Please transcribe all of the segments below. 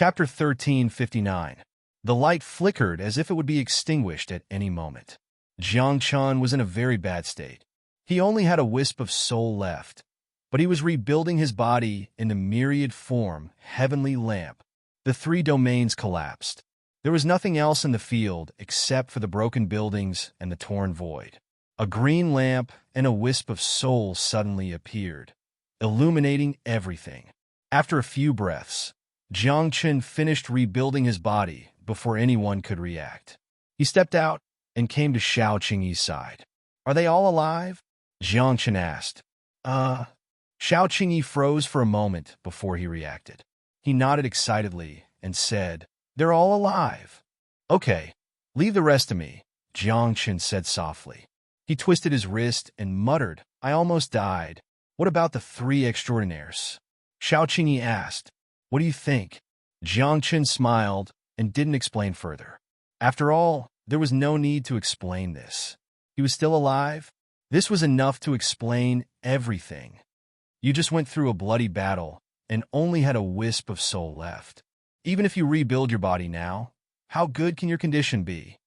Chapter 1359. The light flickered as if it would be extinguished at any moment. Jiang Chun was in a very bad state. He only had a wisp of soul left, but he was rebuilding his body in the myriad form heavenly lamp. The three domains collapsed. There was nothing else in the field except for the broken buildings and the torn void. A green lamp and a wisp of soul suddenly appeared, illuminating everything. After a few breaths, Jiang Chun finished rebuilding his body before anyone could react. He stepped out and came to Xiao Qingyi's side. "Are they all alive?" Jiang Chun asked. Xiao Qingyi froze for a moment before he reacted. He nodded excitedly and said, "They're all alive." "Okay, leave the rest to me," Jiang Chun said softly. He twisted his wrist and muttered, "I almost died. What about the three extraordinaires?" Xiao Qingyi asked, "What do you think?" Jiang Chun smiled and didn't explain further. After all, there was no need to explain this. He was still alive. This was enough to explain everything. You just went through a bloody battle and only had a wisp of soul left. Even if you rebuild your body now, how good can your condition be?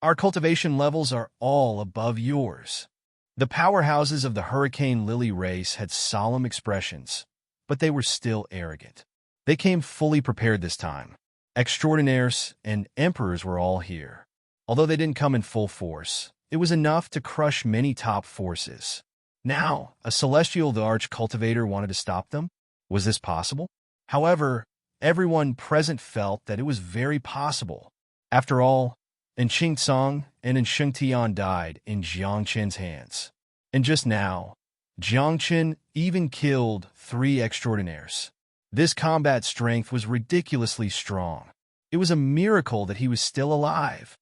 Our cultivation levels are all above yours. The powerhouses of the Hurricane Lily race had solemn expressions, but they were still arrogant. They came fully prepared this time. Extraordinaires and emperors were all here. Although they didn't come in full force, it was enough to crush many top forces. Now, a celestial arch cultivator wanted to stop them? Was this possible? However, everyone present felt that it was very possible. After all, Enchantment and enchantment died in Jiang Chun's hands. And just now, Jiang Chun even killed three extraordinaires. This combat strength was ridiculously strong. It was a miracle that he was still alive.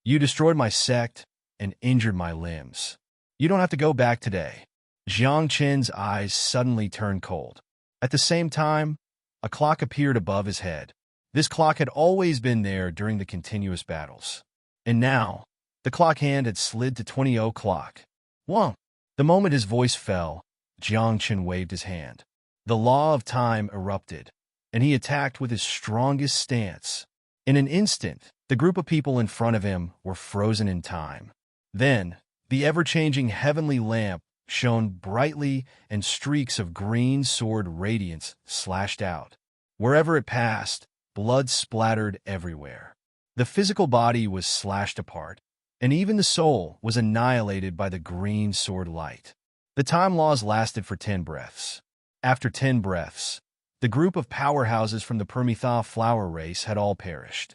"You destroyed my sect and injured my limbs. You don't have to go back today." Jiang Chun's eyes suddenly turned cold. At the same time, a clock appeared above his head. This clock had always been there during the continuous battles. And now, the clock hand had slid to 20 o'clock. "Whoa!" The moment his voice fell, Jiang Chun waved his hand. The law of time erupted, and he attacked with his strongest stance. In an instant, the group of people in front of him were frozen in time. Then, the ever-changing heavenly lamp shone brightly and streaks of green sword radiance slashed out. Wherever it passed, blood splattered everywhere. The physical body was slashed apart, and even the soul was annihilated by the green sword light. The time laws lasted for 10 breaths. After 10 breaths, the group of powerhouses from the Permitha flower race had all perished.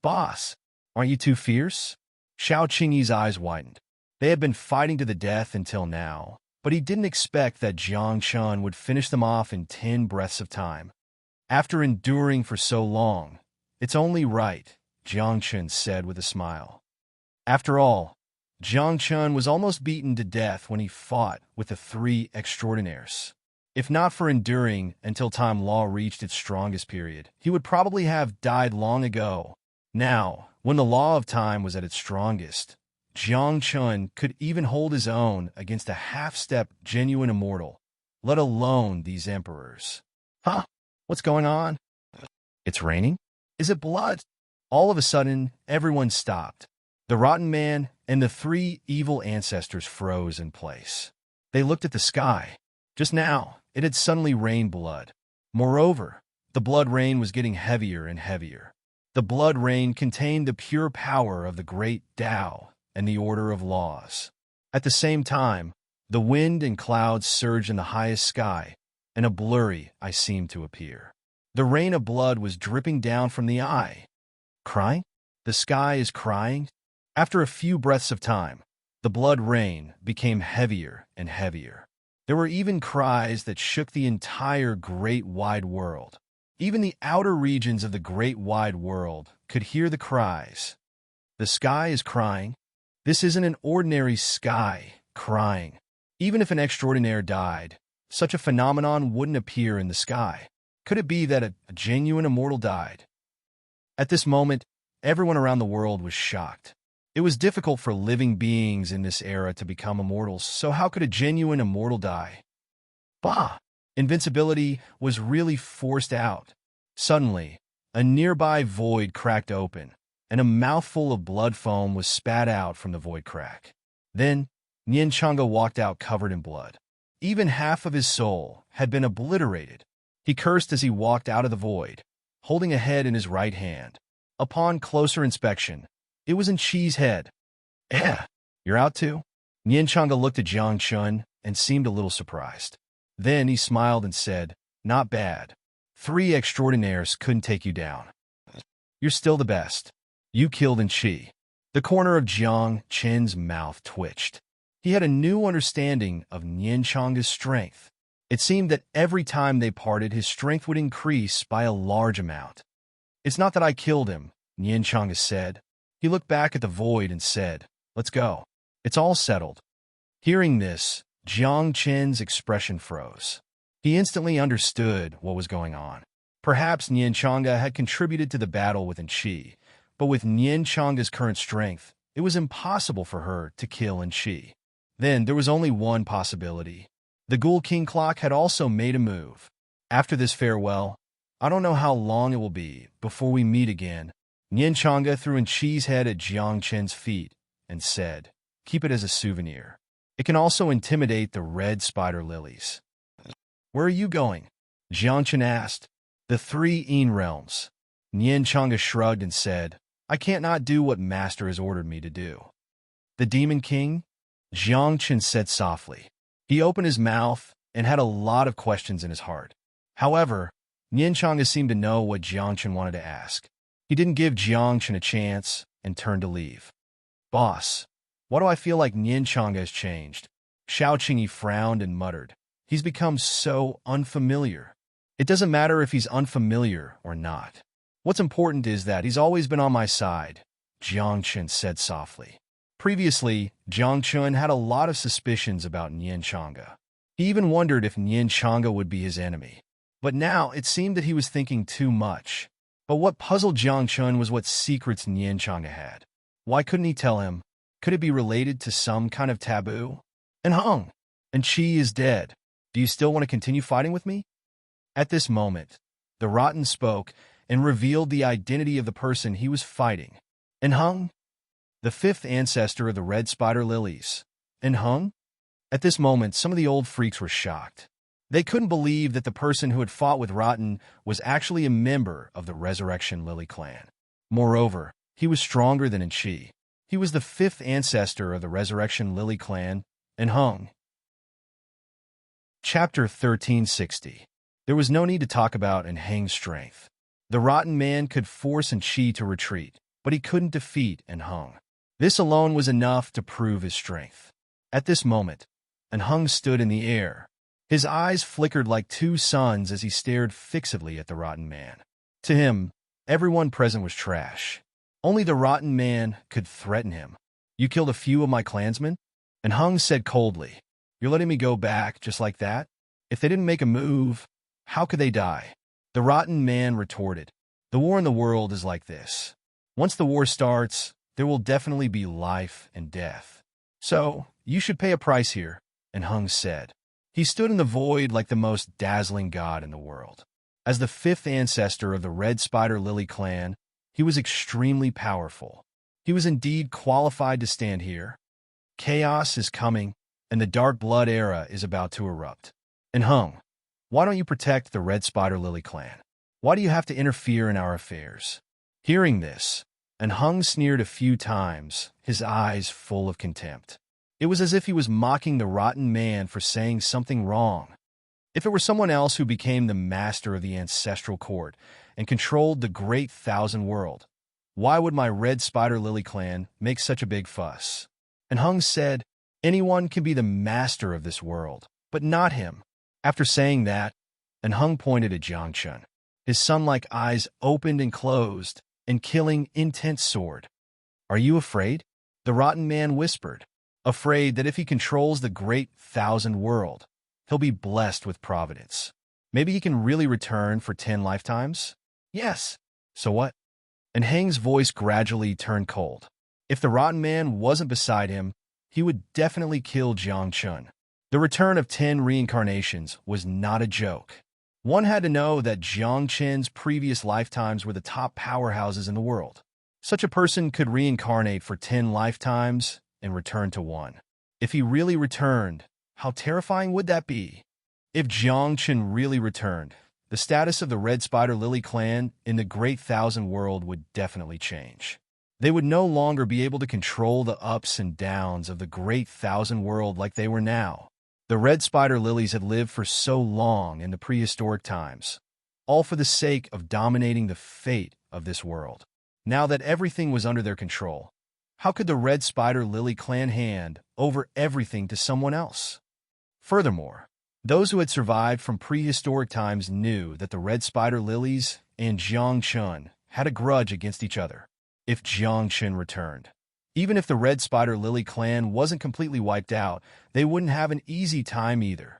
Boss, aren't you too fierce?" Xiao Qingyi's eyes widened. They had been fighting to the death until now, but he didn't expect that Jiang Chun would finish them off in 10 breaths of time. After enduring for so long, it's only right, Jiang Chun said with a smile. After all, Jiang Chun was almost beaten to death when he fought with the three extraordinaires. If not for enduring until time law reached its strongest period, he would probably have died long ago. Now, when the law of time was at its strongest, Jiang Chun could even hold his own against a half-step genuine immortal, let alone these emperors. "Huh? What's going on? It's raining? Is it blood?" All of a sudden, everyone stopped. The rotten man and the three evil ancestors froze in place. They looked at the sky. Just now, it had suddenly rained blood. Moreover, the blood rain was getting heavier and heavier. The blood rain contained the pure power of the great Tao and the order of laws. At the same time, the wind and clouds surged in the highest sky, and a blurry eye seemed to appear. The rain of blood was dripping down from the eye. Crying? The sky is crying? After a few breaths of time, the blood rain became heavier and heavier. There were even cries that shook the entire great wide world. Even the outer regions of the great wide world could hear the cries. The sky is crying. This isn't an ordinary sky crying. Even if an extraordinaire died, such a phenomenon wouldn't appear in the sky. Could it be that a genuine immortal died? At this moment, everyone around the world was shocked. It was difficult for living beings in this era to become immortals, so how could a genuine immortal die? Bah! Invincibility was really forced out. Suddenly, a nearby void cracked open, and a mouthful of blood foam was spat out from the void crack. Then, Nien Changa walked out covered in blood. Even half of his soul had been obliterated. He cursed as he walked out of the void, holding a head in his right hand. Upon closer inspection, it was Enchi's head. Eh, you're out too? Nien Changa looked at Jiang Chun and seemed a little surprised. Then he smiled and said, "Not bad. 3 extraordinaires couldn't take you down. You're still the best. You killed Enchi." The corner of Jiang Chen's mouth twitched. He had a new understanding of Nien Changa's strength. It seemed that every time they parted, his strength would increase by a large amount. "It's not that I killed him," Nien Changa said. He looked back at the void and said, "Let's go. It's all settled." Hearing this, Jiang Chen's expression froze. He instantly understood what was going on. Perhaps Nien Changa had contributed to the battle with Enchi, but with Nien Changa's current strength, it was impossible for her to kill Enchi. Then there was only one possibility. The Ghoul King clock had also made a move. After this farewell, I don't know how long it will be before we meet again. Nien Changa threw Enchi's head at Jiang Chen's feet and said, "Keep it as a souvenir. It can also intimidate the red spider lilies." "Where are you going?" Jiang Chen asked. "The 3 Een realms." Nien Changa shrugged and said, "I can't not do what Master has ordered me to do." "The Demon King?" Jiang Chen said softly. He opened his mouth and had a lot of questions in his heart. However, Nien Changa seemed to know what Jiang Chen wanted to ask. He didn't give Jiang Chen a chance and turned to leave. "Boss, why do I feel like Nien Changa has changed?" Xiao Qingyi frowned and muttered. "He's become so unfamiliar." "It doesn't matter if he's unfamiliar or not. What's important is that he's always been on my side," Jiang Chen said softly. Previously, Jiang Chen had a lot of suspicions about Nien Changa. He even wondered if Nien Changa would be his enemy. But now it seemed that he was thinking too much. But what puzzled Jiang Chen was what secrets Nien Changa had. Why couldn't he tell him? Could it be related to some kind of taboo? "And Hung, and Chi is dead. Do you still want to continue fighting with me?" At this moment, the Rotten spoke and revealed the identity of the person he was fighting. "And Hung? The 5th ancestor of the red spider lilies. And Hung?" At this moment, some of the old freaks were shocked. They couldn't believe that the person who had fought with Rotten was actually a member of the Resurrection Lily clan. Moreover, he was stronger than Enchi. He was the 5th ancestor of the Resurrection Lily clan, and Hung. Chapter 1360. There was no need to talk about Enhang's strength. The Rotten Man could force Enchi to retreat, but he couldn't defeat Enhang. This alone was enough to prove his strength. At this moment, Enhang stood in the air. His eyes flickered like 2 suns as he stared fixedly at the Rotten Man. To him, everyone present was trash. Only the Rotten Man could threaten him. "You killed a few of my clansmen?" Enhang said coldly. "You're letting me go back just like that? If they didn't make a move, how could they die?" The Rotten Man retorted. "The war in the world is like this. Once the war starts, there will definitely be life and death. So, you should pay a price here," Enhang said. He stood in the void like the most dazzling god in the world. As the 5th ancestor of the Red Spider Lily clan, he was extremely powerful. He was indeed qualified to stand here. Chaos is coming, and the Dark Blood era is about to erupt. Enhang, why don't you protect the Red Spider Lily clan? Why do you have to interfere in our affairs? Hearing this, Enhang sneered a few times, his eyes full of contempt. It was as if he was mocking the Rotten Man for saying something wrong. If it were someone else who became the master of the ancestral court and controlled the great thousand world, why would my Red Spider Lily clan make such a big fuss? Enhang said, "Anyone can be the master of this world, but not him." After saying that, Enhang pointed at Jiang Chen. His sun-like eyes opened and closed, and killing intense sword. "Are you afraid?" The Rotten Man whispered. "Afraid that if he controls the great thousand world, he'll be blessed with providence. Maybe he can really return for 10 lifetimes? Yes. So what?" And Hang's voice gradually turned cold. If the Rotten Man wasn't beside him, he would definitely kill Jiang Chen. The return of 10 reincarnations was not a joke. One had to know that Jiang Qin's previous lifetimes were the top powerhouses in the world. Such a person could reincarnate for 10 lifetimes and return to one. If he really returned, how terrifying would that be? If Jiang Qin really returned, the status of the Red Spider Lily clan in the Great Thousand World would definitely change. They would no longer be able to control the ups and downs of the Great Thousand World like they were now. The Red Spider Lilies had lived for so long in the prehistoric times, all for the sake of dominating the fate of this world. Now that everything was under their control, how could the Red Spider Lily clan hand over everything to someone else? Furthermore, those who had survived from prehistoric times knew that the Red Spider Lilies and Jiang Qin had a grudge against each other. If Jiang Qin returned, even if the Red Spider Lily clan wasn't completely wiped out, they wouldn't have an easy time either.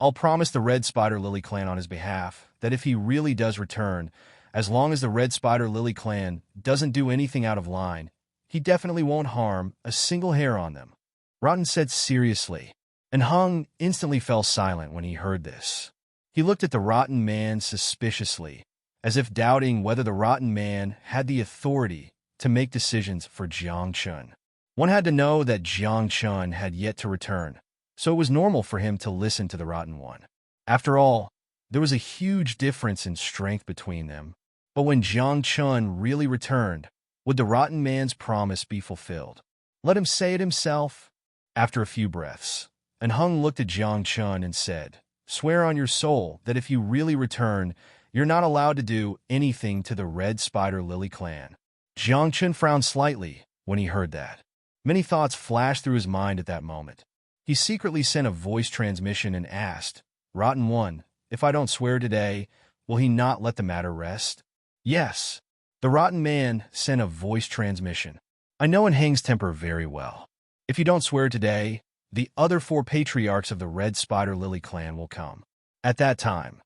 I'll promise the Red Spider Lily clan on his behalf that if he really does return, as long as the Red Spider Lily clan doesn't do anything out of line, he definitely won't harm a single hair on them. Rotten said seriously, and Hung instantly fell silent when he heard this. He looked at the Rotten Man suspiciously, as if doubting whether the Rotten Man had the authority to make decisions for Jiang Qin. One had to know that Jiang Qin had yet to return, so it was normal for him to listen to the Rotten One. After all, there was a huge difference in strength between them. But when Jiang Qin really returned, would the Rotten Man's promise be fulfilled? Let him say it himself. After a few breaths, and Hung looked at Jiang Qin and said, "Swear on your soul that if you really return, you're not allowed to do anything to the Red Spider Lily clan." Jiang Qin frowned slightly when he heard that. Many thoughts flashed through his mind at that moment. He secretly sent a voice transmission and asked, "Rotten One, if I don't swear today, will he not let the matter rest?" Yes. The Rotten Man sent a voice transmission. "I know Hang's temper very well. If you don't swear today, the other 4 patriarchs of the Red Spider Lily clan will come. At that time,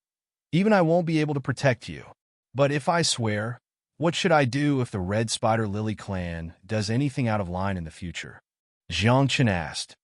even I won't be able to protect you. But if I swear, what should I do if the Red Spider Lily clan does anything out of line in the future?" Jiang Qin asked.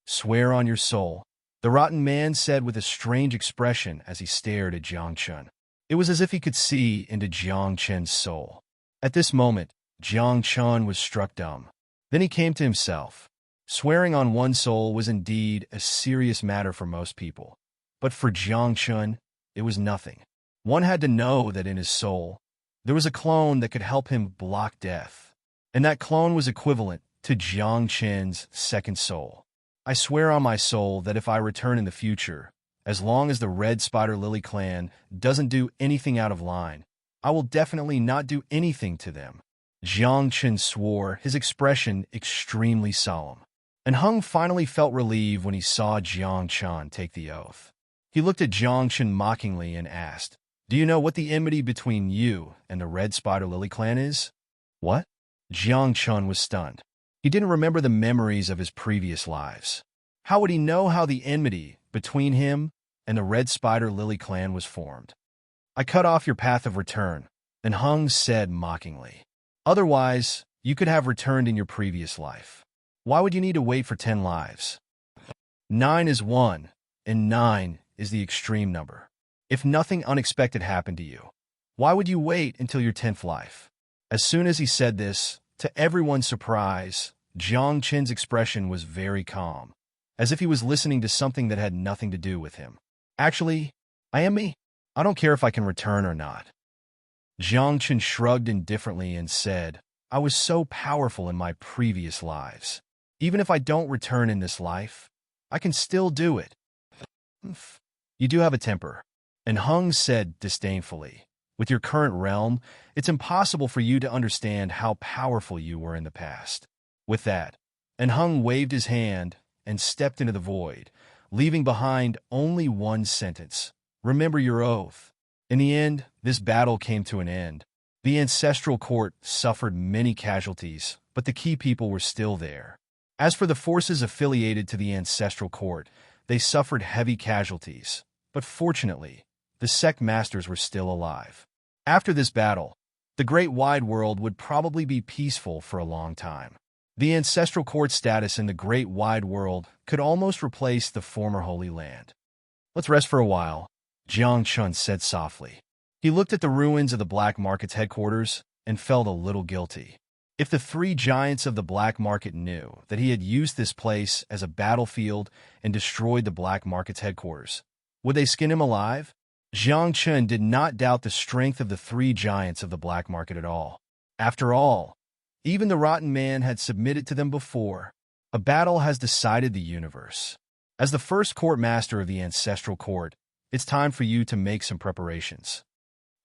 "Swear on your soul," the Rotten Man said with a strange expression as he stared at Jiang Qin. It was as if he could see into Jiang Qin's soul. At this moment, Jiang Qin was struck dumb. Then he came to himself. Swearing on one's soul was indeed a serious matter for most people. But for Jiang Qin, it was nothing. One had to know that in his soul, there was a clone that could help him block death. And that clone was equivalent to Jiang Qin's second soul. "I swear on my soul that if I return in the future, as long as the Red Spider Lily clan doesn't do anything out of line, I will definitely not do anything to them." Jiang Qin swore, his expression extremely solemn. And Hung finally felt relieved when he saw Jiang Qin take the oath. He looked at Jiang Qin mockingly and asked, "Do you know what the enmity between you and the Red Spider Lily clan is?" "What?" Jiang Qin was stunned. He didn't remember the memories of his previous lives. How would he know how the enmity between him and the Red Spider Lily clan was formed? "I cut off your path of return," and Hung said mockingly. "Otherwise, you could have returned in your previous life. Why would you need to wait for 10 lives? 9 is 1, and 9 is the extreme number. If nothing unexpected happened to you, why would you wait until your 10th life?" As soon as he said this, to everyone's surprise, Jiang Qin's expression was very calm, as if he was listening to something that had nothing to do with him. "Actually, I am me. I don't care if I can return or not." Jiang Qin shrugged indifferently and said, "I was so powerful in my previous lives. Even if I don't return in this life, I can still do it." "You do have a temper," and Hung said disdainfully. "With your current realm, it's impossible for you to understand how powerful you were in the past." With that, and Hung waved his hand and stepped into the void, leaving behind only one sentence: "Remember your oath." In the end, this battle came to an end. The ancestral court suffered many casualties, but the key people were still there. As for the forces affiliated to the ancestral court, they suffered heavy casualties, but fortunately, the sect masters were still alive. After this battle, the great wide world would probably be peaceful for a long time. The ancestral court status in the great wide world could almost replace the former Holy Land. "Let's rest for a while. Jiang Chun said softly. He looked at the ruins of the black market's headquarters and felt a little guilty. If the three giants of the black market knew that he had used this place as a battlefield and destroyed the black market's headquarters, would they skin him alive? Jiang Chun did not doubt the strength of the three giants of the black market at all. After all, even the rotten man had submitted to them before. A battle has decided the universe. As the first court master of the ancestral court, it's time for you to make some preparations.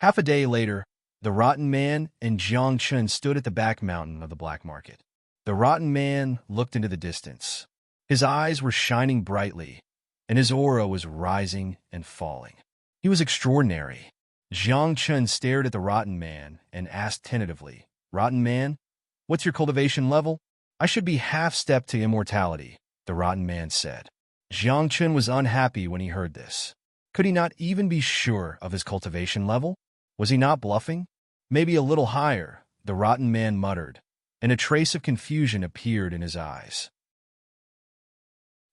Half a day later, the rotten man and Jiang Chun stood at the back mountain of the black market. The rotten man looked into the distance. His eyes were shining brightly, and his aura was rising and falling. He was extraordinary. Jiang Chun stared at the rotten man and asked tentatively, "Rotten man, what's your cultivation level?" "I should be half-step to immortality," the rotten man said. Jiang Chun was unhappy when he heard this. Could he not even be sure of his cultivation level? Was he not bluffing? "Maybe a little higher," the rotten man muttered, and a trace of confusion appeared in his eyes.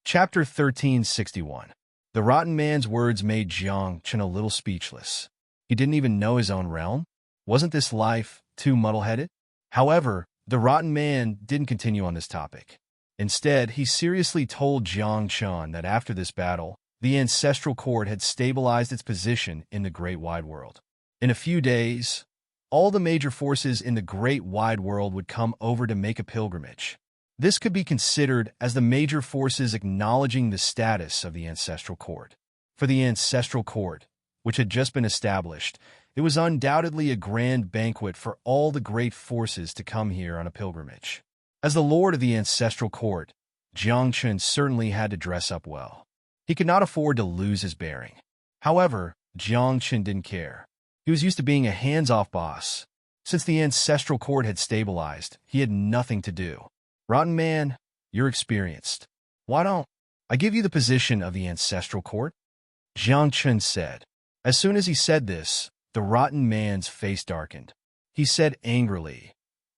Chapter 1361. The rotten man's words made Jiang Chun a little speechless. He didn't even know his own realm? Wasn't this life too muddle-headed? However, the rotten man didn't continue on this topic. Instead, he seriously told Jiang Chun that after this battle, the ancestral court had stabilized its position in the great wide world. In a few days, all the major forces in the great wide world would come over to make a pilgrimage. This could be considered as the major forces acknowledging the status of the ancestral court. For the ancestral court, which had just been established, it was undoubtedly a grand banquet for all the great forces to come here on a pilgrimage. As the lord of the ancestral court, Jiang Chun certainly had to dress up well. He could not afford to lose his bearing. However, Jiang Chun didn't care. He was used to being a hands-off boss. Since the ancestral court had stabilized, he had nothing to do. "Rotten man, you're experienced. Why don't I give you the position of the ancestral court?" Jiang Chun said. As soon as he said this, the rotten man's face darkened. He said angrily,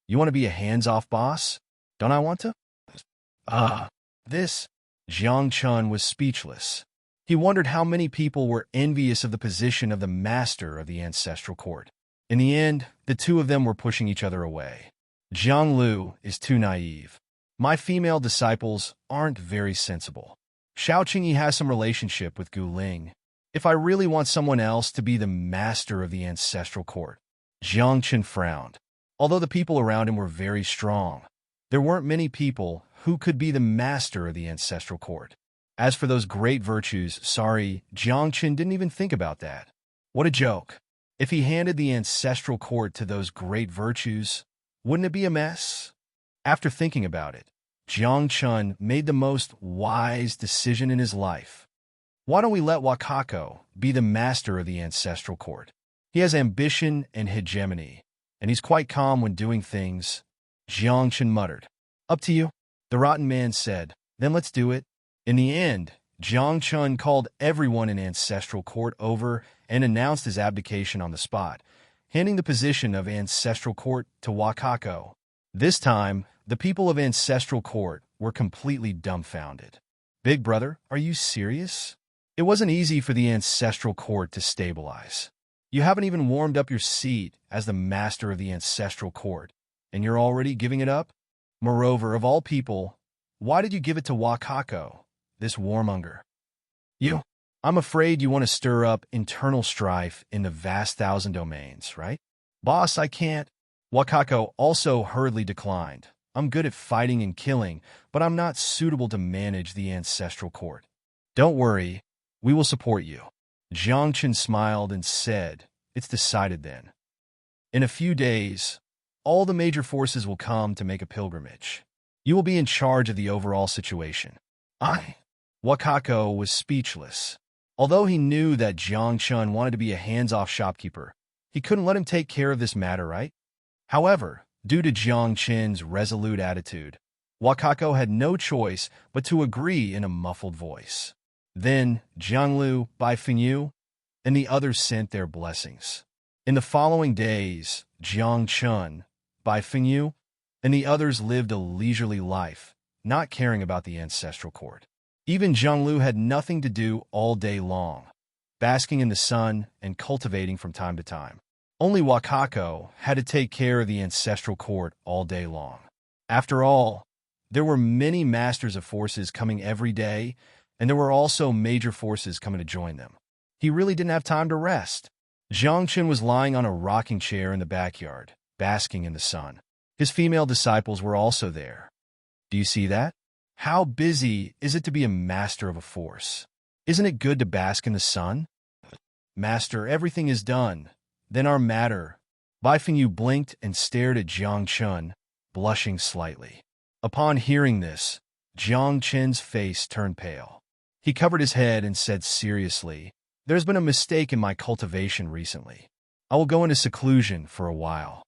"You want to be a hands-off boss? Don't I want to?" This. Jiang Chun was speechless. He wondered how many people were envious of the position of the master of the ancestral court. In the end, the two of them were pushing each other away. "Jiang Lu is too naive. My female disciples aren't very sensible. Xiao Qingyi has some relationship with Gu Ling. If I really want someone else to be the master of the ancestral court..." Jiang Chun frowned. Although the people around him were very strong, there weren't many people who could be the master of the ancestral court. As for those great virtues, Jiang Chun didn't even think about that. What a joke. If he handed the ancestral court to those great virtues, wouldn't it be a mess? After thinking about it, Jiang Chun made the most wise decision in his life. Why don't we let Wakako be the master of the ancestral court? He has ambition and hegemony, and he's quite calm when doing things. Jiang Chun muttered. "Up to you," the rotten man said. "Then let's do it." In the end, Jiang Chun called everyone in ancestral court over and announced his abdication on the spot, handing the position of ancestral court to Wakako. This time, the people of ancestral court were completely dumbfounded. "Big brother, are you serious? It wasn't easy for the ancestral court to stabilize. You haven't even warmed up your seat as the master of the ancestral court, and you're already giving it up? Moreover, of all people, why did you give it to Wakako, this warmonger? I'm afraid you want to stir up internal strife in the vast thousand domains, right?" "Boss, I can't." Wakako also hurriedly declined. "I'm good at fighting and killing, but I'm not suitable to manage the ancestral court." "Don't worry, we will support you." Jiang Chun smiled and said, "It's decided then. In a few days, all the major forces will come to make a pilgrimage. You will be in charge of the overall situation." Wakako was speechless. Although he knew that Jiang Chun wanted to be a hands-off shopkeeper, he couldn't let him take care of this matter, right? However, due to Jiang Chun's resolute attitude, Wakako had no choice but to agree in a muffled voice. Then Jiang Lu, Bai Fengyu, and the others sent their blessings. In the following days, Jiang Chun, Bai Fengyu, and the others lived a leisurely life, not caring about the ancestral court. Even Jiang Lu had nothing to do all day long. basking in the sun and cultivating from time to time. Only Wakako had to take care of the ancestral court all day long. After all, there were many masters of forces coming every day, and there were also major forces coming to join them. He really didn't have time to rest. Jiangchen was lying on a rocking chair in the backyard, basking in the sun. His female disciples were also there. Do you see that? How busy is it to be a master of a force? Isn't it good to bask in the sun? Master, everything is done. Then our matter. Bai Fengyu blinked and stared at Jiang Chun, blushing slightly. Upon hearing this, Jiang Chen's face turned pale. He covered his head and said seriously, "There's been a mistake in my cultivation recently. I will go into seclusion for a while."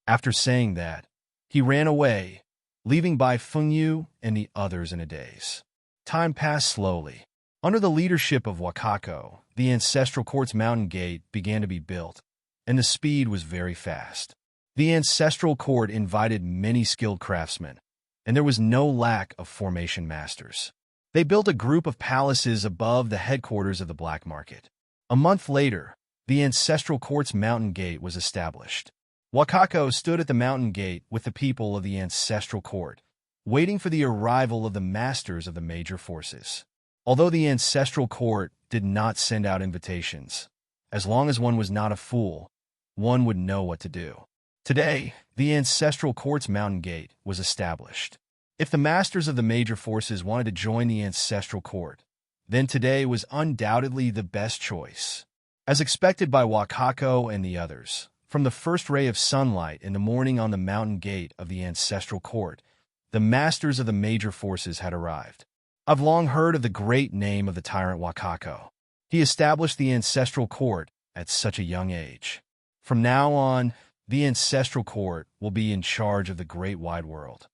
After saying that, he ran away, leaving Bai Fengyu and the others in a daze. Time passed slowly. Under the leadership of Wakako, the ancestral court's mountain gate began to be built, and the speed was very fast. The ancestral court invited many skilled craftsmen, and there was no lack of formation masters. They built a group of palaces above the headquarters of the black market. A month later, the ancestral court's mountain gate was established. Wakako stood at the mountain gate with the people of the ancestral court, waiting for the arrival of the masters of the major forces. Although the ancestral court did not send out invitations, as long as one was not a fool, one would know what to do. Today, the ancestral court's mountain gate was established. If the masters of the major forces wanted to join the ancestral court, then today was undoubtedly the best choice. As expected by Wakako and the others, from the first ray of sunlight in the morning on the mountain gate of the ancestral court, the masters of the major forces had arrived. I've long heard of the great name of the tyrant Wakako. He established the ancestral court at such a young age. From now on, the ancestral court will be in charge of the great wide world.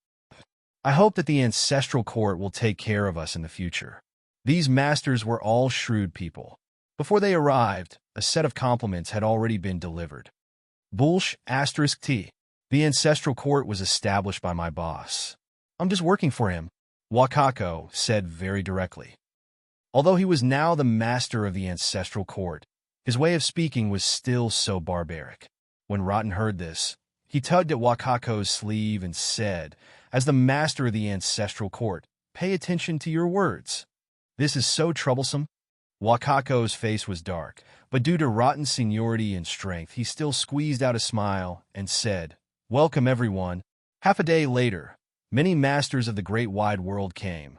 I hope that the ancestral court will take care of us in the future. These masters were all shrewd people. Before they arrived, a set of compliments had already been delivered. Bulsh *T. The ancestral court was established by my boss. I'm just working for him, Wakako said very directly. Although he was now the master of the ancestral court, his way of speaking was still so barbaric. When Rotten heard this, he tugged at Wakako's sleeve and said, "As the master of the ancestral court, pay attention to your words. This is so troublesome." Wakako's face was dark, but due to Rotten's seniority and strength, he still squeezed out a smile and said, "Welcome, everyone." Half a day later, many masters of the great wide world came,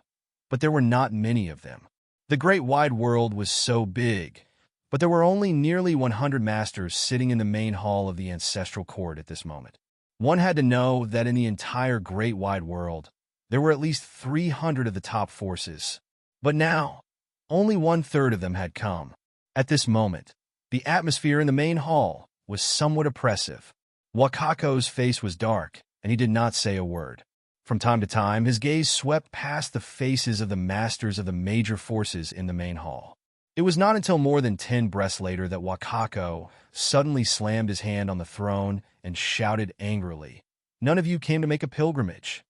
but there were not many of them. The great wide world was so big, but there were only nearly 100 masters sitting in the main hall of the ancestral court at this moment. One had to know that in the entire great wide world, there were at least 300 of the top forces. But now, only 1/3 of them had come. At this moment, the atmosphere in the main hall was somewhat oppressive. Wakako's face was dark, and he did not say a word. From time to time, his gaze swept past the faces of the masters of the major forces in the main hall. It was not until more than 10 breaths later that Wakako suddenly slammed his hand on the throne and shouted angrily, "None of you came to make a pilgrimage.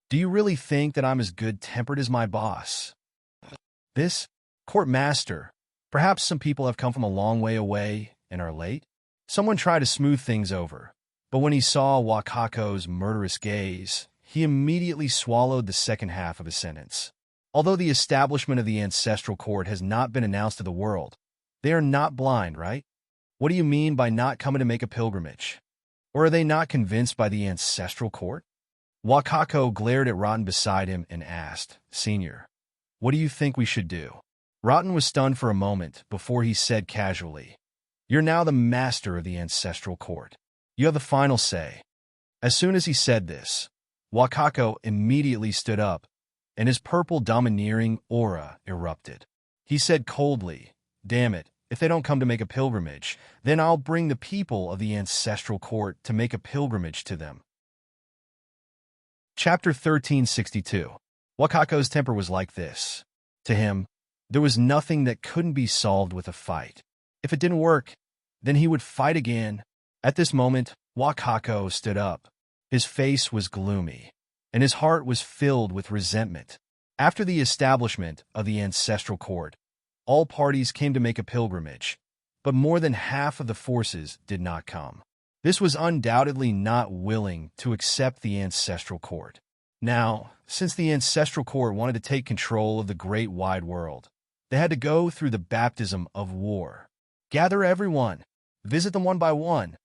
Do you really think that I'm as good-tempered as my boss? This court master, perhaps some people have come from a long way away and are late?" Someone tried to smooth things over, but when he saw Wakako's murderous gaze, he immediately swallowed the second half of his sentence. Although the establishment of the ancestral court has not been announced to the world, they are not blind, right? What do you mean by not coming to make a pilgrimage? Or are they not convinced by the ancestral court? Wakako glared at Rotten beside him and asked, "Senior, what do you think we should do?" Rotten was stunned for a moment before he said casually, "You're now the master of the ancestral court. You have the final say." As soon as he said this, Wakako immediately stood up, and his purple domineering aura erupted. He said coldly, "Damn it, if they don't come to make a pilgrimage, then I'll bring the people of the ancestral court to make a pilgrimage to them." Chapter 1362. Wakako's temper was like this. To him, there was nothing that couldn't be solved with a fight. If it didn't work, then he would fight again. At this moment, Wakako stood up. His face was gloomy, and his heart was filled with resentment. After the establishment of the ancestral court, All parties came to make a pilgrimage, but more than half of the forces did not come. This was undoubtedly not willing to accept the ancestral court. Now, since the ancestral court wanted to take control of the great wide world, they had to go through the baptism of war. Gather everyone. Visit them one by one.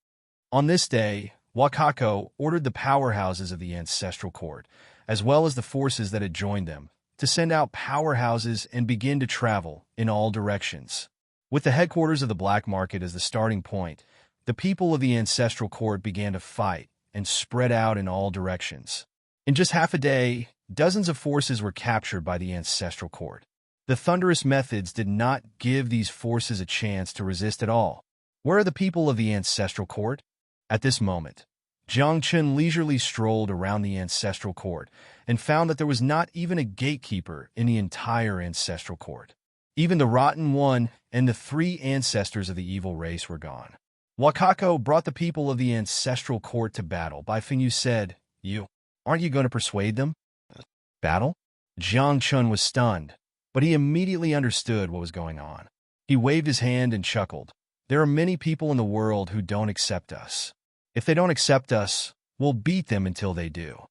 On this day, Wakako ordered the powerhouses of the ancestral court, as well as the forces that had joined them, to send out powerhouses and begin to travel in all directions. With the headquarters of the black market as the starting point, the people of the ancestral court began to fight and spread out in all directions. In just half a day, dozens of forces were captured by the ancestral court. The thunderous methods did not give these forces a chance to resist at all. Where are the people of the ancestral court? At this moment, Jiang Chen leisurely strolled around the ancestral court and found that there was not even a gatekeeper in the entire ancestral court. Even the rotten one and the 3 ancestors of the evil race were gone. Wakako brought the people of the ancestral court to battle. Bai Fengyu said, Aren't you going to persuade them? Battle? Jiang Chen was stunned, but he immediately understood what was going on. He waved his hand and chuckled. There are many people in the world who don't accept us. If they don't accept us, we'll beat them until they do.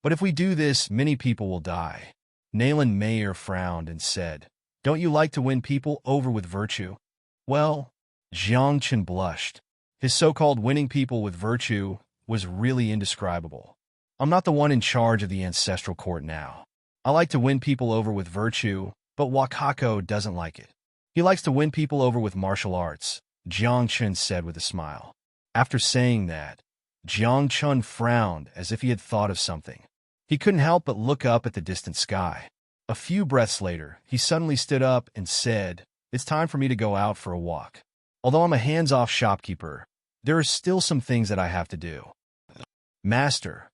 But if we do this, many people will die. Nayland Mayer frowned and said, Don't you like to win people over with virtue? Well, Jiang Chen blushed. His so-called winning people with virtue was really indescribable. I'm not the one in charge of the ancestral court now. I like to win people over with virtue, but Wakako doesn't like it. He likes to win people over with martial arts, Jiang Chen said with a smile. After saying that, Jiang Chen frowned as if he had thought of something. He couldn't help but look up at the distant sky. A few breaths later, he suddenly stood up and said, It's time for me to go out for a walk. Although I'm a hands-off shopkeeper, there are still some things that I have to do. Master,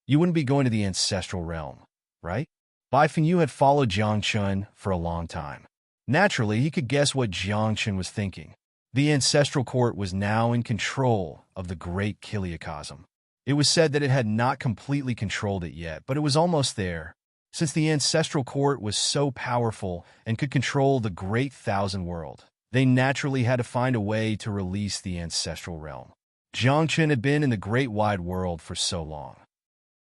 you wouldn't be going to the ancestral realm, right? Bai Fengyu had followed Jiang Chen for a long time. Naturally, he could guess what Jiang Chen was thinking. The ancestral court was now in control of the great Kiliacosm. It was said that it had not completely controlled it yet, but it was almost there. Since the ancestral court was so powerful and could control the great thousand world, they naturally had to find a way to release the ancestral realm. Jiang Chen had been in the great wide world for so long.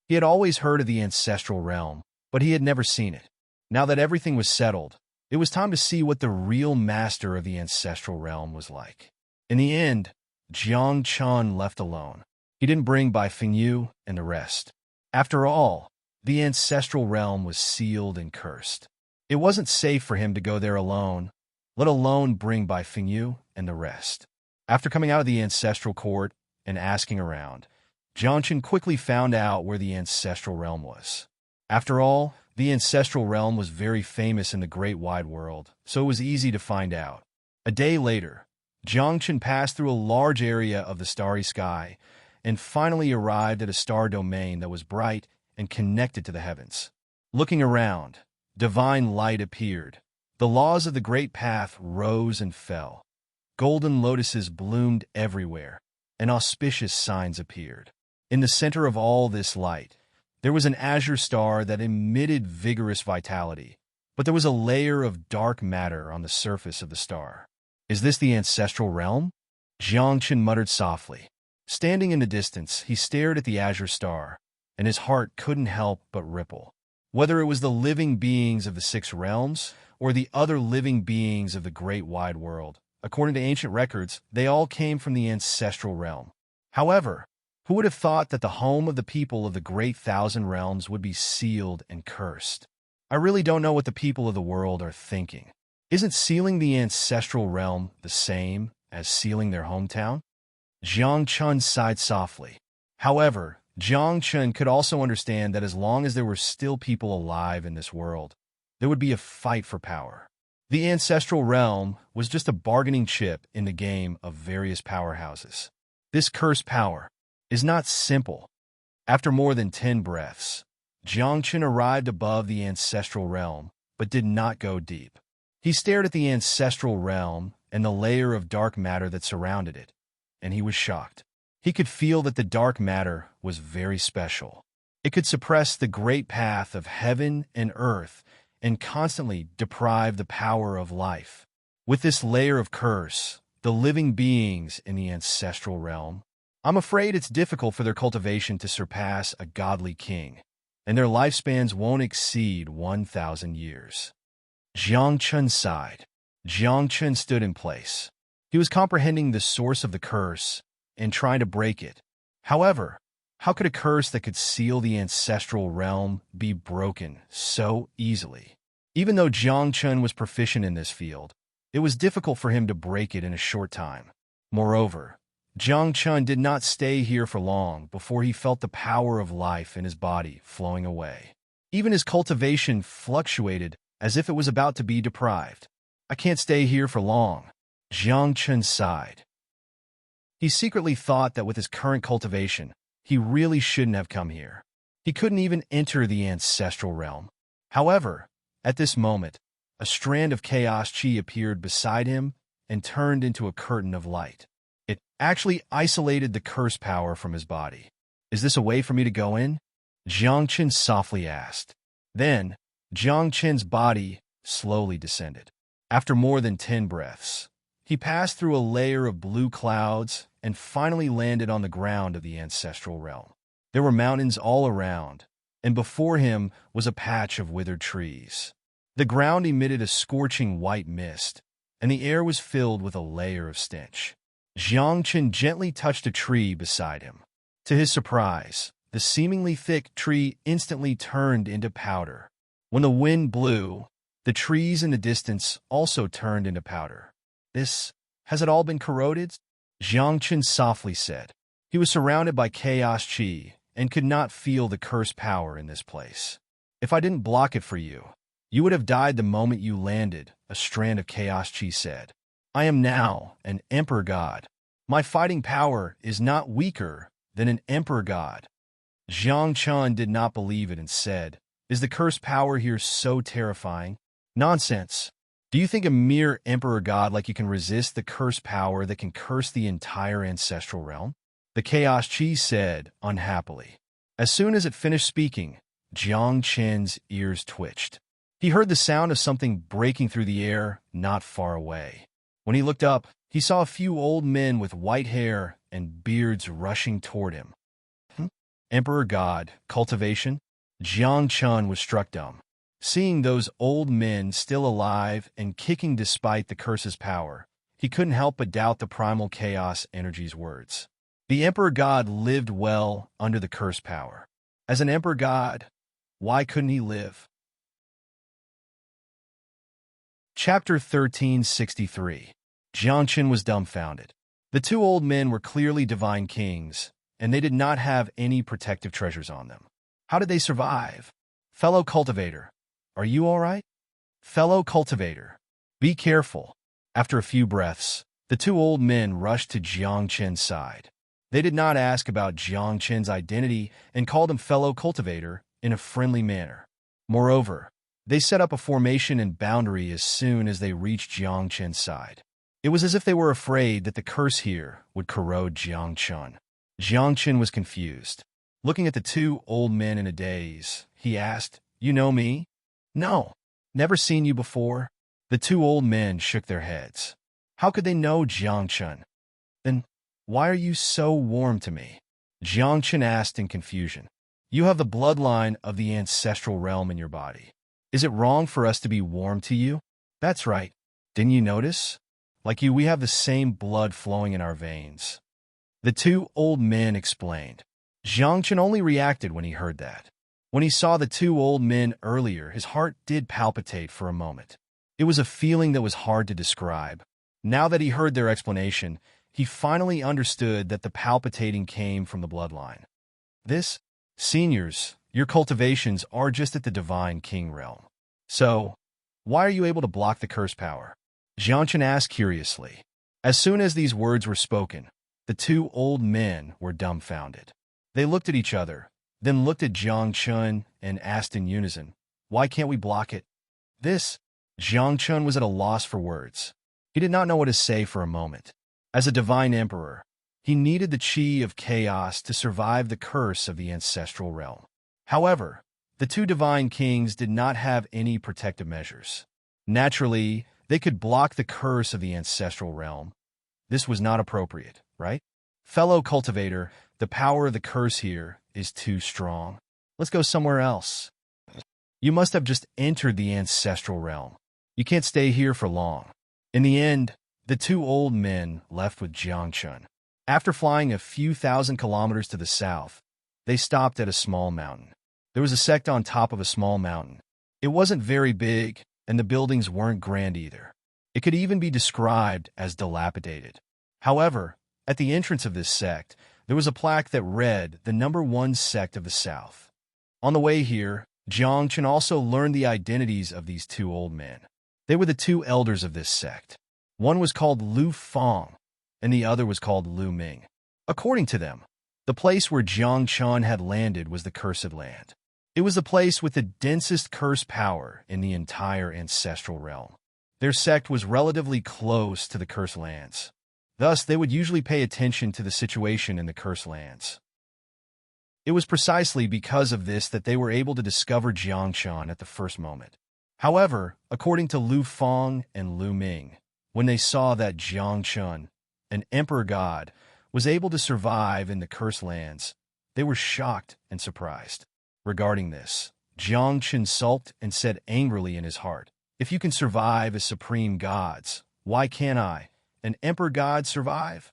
He had always heard of the ancestral realm, but he had never seen it. Now that everything was settled, it was time to see what the real master of the ancestral realm was like. In the end, Jiang Chen left alone. He didn't bring Bai Fengyu and the rest. After all, the ancestral realm was sealed and cursed. It wasn't safe for him to go there alone, let alone bring Bai Fengyu and the rest. After coming out of the ancestral court and asking around, Jiang Chen quickly found out where the ancestral realm was. After all, the ancestral realm was very famous in the great wide world, so it was easy to find out. A day later, Jiang Chen passed through a large area of the starry sky and finally arrived at a star domain that was bright and connected to the heavens. Looking around, divine light appeared. The laws of the great path rose and fell. Golden lotuses bloomed everywhere, and auspicious signs appeared. In the center of all this light, there was an azure star that emitted vigorous vitality, but there was a layer of dark matter on the surface of the star. Is this the ancestral realm? Jiang Chen muttered softly. Standing in the distance, he stared at the azure star, and his heart couldn't help but ripple. Whether it was the living beings of the 6 realms or the other living beings of the great wide world, according to ancient records, they all came from the ancestral realm. However, who would have thought that the home of the people of the great thousand realms would be sealed and cursed? I really don't know what the people of the world are thinking. Isn't sealing the ancestral realm the same as sealing their hometown? Jiang Chen sighed softly. However, Jiang Chen could also understand that as long as there were still people alive in this world, there would be a fight for power. The ancestral realm was just a bargaining chip in the game of various powerhouses. This cursed power is not simple. After more than 10 breaths, Jiang Chen arrived above the ancestral realm, but did not go deep. He stared at the ancestral realm and the layer of dark matter that surrounded it, and he was shocked. He could feel that the dark matter was very special. It could suppress the great path of heaven and earth and constantly deprive the power of life. With this layer of curse, the living beings in the ancestral realm, I'm afraid it's difficult for their cultivation to surpass a godly king, and their lifespans won't exceed 1,000 years. Jiang Chun sighed. Jiang Chun stood in place. He was comprehending the source of the curse and trying to break it. However, how could a curse that could seal the ancestral realm be broken so easily? Even though Jiang Chun was proficient in this field, it was difficult for him to break it in a short time. Moreover, Jiang Chun did not stay here for long before he felt the power of life in his body flowing away. Even his cultivation fluctuated as if it was about to be deprived. I can't stay here for long. Jiang Chun sighed. He secretly thought that with his current cultivation, he really shouldn't have come here. He couldn't even enter the ancestral realm. However, at this moment, a strand of chaos chi appeared beside him and turned into a curtain of light. It actually isolated the curse power from his body. Is this a way for me to go in? Jiang Chun softly asked. Then, Jiang Chun's body slowly descended. After more than 10 breaths, he passed through a layer of blue clouds and finally landed on the ground of the ancestral realm. There were mountains all around, and before him was a patch of withered trees. The ground emitted a scorching white mist, and the air was filled with a layer of stench. Jiang Chun gently touched a tree beside him. To his surprise, the seemingly thick tree instantly turned into powder. When the wind blew, the trees in the distance also turned into powder. Has it all been corroded? Jiang Chun softly said. He was surrounded by chaos chi and could not feel the curse power in this place. If I didn't block it for you, you would have died the moment you landed, a strand of chaos chi said. I am now an emperor god. My fighting power is not weaker than an emperor god. Jiang Chun did not believe it and said, Is the curse power here so terrifying? Nonsense. Do you think a mere emperor god like you can resist the curse power that can curse the entire ancestral realm? The chaos chi said, unhappily. As soon as it finished speaking, Jiang Chun's ears twitched. He heard the sound of something breaking through the air not far away. When he looked up, he saw a few old men with white hair and beards rushing toward him. Emperor God, cultivation? Jiang Chun was struck dumb. Seeing those old men still alive and kicking despite the curse's power, he couldn't help but doubt the primal chaos energy's words. The Emperor God lived well under the curse power. As an Emperor God, why couldn't he live? Chapter 1363. Jiang Chun was dumbfounded. The two old men were clearly divine kings, and they did not have any protective treasures on them. How did they survive? Fellow cultivator, are you all right? Fellow cultivator, be careful. After a few breaths, the two old men rushed to Jiang Chun's side. They did not ask about Jiang Chun's identity and called him fellow cultivator in a friendly manner. Moreover, they set up a formation and boundary as soon as they reached Jiang Chun's side. It was as if they were afraid that the curse here would corrode Jiang Chun. Jiang Chun was confused. Looking at the two old men in a daze, he asked, You know me? No, never seen you before. The two old men shook their heads. How could they know Jiang Chun? Then why are you so warm to me? Jiang Chun asked in confusion. You have the bloodline of the ancestral realm in your body. Is it wrong for us to be warm to you? That's right. Didn't you notice? Like you, we have the same blood flowing in our veins. The two old men explained. Jiang Chun only reacted when he heard that. When he saw the two old men earlier, his heart did palpitate for a moment. It was a feeling that was hard to describe. Now that he heard their explanation, he finally understood that the palpitating came from the bloodline. Seniors, your cultivations are just at the divine king realm. So, why are you able to block the curse power? Jiang Chun asked curiously. As soon as these words were spoken, the two old men were dumbfounded. They looked at each other, then looked at Jiang Chun and asked in unison, Why can't we block it? Jiang Chun was at a loss for words. He did not know what to say for a moment. As a divine emperor, he needed the chi of chaos to survive the curse of the ancestral realm. However, The two divine kings did not have any protective measures. Naturally, they could block the curse of the ancestral realm. This was not appropriate, right? Fellow cultivator, the power of the curse here is too strong. Let's go somewhere else. You must have just entered the ancestral realm. You can't stay here for long. In the end, the two old men left with Jiangchun. After flying a few thousand kilometers to the south, they stopped at a small mountain. There was a sect on top of a small mountain. It wasn't very big, and the buildings weren't grand either. It could even be described as dilapidated. However, at the entrance of this sect, there was a plaque that read, "The #1 sect of the South." On the way here, Jiangchun also learned the identities of these two old men. They were the two elders of this sect. One was called Lu Fang, and the other was called Lu Ming. According to them, the place where Jiangchun had landed was the Cursed Land. It was the place with the densest curse power in the entire ancestral realm. Their sect was relatively close to the Cursed Lands. Thus, they would usually pay attention to the situation in the Cursed Lands. It was precisely because of this that they were able to discover Jiangchun at the first moment. However, according to Lu Fang and Lu Ming, when they saw that Jiangchun, an emperor god, was able to survive in the Cursed Lands, they were shocked and surprised. Regarding this, Jiangchun sulked and said angrily in his heart, "If you can survive as supreme gods, why can't I, an emperor god, survive?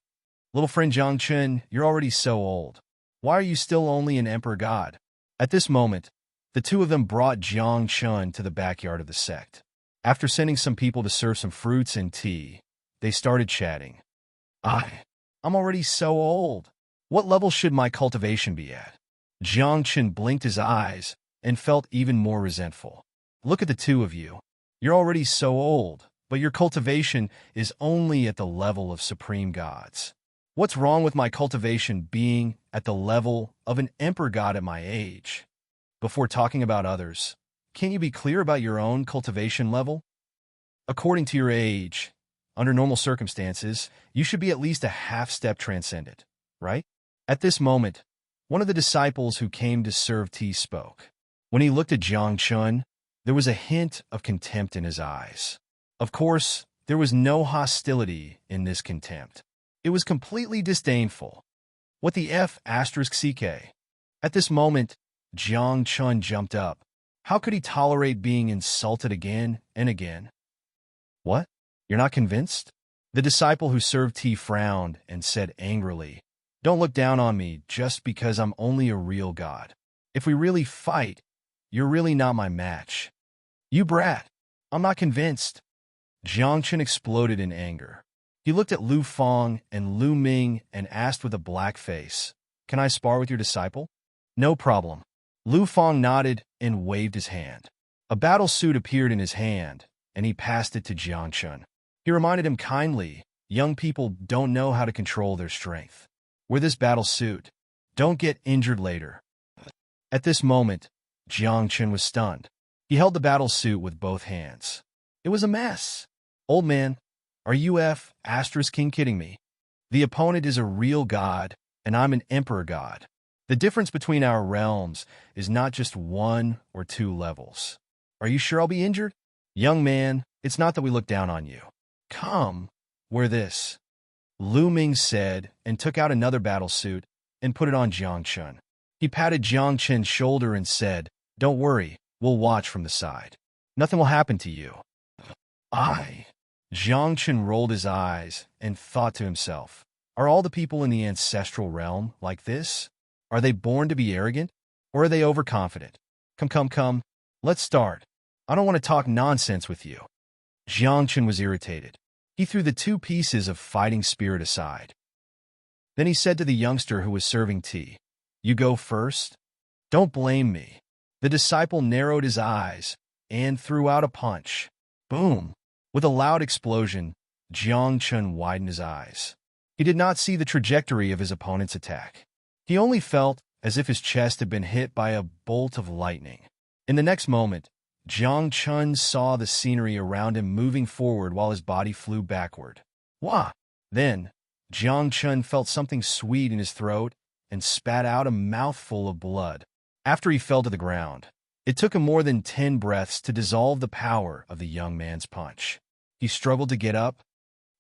Little friend Jiangchun, you're already so old. Why are you still only an emperor god?" At this moment, the two of them brought Jiangchun to the backyard of the sect. After sending some people to serve some fruits and tea, they started chatting. I'm already so old. What level should my cultivation be at?" Jiangchun blinked his eyes and felt even more resentful. "Look at the two of you. You're already so old, but your cultivation is only at the level of supreme gods. What's wrong with my cultivation being at the level of an emperor god at my age? Before talking about others, can't you be clear about your own cultivation level? According to your age, under normal circumstances, you should be at least a half-step transcendent, right?" At this moment, one of the disciples who came to serve tea spoke. When he looked at Jiangchun, there was a hint of contempt in his eyes. Of course, there was no hostility in this contempt. It was completely disdainful. What the F***CK? At this moment, Jiangchun jumped up. How could he tolerate being insulted again and again? "What? You're not convinced?" The disciple who served tea frowned and said angrily, "Don't look down on me just because I'm only a real god. If we really fight, you're really not my match." "You brat! I'm not convinced." Jiangchun exploded in anger. He looked at Lu Fang and Lu Ming and asked with a black face, "Can I spar with your disciple?" "No problem." Lu Fang nodded and waved his hand. A battle suit appeared in his hand, and he passed it to Jiangchun. He reminded him kindly, "Young people don't know how to control their strength. Wear this battle suit. Don't get injured later." At this moment, Jiangchun was stunned. He held the battle suit with both hands. It was a mess. "Old man, are you King kidding me? The opponent is a real god, and I'm an emperor god. The difference between our realms is not just 1 or 2 levels. Are you sure I'll be injured?" "Young man, it's not that we look down on you. Come, wear this," Lu Ming said, and took out another battle suit and put it on Jiangchun. He patted Jiangchun's shoulder and said, "Don't worry, we'll watch from the side. Nothing will happen to you." Jiangchun rolled his eyes and thought to himself, "Are all the people in the ancestral realm like this? Are they born to be arrogant, or are they overconfident? Come, let's start. I don't want to talk nonsense with you." Jiangchun was irritated. He threw the 2 pieces of fighting spirit aside. Then he said to the youngster who was serving tea, "You go first? Don't blame me." The disciple narrowed his eyes and threw out a punch. Boom! With a loud explosion, Jiangchun widened his eyes. He did not see the trajectory of his opponent's attack. He only felt as if his chest had been hit by a bolt of lightning. In the next moment, Jiangchun saw the scenery around him moving forward while his body flew backward. Wah! Then, Jiangchun felt something sweet in his throat and spat out a mouthful of blood. After he fell to the ground, It took him more than 10 breaths to dissolve the power of the young man's punch. He struggled to get up.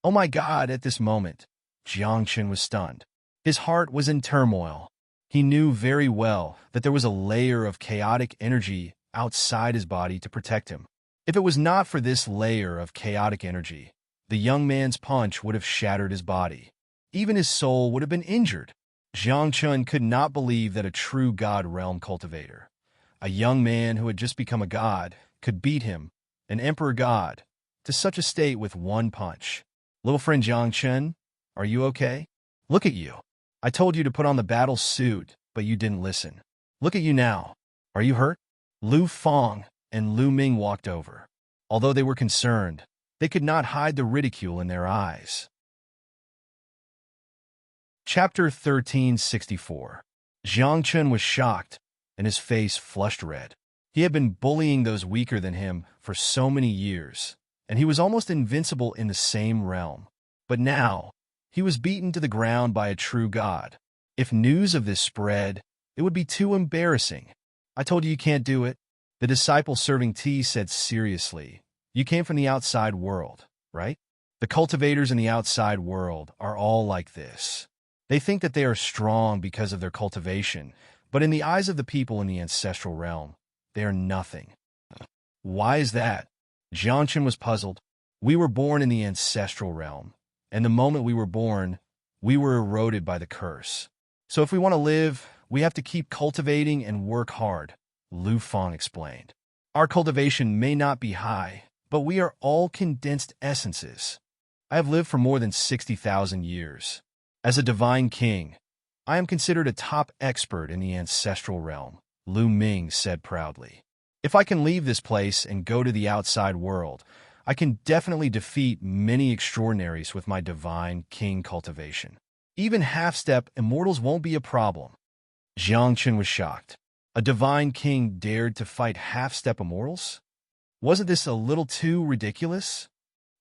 Oh my God, at this moment, Jiang Chen was stunned. His heart was in turmoil. He knew very well that there was a layer of chaotic energy outside his body to protect him. If it was not for this layer of chaotic energy, the young man's punch would have shattered his body. Even his soul would have been injured. Jiang Chen could not believe that a true God realm cultivator, a young man who had just become a god, could beat him, an emperor god, to such a state with one punch. Little friend Jiang Chen, are you okay? Look at you. I told you to put on the battle suit, but you didn't listen. Look at you now. Are you hurt? Lu Fang and Lu Ming walked over. Although they were concerned, they could not hide the ridicule in their eyes. Chapter 1364. Jiang Chen was shocked, and his face flushed red. He had been bullying those weaker than him for so many years, and he was almost invincible in the same realm. But now, he was beaten to the ground by a true god. If news of this spread, it would be too embarrassing. I told you can't do it. The disciple serving tea said seriously. You came from the outside world, right? The cultivators in the outside world are all like this. They think that they are strong because of their cultivation, but in the eyes of the people in the ancestral realm, they are nothing. Why is that? Jiang Chen was puzzled. We were born in the ancestral realm, and the moment we were born, we were eroded by the curse. So if we want to live, we have to keep cultivating and work hard, Lu Fang explained. Our cultivation may not be high, but we are all condensed essences. I have lived for more than 60,000 years. As a divine king, I am considered a top expert in the ancestral realm, Lu Ming said proudly. If I can leave this place and go to the outside world, I can definitely defeat many extraordinaries with my divine king cultivation. Even half-step immortals won't be a problem. Jiang Chen was shocked. A divine king dared to fight half-step immortals? Wasn't this a little too ridiculous?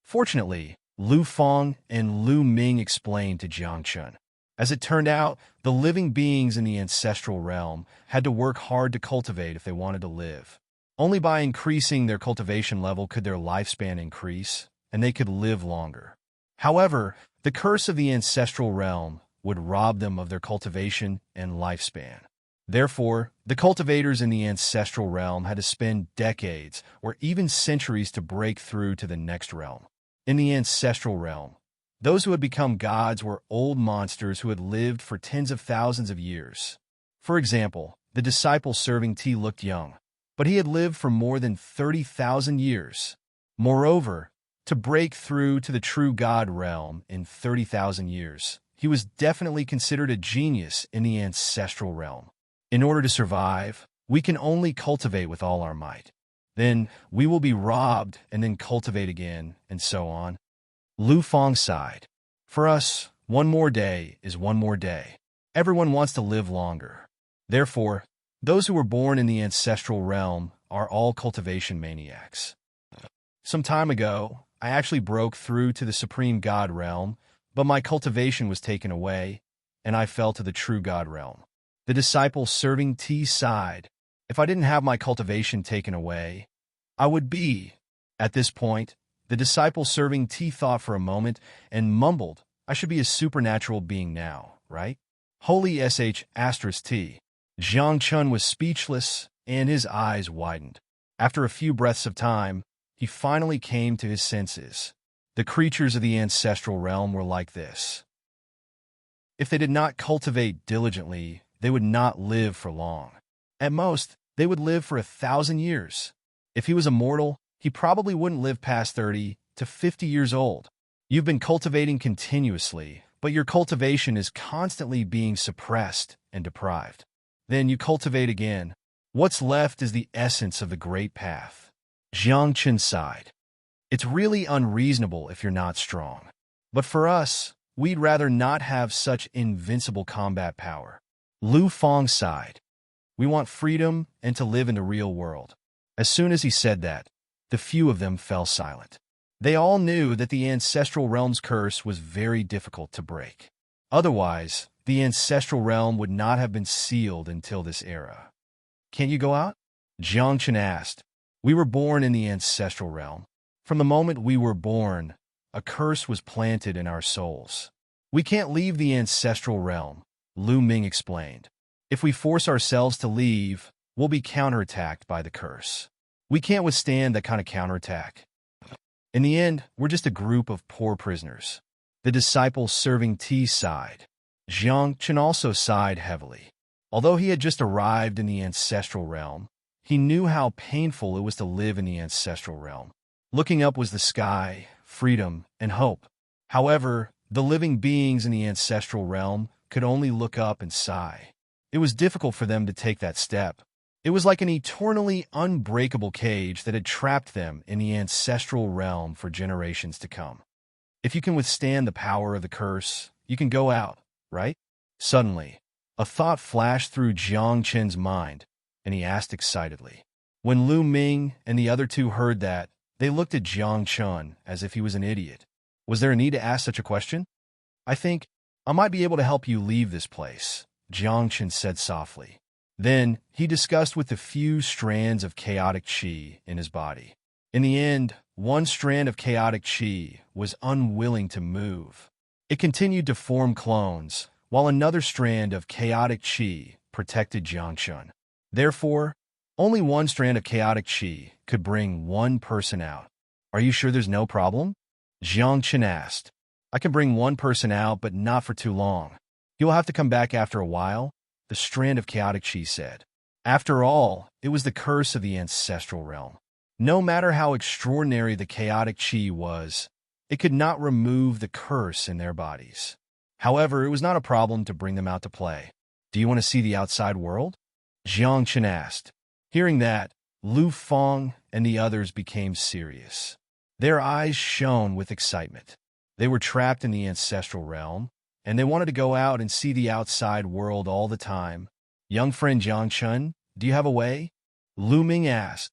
Fortunately, Lu Fang and Lu Ming explained to Jiang Chen. As it turned out, the living beings in the ancestral realm had to work hard to cultivate if they wanted to live. Only by increasing their cultivation level could their lifespan increase, and they could live longer. However, the curse of the ancestral realm would rob them of their cultivation and lifespan. Therefore, the cultivators in the ancestral realm had to spend decades or even centuries to break through to the next realm. In the ancestral realm, those who had become gods were old monsters who had lived for tens of thousands of years. For example, the disciple serving tea looked young, but he had lived for more than 30,000 years. Moreover, to break through to the true god realm in 30,000 years, he was definitely considered a genius in the ancestral realm. In order to survive, we can only cultivate with all our might. Then we will be robbed and then cultivate again, and so on. Lu Fang sighed. For us, one more day is one more day. Everyone wants to live longer. Therefore, those who were born in the ancestral realm are all cultivation maniacs. Some time ago, I actually broke through to the supreme god realm, but my cultivation was taken away, and I fell to the true god realm. The disciple serving tea sighed. If I didn't have my cultivation taken away, I would be. At this point, the disciple serving tea thought for a moment and mumbled, I should be a supernatural being now, right? Holy sh*t. Jiang Chen was speechless, and his eyes widened. After a few breaths of time, he finally came to his senses. The creatures of the ancestral realm were like this. If they did not cultivate diligently, they would not live for long. At most, they would live for 1,000 years. If he was immortal, he probably wouldn't live past 30 to 50 years old. You've been cultivating continuously, but your cultivation is constantly being suppressed and deprived. Then you cultivate again. What's left is the essence of the great path. Jiang Chen sighed. It's really unreasonable if you're not strong. But for us, we'd rather not have such invincible combat power. Lu Fang sighed. We want freedom and to live in the real world. As soon as he said that, the few of them fell silent. They all knew that the ancestral realm's curse was very difficult to break. Otherwise, the ancestral realm would not have been sealed until this era. Can't you go out? Jiangchen asked. We were born in the ancestral realm. From the moment we were born, a curse was planted in our souls. We can't leave the ancestral realm, Lu Ming explained. If we force ourselves to leave, we'll be counterattacked by the curse. We can't withstand that kind of counterattack. In the end, we're just a group of poor prisoners. The disciple serving tea sighed. Jiangchen also sighed heavily. Although he had just arrived in the ancestral realm, he knew how painful it was to live in the ancestral realm. Looking up was the sky, freedom, and hope. However, the living beings in the ancestral realm could only look up and sigh. It was difficult for them to take that step. It was like an eternally unbreakable cage that had trapped them in the ancestral realm for generations to come. If you can withstand the power of the curse, you can go out, right? Suddenly, a thought flashed through Jiang Chen's mind, and he asked excitedly. When Lu Ming and the other two heard that, they looked at Jiang Chen as if he was an idiot. Was there a need to ask such a question? I think I might be able to help you leave this place, Jiang Chen said softly. Then he discussed with the few strands of chaotic qi in his body. In the end, one strand of chaotic qi was unwilling to move. It continued to form clones, while another strand of chaotic qi protected Jiangchen. Therefore, only one strand of chaotic qi could bring one person out. Are you sure there's no problem? Jiangchen asked. I can bring one person out, but not for too long. You'll have to come back after a while, the strand of chaotic qi said. After all, it was the curse of the ancestral realm. No matter how extraordinary the chaotic qi was, it could not remove the curse in their bodies. However, it was not a problem to bring them out to play. Do you want to see the outside world? Jiangchen asked. Hearing that, Lu Feng and the others became serious. Their eyes shone with excitement. They were trapped in the ancestral realm, and they wanted to go out and see the outside world all the time. Young friend Jiangchen, do you have a way? Lu Ming asked.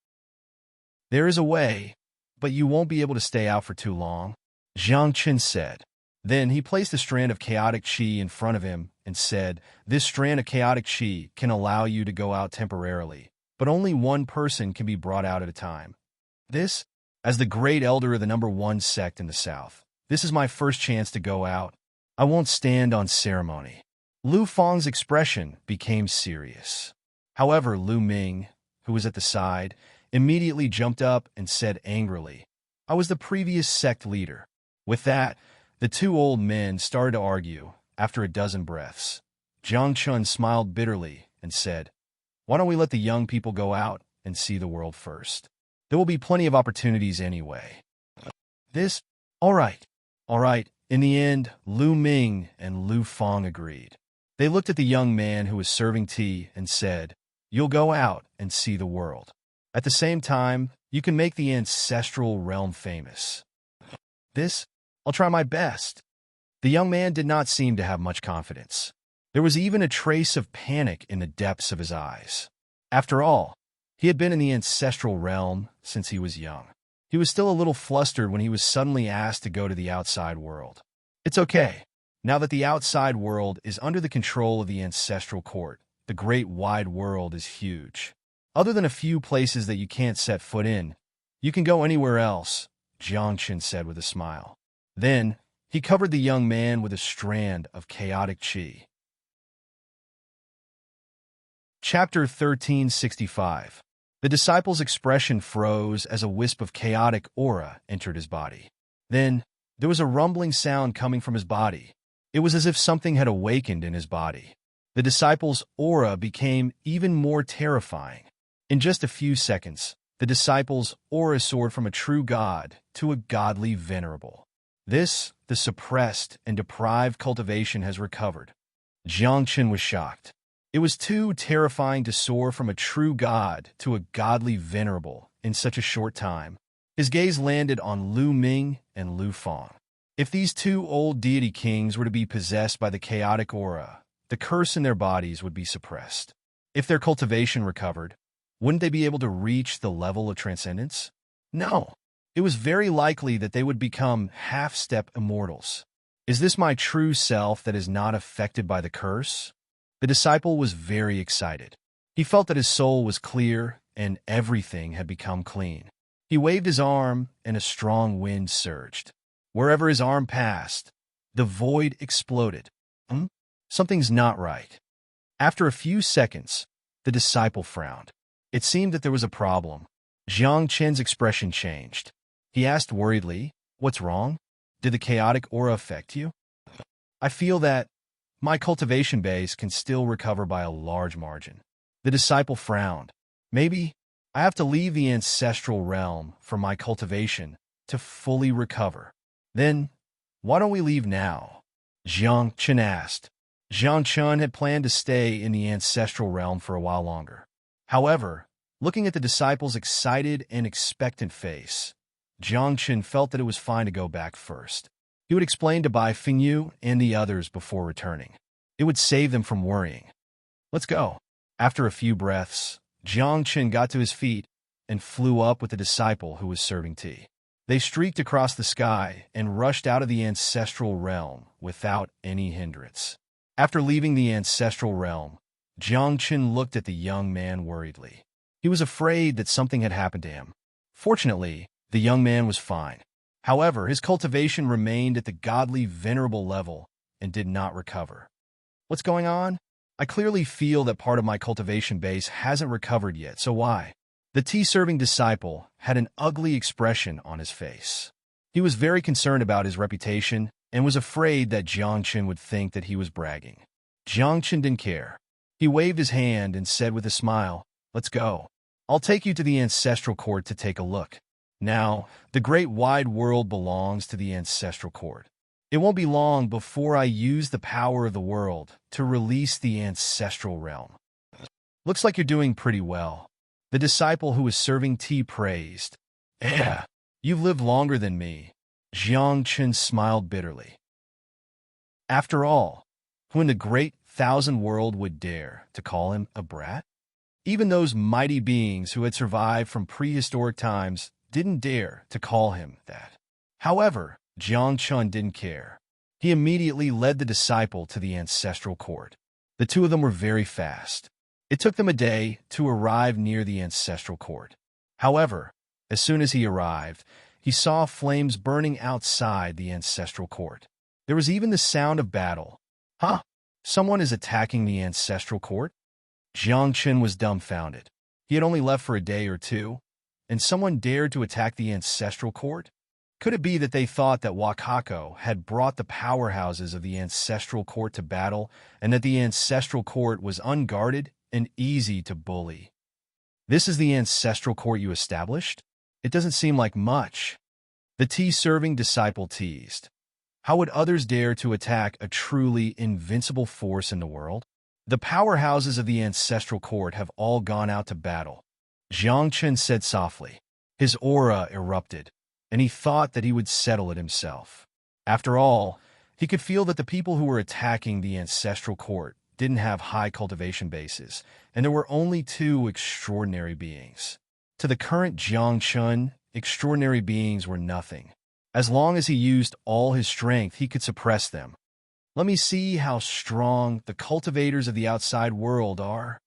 There is a way, but you won't be able to stay out for too long, Jiangchen said. Then he placed a strand of chaotic qi in front of him and said, this strand of chaotic qi can allow you to go out temporarily, but only one person can be brought out at a time. This, as the great elder of the #1 sect in the south, this is my first chance to go out. I won't stand on ceremony. Lu Feng's expression became serious. However, Lu Ming, who was at the side, immediately jumped up and said angrily, I was the previous sect leader. With that, the two old men started to argue. After a dozen breaths, Jiangchen smiled bitterly and said, why don't we let the young people go out and see the world first? There will be plenty of opportunities anyway. This, all right. In the end, Lu Ming and Lu Feng agreed. They looked at the young man who was serving tea and said, you'll go out and see the world. At the same time, you can make the ancestral realm famous. This, I'll try my best. The young man did not seem to have much confidence. There was even a trace of panic in the depths of his eyes. After all, he had been in the ancestral realm since he was young. He was still a little flustered when he was suddenly asked to go to the outside world. It's okay. Now that the outside world is under the control of the ancestral court, the great wide world is huge. Other than a few places that you can't set foot in, you can go anywhere else, Jiangchen said with a smile. Then, he covered the young man with a strand of chaotic qi. Chapter 1365. The disciple's expression froze as a wisp of chaotic aura entered his body. Then, there was a rumbling sound coming from his body. It was as if something had awakened in his body. The disciple's aura became even more terrifying. In just a few seconds, the disciple's aura soared from a true god to a godly venerable. This, the suppressed and deprived cultivation has recovered. Jiangchen was shocked. It was too terrifying to soar from a true god to a godly venerable in such a short time. His gaze landed on Lu Ming and Lu Feng. If these two old deity kings were to be possessed by the chaotic aura, the curse in their bodies would be suppressed. If their cultivation recovered, wouldn't they be able to reach the level of transcendence? No. It was very likely that they would become half-step immortals. Is this my true self that is not affected by the curse? The disciple was very excited. He felt that his soul was clear and everything had become clean. He waved his arm, and a strong wind surged. Wherever his arm passed, the void exploded. Something's not right. After a few seconds, the disciple frowned. It seemed that there was a problem. Jiang Chen's expression changed. He asked worriedly, "What's wrong? Did the chaotic aura affect you?" "I feel that my cultivation base can still recover by a large margin." The disciple frowned. "Maybe I have to leave the ancestral realm for my cultivation to fully recover." "Then, why don't we leave now?" Jiang Chen asked. Jiang Chen had planned to stay in the ancestral realm for a while longer. However, looking at the disciple's excited and expectant face, Jiang Chen felt that it was fine to go back first. He would explain to Bai Fingyu and the others before returning. It would save them from worrying. "Let's go." After a few breaths, Jiang Chen got to his feet and flew up with the disciple who was serving tea. They streaked across the sky and rushed out of the ancestral realm without any hindrance. After leaving the ancestral realm, Jiang Chen looked at the young man worriedly. He was afraid that something had happened to him. Fortunately, the young man was fine. However, his cultivation remained at the godly, venerable level and did not recover. "What's going on? I clearly feel that part of my cultivation base hasn't recovered yet, so why?" The tea-serving disciple had an ugly expression on his face. He was very concerned about his reputation and was afraid that Jiang Chen would think that he was bragging. Jiang Chen didn't care. He waved his hand and said with a smile, "Let's go. I'll take you to the ancestral court to take a look." Now, the great wide world belongs to the ancestral court. It won't be long before I use the power of the world to release the ancestral realm. "Looks like you're doing pretty well." The disciple who was serving tea praised. You've lived longer than me." Jiang Chen smiled bitterly. After all, who in the great thousand world would dare to call him a brat? Even those mighty beings who had survived from prehistoric times didn't dare to call him that. However, Jiang Chen didn't care. He immediately led the disciple to the ancestral court. The two of them were very fast. It took them a day to arrive near the ancestral court. However, as soon as he arrived, he saw flames burning outside the ancestral court. There was even the sound of battle. "Huh? Someone is attacking the ancestral court?" Jiang Chen was dumbfounded. He had only left for a day or two, and someone dared to attack the ancestral court? Could it be that they thought that Wakako had brought the powerhouses of the ancestral court to battle, and that the ancestral court was unguarded and easy to bully? "This is the ancestral court you established? It doesn't seem like much." The tea-serving disciple teased. How would others dare to attack a truly invincible force in the world? "The powerhouses of the ancestral court have all gone out to battle," Jiang Chen said softly. His aura erupted, and he thought that he would settle it himself. After all, he could feel that the people who were attacking the ancestral court didn't have high cultivation bases, and there were only two extraordinary beings. To the current Jiang Chen, extraordinary beings were nothing. As long as he used all his strength, he could suppress them. "Let me see how strong the cultivators of the outside world are."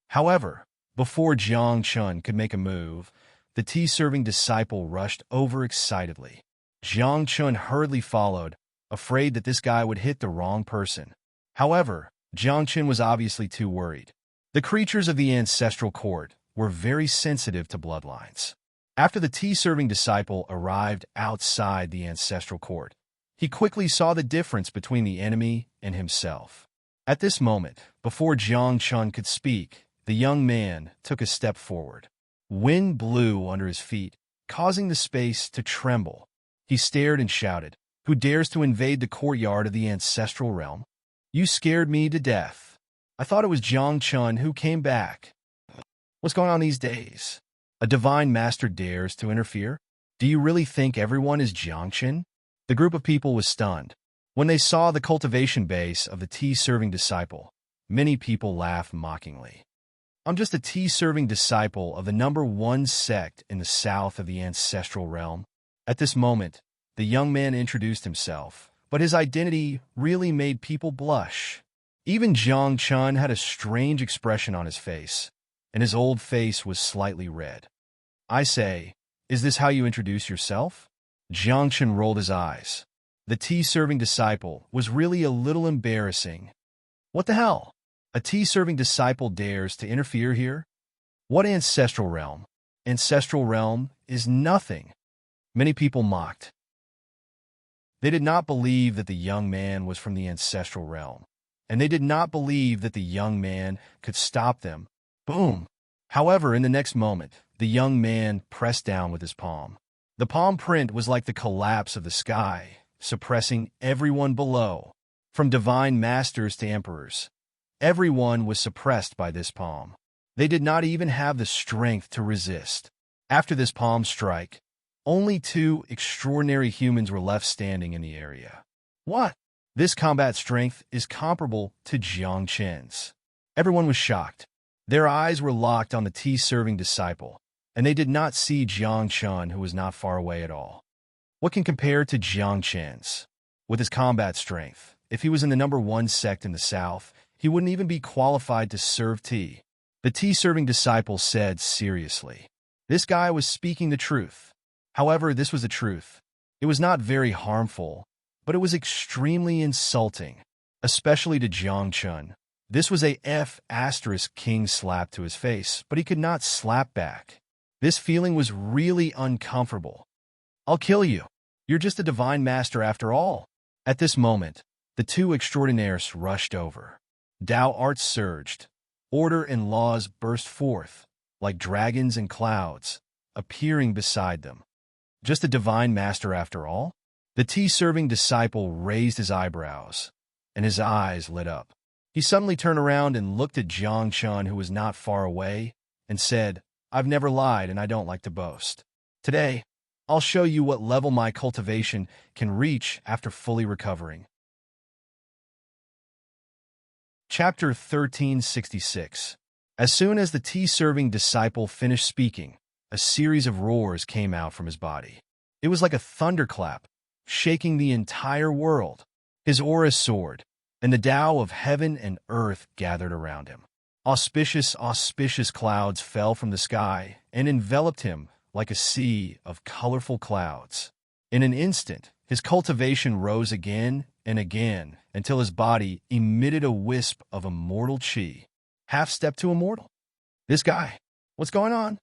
However, before Jiang Chen could make a move, the tea-serving disciple rushed over excitedly. Jiang Chen hurriedly followed, afraid that this guy would hit the wrong person. However, Jiang Chen was obviously too worried. The creatures of the ancestral court were very sensitive to bloodlines. After the tea-serving disciple arrived outside the ancestral court, he quickly saw the difference between the enemy and himself. At this moment, before Jiang Chen could speak, the young man took a step forward. Wind blew under his feet, causing the space to tremble. He stared and shouted, "Who dares to invade the courtyard of the ancestral realm? You scared me to death. I thought it was Jiang Chen who came back. What's going on these days? A divine master dares to interfere? Do you really think everyone is Jiang Chen?" The group of people was stunned. When they saw the cultivation base of the tea-serving disciple, many people laughed mockingly. "I'm just a tea-serving disciple of the #1 sect in the south of the ancestral realm." At this moment, the young man introduced himself, but his identity really made people blush. Even Jiang Chen had a strange expression on his face. and his old face was slightly red. "I say, is this how you introduce yourself?" Jiangchen rolled his eyes. The tea-serving disciple was really a little embarrassing. What the hell? A tea-serving disciple dares to interfere here? What ancestral realm? Ancestral realm is nothing. Many people mocked. They did not believe that the young man was from the ancestral realm, and they did not believe that the young man could stop them. Boom! However, in the next moment, the young man pressed down with his palm. The palm print was like the collapse of the sky, suppressing everyone below, from divine masters to emperors. Everyone was suppressed by this palm. They did not even have the strength to resist. After this palm strike, only 2 extraordinary humans were left standing in the area. What? This combat strength is comparable to Jiang Chen's. Everyone was shocked. Their eyes were locked on the tea-serving disciple, and they did not see Jiang Chen, who was not far away at all. What can compare to Jiang Chen's? With his combat strength, if he was in the #1 sect in the south, he wouldn't even be qualified to serve tea. The tea-serving disciple said seriously. This guy was speaking the truth. However, this was the truth. It was not very harmful, but it was extremely insulting, especially to Jiang Chen. This was a F*** slap to his face, but he could not slap back. This feeling was really uncomfortable. "I'll kill you. You're just a divine master after all." At this moment, the 2 extraordinaires rushed over. Dao arts surged. Order and laws burst forth, like dragons and clouds, appearing beside them. Just a divine master after all? The tea-serving disciple raised his eyebrows, and his eyes lit up. He suddenly turned around and looked at Jiang Chen, who was not far away, and said, "I've never lied and I don't like to boast. Today, I'll show you what level my cultivation can reach after fully recovering." Chapter 1366. As soon as the tea-serving disciple finished speaking, a series of roars came out from his body. It was like a thunderclap, shaking the entire world. His aura soared, and the Tao of heaven and earth gathered around him. Auspicious clouds fell from the sky and enveloped him like a sea of colorful clouds. In an instant, his cultivation rose again and again until his body emitted a wisp of immortal chi. Half step to immortal. This guy, what's going on?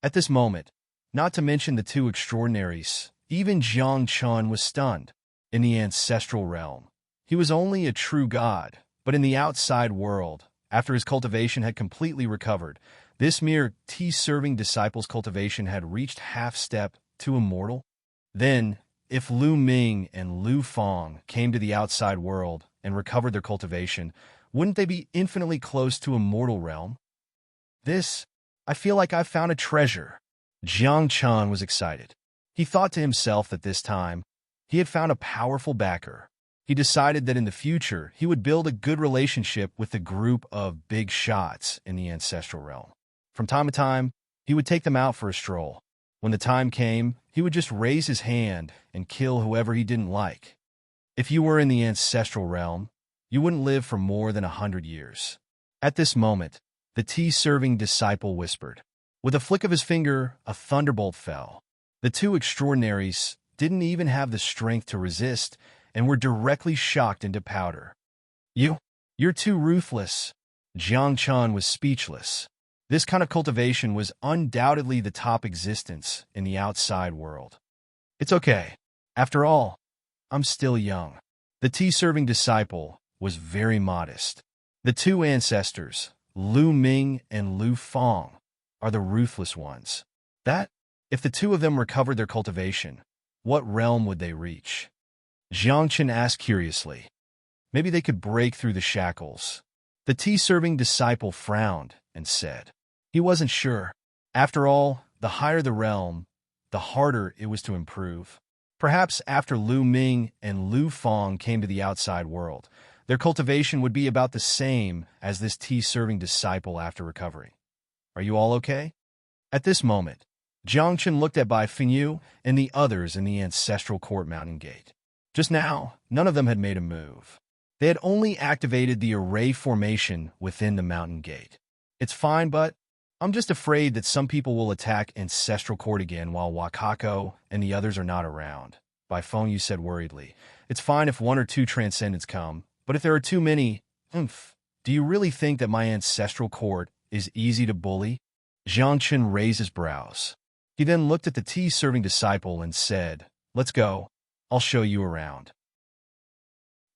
At this moment, not to mention the 2 extraordinaries, even Jiang Chen was stunned. In the ancestral realm, he was only a true god, but in the outside world, after his cultivation had completely recovered, this mere tea-serving disciple's cultivation had reached half-step to immortal. Then, if Lu Ming and Lu Fang came to the outside world and recovered their cultivation, wouldn't they be infinitely close to immortal realm? I feel like I've found a treasure. Jiang Chen was excited. He thought to himself that this time, he had found a powerful backer. He decided that in the future, he would build a good relationship with the group of big shots in the ancestral realm. From time to time, he would take them out for a stroll. When the time came, he would just raise his hand and kill whoever he didn't like. If you were in the ancestral realm, you wouldn't live for more than 100 years. At this moment, the tea-serving disciple whispered. With a flick of his finger, a thunderbolt fell. The 2 extraordinaries didn't even have the strength to resist and were directly shocked into powder. You're too ruthless." Jiang Chen was speechless. This kind of cultivation was undoubtedly the top existence in the outside world. "It's okay. After all, I'm still young." The tea-serving disciple was very modest. The 2 ancestors, Lu Ming and Lu Fang, are the ruthless ones. If the 2 of them recovered their cultivation, what realm would they reach? Jiang Chen asked curiously. Maybe they could break through the shackles. The tea-serving disciple frowned and said he wasn't sure. After all, the higher the realm, the harder it was to improve. Perhaps after Lu Ming and Lu Fang came to the outside world, their cultivation would be about the same as this tea-serving disciple after recovery. "Are you all okay?" At this moment, Jiang Chen looked at Bai Fengyu and the others in the ancestral court mountain gate. Just now, none of them had made a move. They had only activated the array formation within the mountain gate. "It's fine, but I'm just afraid that some people will attack Ancestral Court again while Wakako and the others are not around. By phone, you said worriedly. It's fine if one or two transcendents come, but if there are too many, do you really think that my Ancestral Court is easy to bully? Jiang Chen raised his brows. He then looked at the tea-serving disciple and said, Let's go. I'll show you around.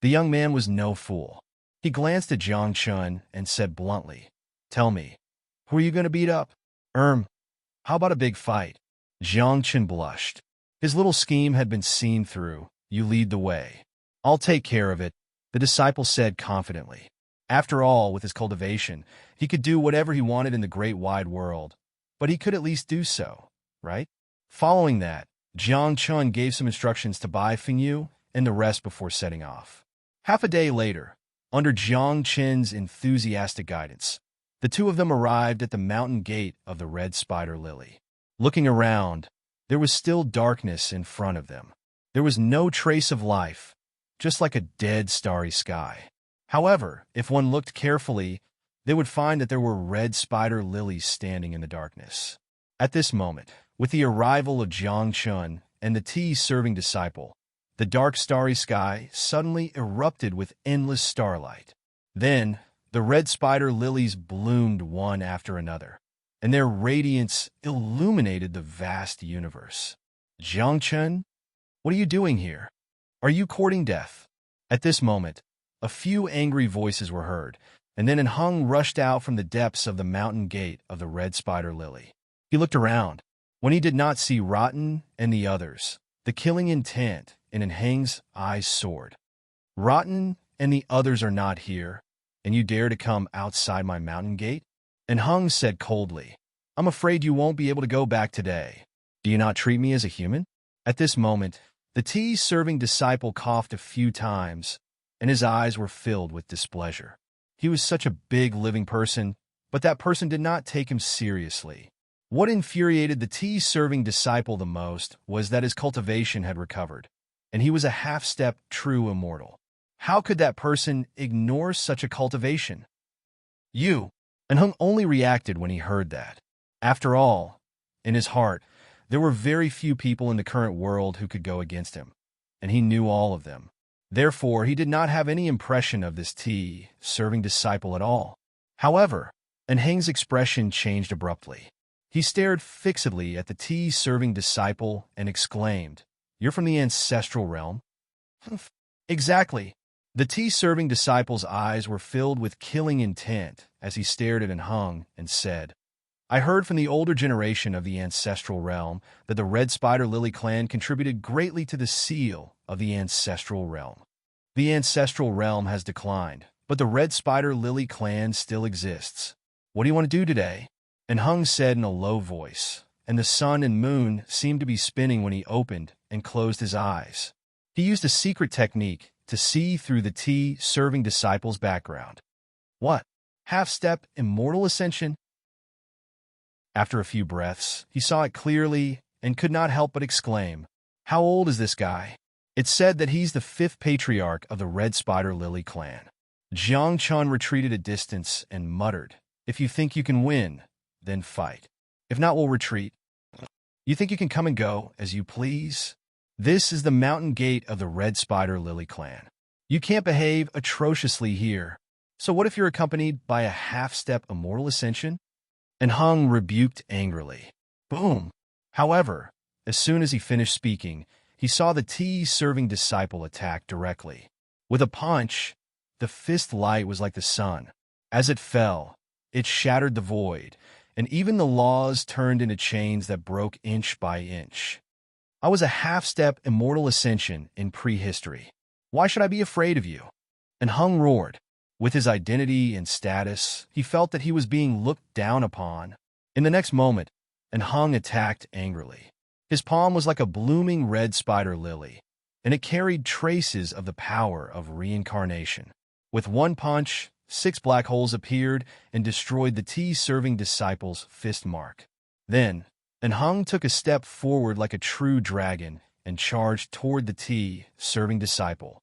The young man was no fool. He glanced at Jiang Chen and said bluntly, Tell me, who are you going to beat up? How about a big fight? Jiang Chen blushed. His little scheme had been seen through. You lead the way. I'll take care of it, the disciple said confidently. After all, with his cultivation, he could do whatever he wanted in the great wide world, but he could at least do so, right? Following that, Jiang Chen gave some instructions to Bai Fengyu and the rest before setting off. Half a day later, under Jiang Chen's enthusiastic guidance, the two of them arrived at the mountain gate of the Red Spider Lily. Looking around, there was still darkness in front of them. There was no trace of life, just like a dead starry sky. However, if one looked carefully, they would find that there were red spider lilies standing in the darkness. At this moment, with the arrival of Jiang Chen and the tea-serving disciple, the dark starry sky suddenly erupted with endless starlight. Then, the red spider lilies bloomed one after another, and their radiance illuminated the vast universe. Jiang Chen, what are you doing here? Are you courting death? At this moment, a few angry voices were heard, and then Hung rushed out from the depths of the mountain gate of the red spider lily. He looked around. When he did not see Rotten and the others, the killing intent in Hang's eyes soared. Rotten and the others are not here, and you dare to come outside my mountain gate? And Hung said coldly, I'm afraid you won't be able to go back today. Do you not treat me as a human? At this moment, the tea-serving disciple coughed a few times, and his eyes were filled with displeasure. He was such a big living person, but that person did not take him seriously. What infuriated the tea-serving disciple the most was that his cultivation had recovered, and he was a half-step true immortal. How could that person ignore such a cultivation? And Hung only reacted when he heard that. After all, in his heart, there were very few people in the current world who could go against him, and he knew all of them. Therefore, he did not have any impression of this tea-serving disciple at all. However, Hang's expression changed abruptly. He stared fixedly at the tea-serving disciple and exclaimed, You're from the ancestral realm? Exactly. The tea-serving disciple's eyes were filled with killing intent as he stared at Hung and said, I heard from the older generation of the ancestral realm that the Red Spider Lily clan contributed greatly to the seal of the ancestral realm. The ancestral realm has declined, but the Red Spider Lily clan still exists. What do you want to do today? And Hung said in a low voice, and the sun and moon seemed to be spinning when he opened and closed his eyes. He used a secret technique to see through the tea-serving disciple's background. What? Half-step immortal ascension? After a few breaths, he saw it clearly and could not help but exclaim, How old is this guy? It's said that he's the fifth patriarch of the Red Spider Lily clan. Jiang Chen retreated a distance and muttered, If you think you can win, then fight. If not, we'll retreat. You think you can come and go as you please? This is the mountain gate of the Red Spider Lily clan. You can't behave atrociously here. So what if you're accompanied by a half-step immortal ascension? And Hung rebuked angrily. Boom! However, as soon as he finished speaking, he saw the tea-serving disciple attack directly. With a punch, the fist light was like the sun. As it fell, it shattered the void, and even the laws turned into chains that broke inch by inch. I was a half-step immortal ascension in prehistory. Why should I be afraid of you? And Hung roared. With his identity and status, he felt that he was being looked down upon. In the next moment, Hung attacked angrily. His palm was like a blooming red spider lily, and it carried traces of the power of reincarnation. With one punch, 6 black holes appeared and destroyed the tea-serving disciple's fist mark. Then, Hung took a step forward like a true dragon and charged toward the tea-serving disciple.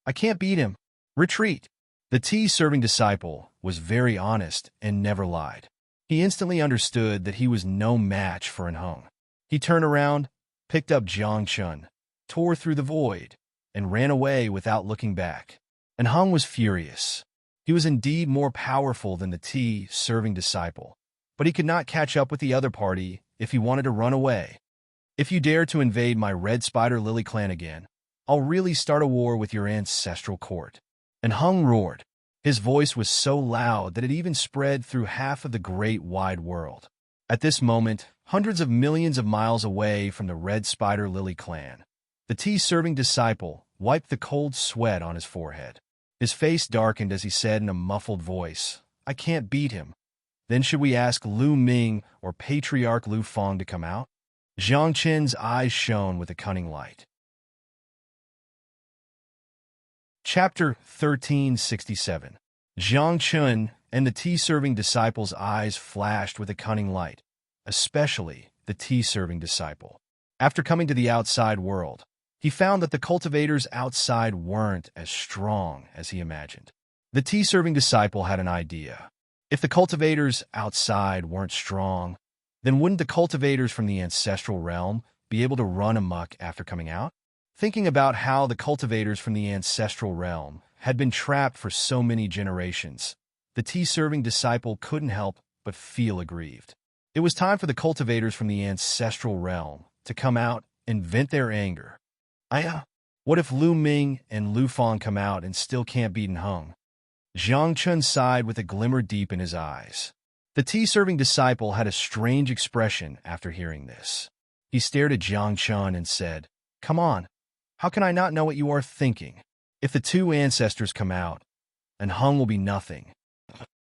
I can't beat him. Retreat. The tea-serving disciple was very honest and never lied. He instantly understood that he was no match for Hung. He turned around, picked up Jiang Chun, tore through the void, and ran away without looking back. And Hung was furious. He was indeed more powerful than the tea-serving disciple, but he could not catch up with the other party if he wanted to run away. If you dare to invade my red spider lily clan again, I'll really start a war with your ancestral court. And Hung roared. His voice was so loud that it even spread through half of the great wide world. At this moment, hundreds of millions of miles away from the red spider lily clan, the tea-serving disciple wiped the cold sweat on his forehead. His face darkened as he said in a muffled voice, "I can't beat him. Then should we ask Lu Ming or Patriarch Lu Fong to come out?" Jiang Qin's eyes shone with a cunning light. Chapter 1367. Jiang Chun and the tea-serving disciple's eyes flashed with a cunning light, especially the tea-serving disciple. After coming to the outside world, he found that the cultivators outside weren't as strong as he imagined. The tea-serving disciple had an idea. If the cultivators outside weren't strong, then wouldn't the cultivators from the ancestral realm be able to run amok after coming out? Thinking about how the cultivators from the ancestral realm had been trapped for so many generations, the tea-serving disciple couldn't help but feel aggrieved. It was time for the cultivators from the ancestral realm to come out and vent their anger. What if Lu Ming and Lu Fong come out and still can't beat Hung? Jiang Chun sighed with a glimmer deep in his eyes. The tea-serving disciple had a strange expression after hearing this. He stared at Jiang Chun and said, "Come on, how can I not know what you are thinking? If the two ancestors come out, and Hung will be nothing.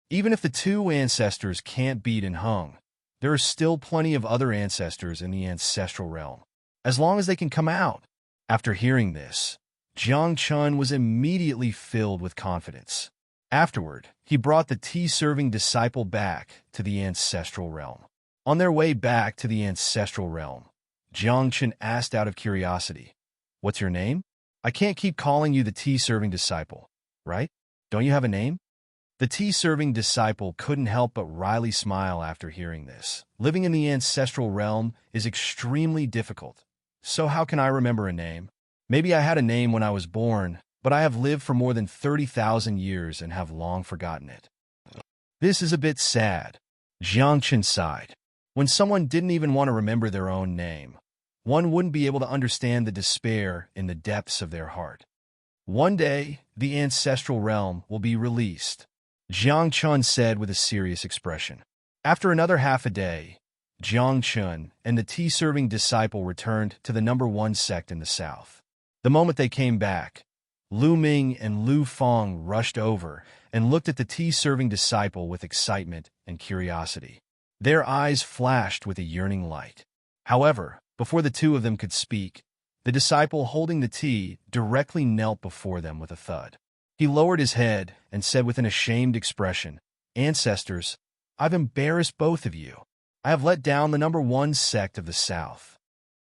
Even if the two ancestors can't beat Hung, there are still plenty of other ancestors in the ancestral realm, as long as they can come out." After hearing this, Jiang Chun was immediately filled with confidence. Afterward, he brought the tea-serving disciple back to the ancestral realm. On their way back to the ancestral realm, Jiang Chun asked out of curiosity, "What's your name? I can't keep calling you the tea-serving disciple, right? Don't you have a name?" The tea-serving disciple couldn't help but wryly smile after hearing this. Living in the ancestral realm is extremely difficult. So how can I remember a name? Maybe I had a name when I was born, but I have lived for more than 30,000 years and have long forgotten it. This is a bit sad. Jiang Chun sighed. When someone didn't even want to remember their own name, one wouldn't be able to understand the despair in the depths of their heart. One day, the ancestral realm will be released, Jiang Chun said with a serious expression. After another half a day, Jiang Chun and the tea-serving disciple returned to the number 1 sect in the south. The moment they came back, Lu Ming and Lu Fong rushed over and looked at the tea-serving disciple with excitement and curiosity. Their eyes flashed with a yearning light. However, before the two of them could speak, the disciple holding the tea directly knelt before them with a thud. He lowered his head and said with an ashamed expression, "Ancestors, I've embarrassed both of you. I have let down the number 1 sect of the south."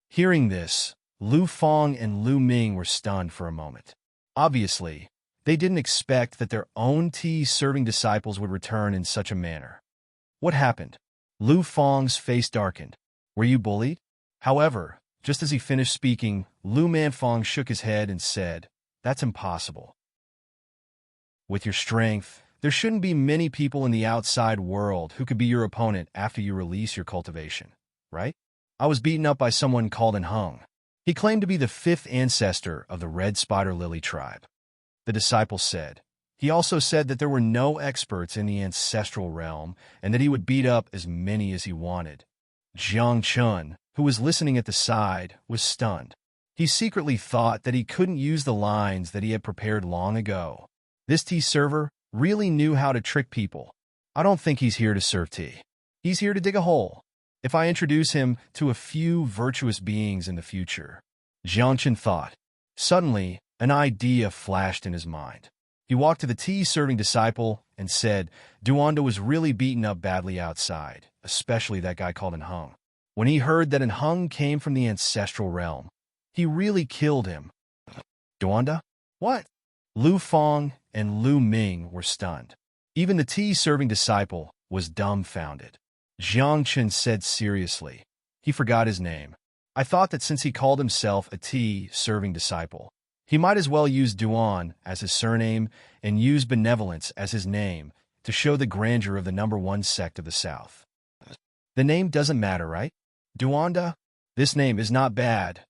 Hearing this, Lu Fong and Lu Ming were stunned for a moment. Obviously, they didn't expect that their own tea-serving disciples would return in such a manner. What happened? Lu Fong's face darkened. "Were you bullied?" However, just as he finished speaking, Lu Manfong shook his head and said, "That's impossible. With your strength, there shouldn't be many people in the outside world who could be your opponent after you release your cultivation, right? I was beaten up by someone called Hung. He claimed to be the 5th ancestor of the red spider lily tribe," the disciple said. He also said that there were no experts in the ancestral realm and that he would beat up as many as he wanted. Jiang Chun, who was listening at the side, was stunned. He secretly thought that he couldn't use the lines that he had prepared long ago. This tea server really knew how to trick people. I don't think he's here to serve tea. He's here to dig a hole. If I introduce him to a few virtuous beings in the future, Jiang Chun thought. Suddenly, an idea flashed in his mind. He walked to the tea-serving disciple and said, "Duanda was really beaten up badly outside, especially that guy called Hung. When he heard that Hung came from the ancestral realm, he really killed him." "Duanda? What?" Lu Fong and Lu Ming were stunned. Even the tea-serving disciple was dumbfounded. Jiang Chen said seriously. He forgot his name. I thought that since he called himself a tea-serving disciple, he might as well use Duan as his surname and use benevolence as his name to show the grandeur of the #1 sect of the South. The name doesn't matter, right? Duanda? This name is not bad.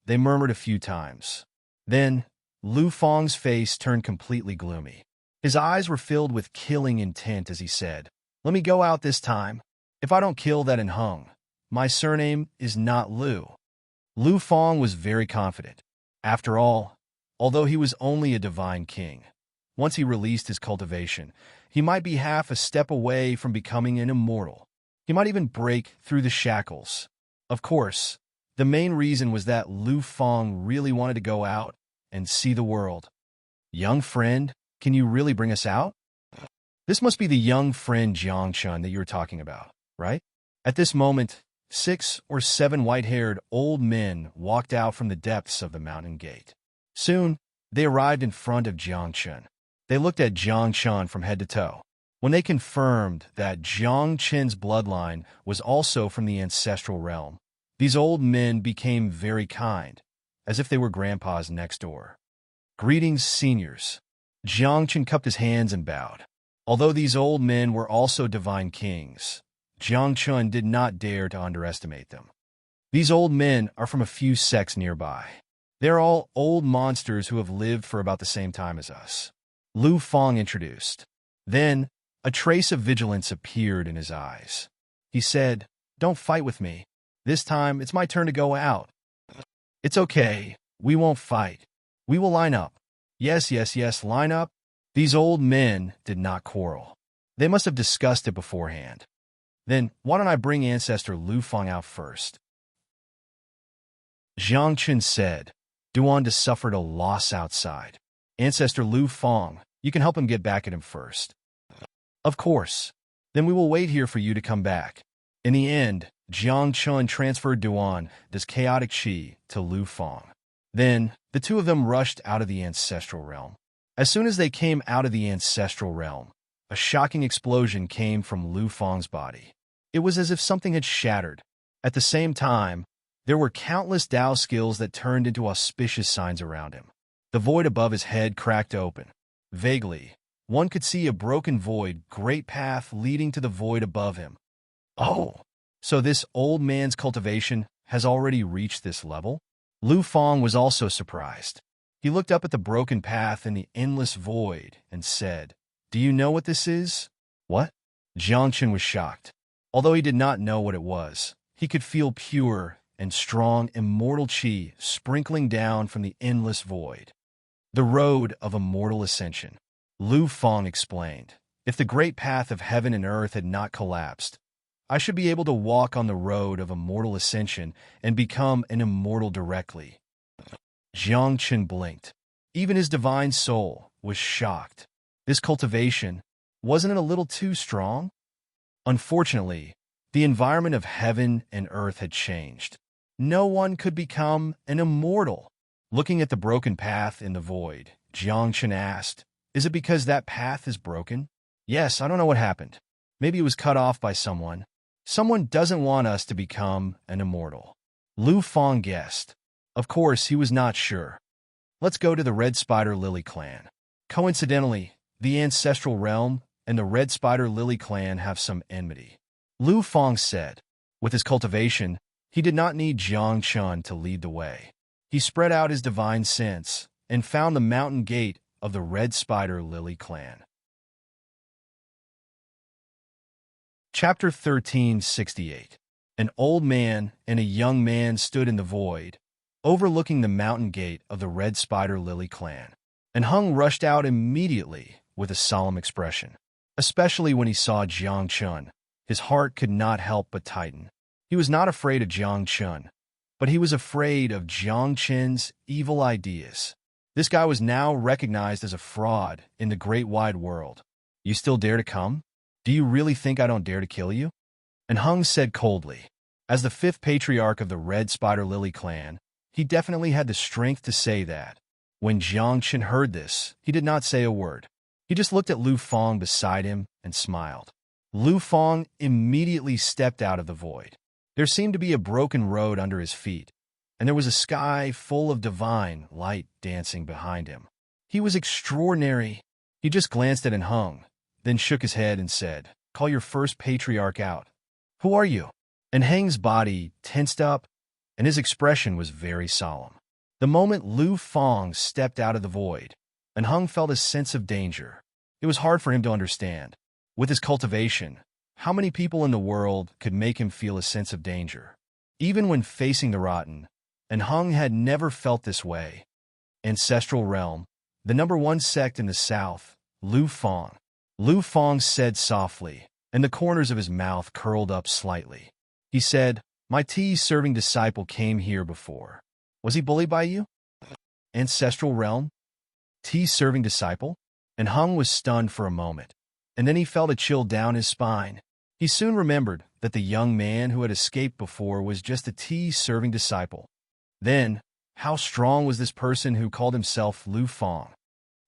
They murmured a few times. Then, Lu Fang's face turned completely gloomy. His eyes were filled with killing intent as he said, "Let me go out this time. If I don't kill that Hung, my surname is not Lu." Lu Fang was very confident. After all, although he was only a divine king, once he released his cultivation, he might be half a step away from becoming an immortal. He might even break through the shackles. Of course, the main reason was that Lu Fang really wanted to go out and see the world. "Young friend, can you really bring us out?" This must be the young friend Jiang Chun that you were talking about, right? At this moment, 6 or 7 white-haired old men walked out from the depths of the mountain gate. Soon, they arrived in front of Jiang Chun. They looked at Jiang Chun from head to toe. When they confirmed that Jiang Chen's bloodline was also from the ancestral realm, these old men became very kind, as if they were grandpas next door. "Greetings, seniors." Jiang Chen cupped his hands and bowed. Although these old men were also divine kings, Jiang Chun did not dare to underestimate them. These old men are from a few sects nearby. They're all old monsters who have lived for about the same time as us. Lu Fang introduced. Then, a trace of vigilance appeared in his eyes. He said, "Don't fight with me. This time, it's my turn to go out." "It's okay. We won't fight. We will line up." Yes, line up." These old men did not quarrel. They must have discussed it beforehand. "Then, why don't I bring Ancestor Lu Fang out first?" Jiang Chen said. Duanda suffered a loss outside. "Ancestor Lu Fang, you can help him get back at him first." "Of course. Then we will wait here for you to come back." In the end, Jiang Chun transferred Duan's chaotic qi to Lu Fang. Then, the two of them rushed out of the ancestral realm. As soon as they came out of the ancestral realm, a shocking explosion came from Lu Fang's body. It was as if something had shattered. At the same time, there were countless Dao skills that turned into auspicious signs around him. The void above his head cracked open. Vaguely, one could see a broken void, great path leading to the void above him. Oh, so this old man's cultivation has already reached this level? Lu Fang was also surprised. He looked up at the broken path in the endless void and said, "Do you know what this is?" "What?" Jiang Chen was shocked. Although he did not know what it was, he could feel pure and strong immortal qi sprinkling down from the endless void. "The road of immortal ascension," Lu Fang explained. "If the great path of heaven and earth had not collapsed, I should be able to walk on the road of immortal ascension and become an immortal directly." Jiang Chen blinked. Even his divine soul was shocked. This cultivation, wasn't it a little too strong? Unfortunately, the environment of heaven and earth had changed. No one could become an immortal. Looking at the broken path in the void, Jiang Chen asked, "Is it because that path is broken?" "Yes, I don't know what happened. Maybe it was cut off by someone. Someone doesn't want us to become an immortal." Lu Fang guessed. Of course, he was not sure. "Let's go to the Red Spider Lily clan." Coincidentally, the ancestral realm and the Red Spider Lily clan have some enmity. Lu Fang said. With his cultivation, he did not need Jiang Chun to lead the way. He spread out his divine sense and found the mountain gate of the Red Spider Lily clan. Chapter 1368. An old man and a young man stood in the void, overlooking the mountain gate of the Red Spider Lily clan. And Hung rushed out immediately with a solemn expression. Especially when he saw Jiang Chun, his heart could not help but tighten. He was not afraid of Jiang Chun, but he was afraid of Jiang Chen's evil ideas. This guy was now recognized as a fraud in the great wide world. "You still dare to come? Do you really think I don't dare to kill you?" And Hung said coldly. As the 5th patriarch of the Red Spider Lily clan, he definitely had the strength to say that. When Jiang Chen heard this, he did not say a word. He just looked at Lu Fang beside him and smiled. Lu Fang immediately stepped out of the void. There seemed to be a broken road under his feet, and there was a sky full of divine light dancing behind him. He was extraordinary. He just glanced at Hung, then shook his head and said, "Call your first patriarch out." "Who are you?" And Hang's body tensed up, and his expression was very solemn. The moment Lu Fang stepped out of the void, Hung felt a sense of danger. It was hard for him to understand. With his cultivation, how many people in the world could make him feel a sense of danger? Even when facing the rotten, Hung had never felt this way. Ancestral Realm, the #1 sect in the south, Lu Fang. Lu Fang said softly, and the corners of his mouth curled up slightly. He said, "My tea-serving disciple came here before. Was he bullied by you?" Ancestral Realm? Tea-serving disciple? And Hung was stunned for a moment, and then he felt a chill down his spine. He soon remembered that the young man who had escaped before was just a tea-serving disciple. Then, how strong was this person who called himself Lu Fang?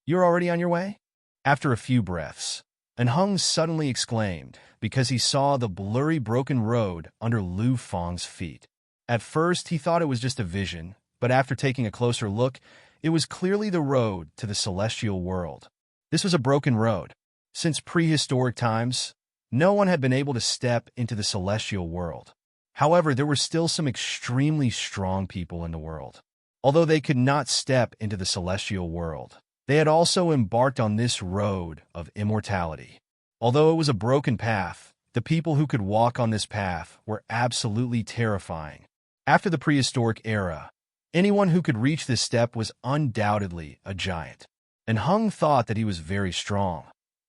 "You're already on your way?" After a few breaths, Hung suddenly exclaimed because he saw the blurry broken road under Lu Fang's feet. At first, he thought it was just a vision, but after taking a closer look, it was clearly the road to the celestial world. This was a broken road. Since prehistoric times, no one had been able to step into the celestial world. However, there were still some extremely strong people in the world. Although they could not step into the celestial world, they had also embarked on this road of immortality. Although it was a broken path, the people who could walk on this path were absolutely terrifying. After the prehistoric era, anyone who could reach this step was undoubtedly a giant. And Hung thought that he was very strong.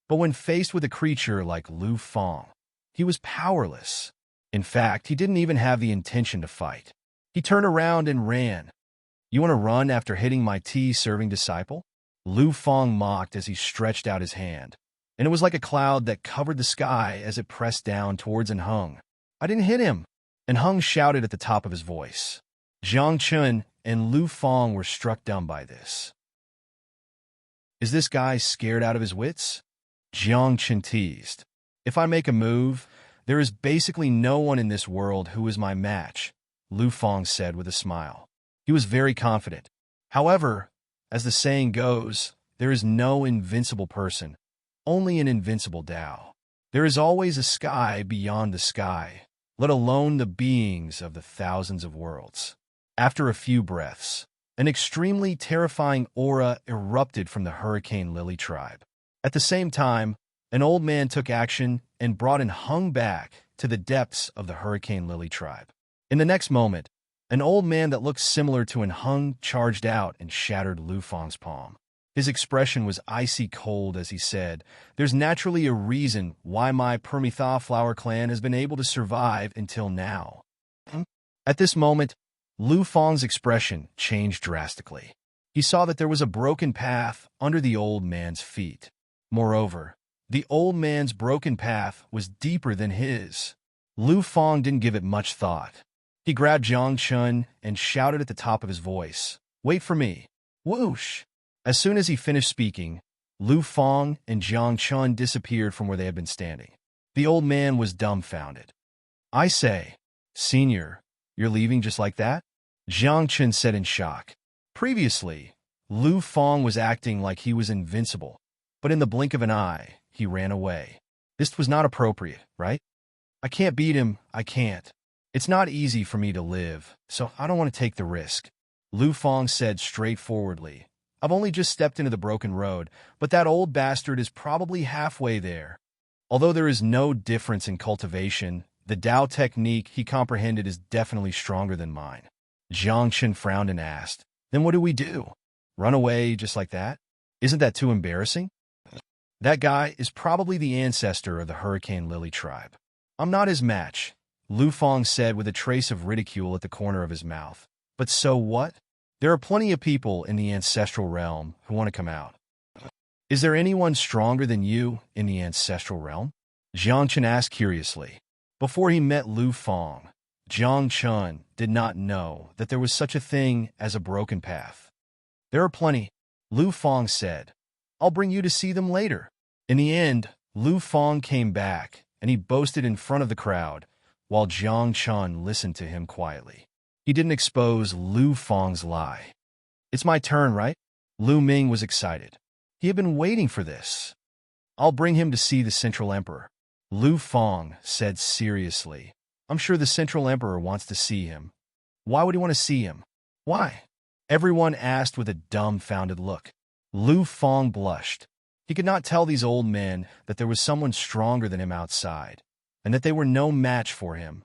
But when faced with a creature like Lu Fang, he was powerless. In fact, he didn't even have the intention to fight. He turned around and ran. "You want to run after hitting my tea-serving disciple?" Lu Fang mocked as he stretched out his hand, and it was like a cloud that covered the sky as it pressed down towards Hung. "I didn't hit him!" Hung shouted at the top of his voice. Jiang Chun and Lu Fang were struck dumb by this. "Is this guy scared out of his wits?" Jiang Chun teased. "If I make a move, there is basically no one in this world who is my match," Lu Fang said with a smile. He was very confident. However, as the saying goes, there is no invincible person, only an invincible Tao. There is always a sky beyond the sky, let alone the beings of the thousands of worlds. After a few breaths, an extremely terrifying aura erupted from the Hurricane Lily tribe. At the same time, an old man took action and brought Hung back to the depths of the Hurricane Lily tribe. In the next moment, an old man that looked similar to Hung charged out and shattered Lu Fang's palm. His expression was icy cold as he said, "There's naturally a reason why my Permitha flower clan has been able to survive until now." At this moment, Lu Fang's expression changed drastically. He saw that there was a broken path under the old man's feet. Moreover, the old man's broken path was deeper than his. Lu Fang didn't give it much thought. He grabbed Jiang Chun and shouted at the top of his voice, "Wait for me!" Whoosh! As soon as he finished speaking, Lu Fang and Jiang Chun disappeared from where they had been standing. The old man was dumbfounded. "I say, Senior, you're leaving just like that?" Jiang Chun said in shock. Previously, Lu Fang was acting like he was invincible, but in the blink of an eye, he ran away. This was not appropriate, right? "I can't beat him, I can't. It's not easy for me to live, so I don't want to take the risk," Lu Fang said straightforwardly. "I've only just stepped into the broken road, but that old bastard is probably halfway there. Although there is no difference in cultivation, the Tao technique he comprehended is definitely stronger than mine." Jiang Chun frowned and asked, "Then what do we do? Run away just like that? Isn't that too embarrassing?" "That guy is probably the ancestor of the Hurricane Lily tribe. I'm not his match," Lu Fang said with a trace of ridicule at the corner of his mouth. "But so what? There are plenty of people in the ancestral realm who want to come out." "Is there anyone stronger than you in the ancestral realm?" Jiang Chun asked curiously. Before he met Lu Fang, Jiang Chun did not know that there was such a thing as a broken path. "There are plenty," Lu Fang said. "I'll bring you to see them later." In the end, Lu Fang came back and he boasted in front of the crowd, while Jiang Chun listened to him quietly. He didn't expose Lu Fang's lie. "It's my turn, right?" Lu Ming was excited. He had been waiting for this. "I'll bring him to see the Central Emperor," Lu Fang said seriously. "I'm sure the Central Emperor wants to see him." "Why would he want to see him?" "Why?" everyone asked with a dumbfounded look. Lu Fang blushed. He could not tell these old men that there was someone stronger than him outside, and that they were no match for him.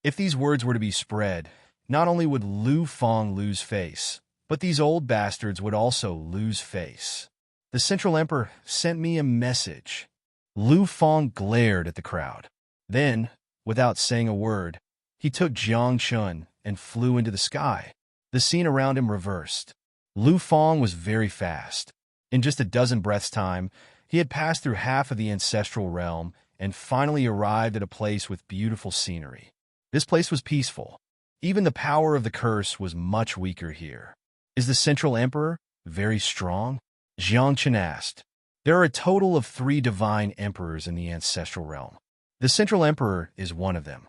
If these words were to be spread, not only would Lu Fang lose face, but these old bastards would also lose face. "The Central Emperor sent me a message." Lu Fang glared at the crowd. Then, without saying a word, he took Jiang Chun and flew into the sky. The scene around him reversed. Lu Fang was very fast. In just a dozen breaths' time, he had passed through half of the ancestral realm and finally arrived at a place with beautiful scenery. This place was peaceful. Even the power of the curse was much weaker here. "Is the Central Emperor very strong?" Jiang Chen asked. "There are a total of 3 divine emperors in the ancestral realm. The Central Emperor is one of them."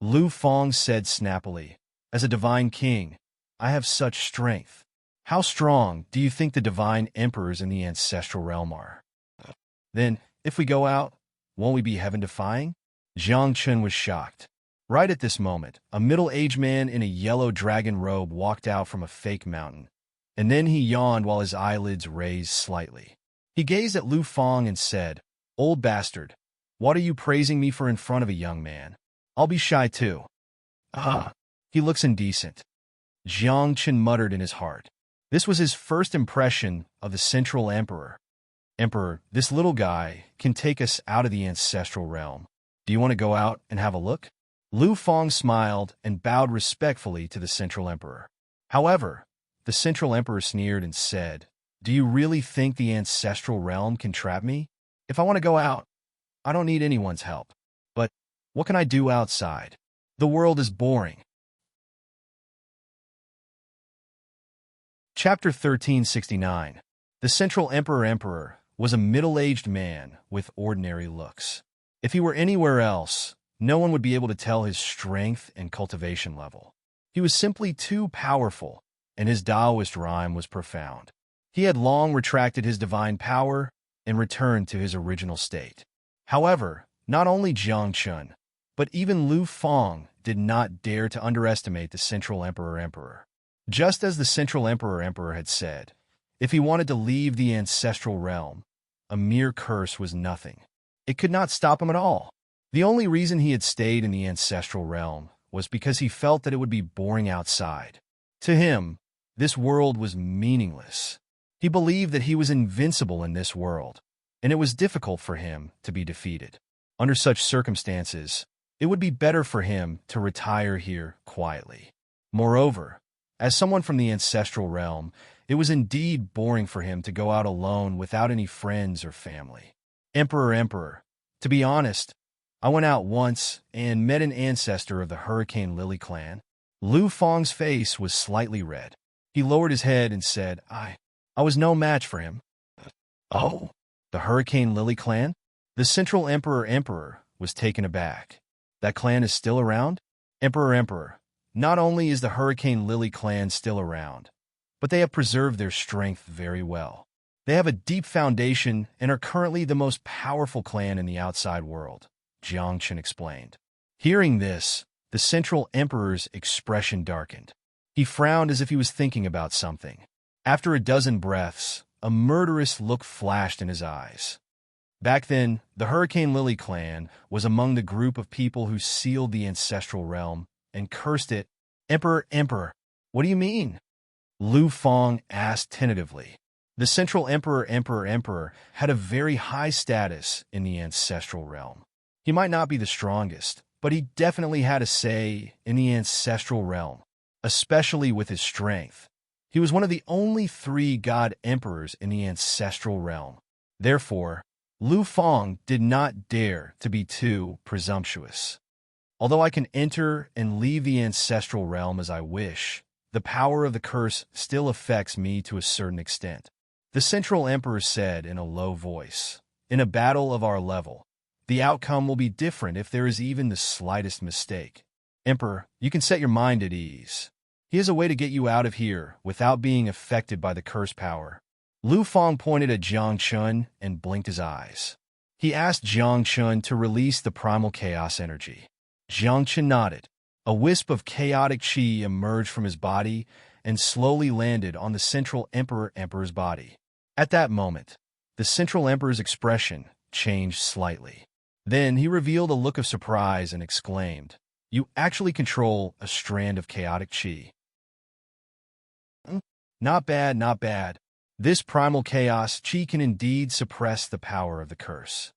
Lu Fang said snappily, "As a divine king, I have such strength. How strong do you think the divine emperors in the ancestral realm are?" "Then, if we go out, won't we be heaven-defying?" Jiang Chen was shocked. Right at this moment, a middle-aged man in a yellow dragon robe walked out from a fake mountain, and then he yawned while his eyelids raised slightly. He gazed at Lu Fang and said, "Old bastard, what are you praising me for in front of a young man? I'll be shy too." "Ah, he looks indecent," Jiang Chen muttered in his heart. This was his first impression of the Central Emperor. "Emperor, this little guy can take us out of the ancestral realm. Do you want to go out and have a look?" Lu Fang smiled and bowed respectfully to the Central Emperor. However, the Central Emperor sneered and said, "Do you really think the ancestral realm can trap me? If I want to go out, I don't need anyone's help. But what can I do outside? The world is boring." Chapter 1369. The Central Emperor was a middle-aged man with ordinary looks. If he were anywhere else, no one would be able to tell his strength and cultivation level. He was simply too powerful, and his Taoist rhyme was profound. He had long retracted his divine power and returned to his original state. However, not only Jiang Chun, but even Lu Fang did not dare to underestimate the Central Emperor. Just as the Central Emperor had said, if he wanted to leave the ancestral realm, a mere curse was nothing. It could not stop him at all. The only reason he had stayed in the ancestral realm was because he felt that it would be boring outside. To him, this world was meaningless. He believed that he was invincible in this world, and it was difficult for him to be defeated. Under such circumstances, it would be better for him to retire here quietly. Moreover, as someone from the ancestral realm, it was indeed boring for him to go out alone without any friends or family. Emperor, to be honest, I went out once and met an ancestor of the Hurricane Lily clan." Lu Fang's face was slightly red. He lowered his head and said, I was no match for him." "Oh, the Hurricane Lily clan?" The Central Emperor was taken aback. "That clan is still around?" Emperor, not only is the Hurricane Lily clan still around, but they have preserved their strength very well. They have a deep foundation and are currently the most powerful clan in the outside world," Jiang Chen explained. Hearing this, the Central Emperor's expression darkened. He frowned as if he was thinking about something. After a dozen breaths, a murderous look flashed in his eyes. Back then, the Hurricane Lily clan was among the group of people who sealed the ancestral realm and cursed it. Emperor, what do you mean?" Lu Fang asked tentatively. The Central Emperor had a very high status in the ancestral realm. He might not be the strongest, but he definitely had a say in the ancestral realm, especially with his strength. He was one of the only 3 god emperors in the ancestral realm. Therefore, Lu Fang did not dare to be too presumptuous. "Although I can enter and leave the ancestral realm as I wish, the power of the curse still affects me to a certain extent," the Central Emperor said in a low voice. "In a battle of our level, The outcome will be different if there is even the slightest mistake. Emperor, you can set your mind at ease. He has a way to get you out of here without being affected by the curse power. Lu Fang pointed at Jiang Chun and blinked his eyes. He asked Jiang Chun to release the primal chaos energy. Jiang Chun nodded. A wisp of chaotic qi emerged from his body and slowly landed on the Central Emperor's body. At that moment, the Central Emperor's expression changed slightly. Then he revealed a look of surprise and exclaimed, "You actually control a strand of chaotic qi." Not bad, not bad. This primal chaos qi can indeed suppress the power of the curse.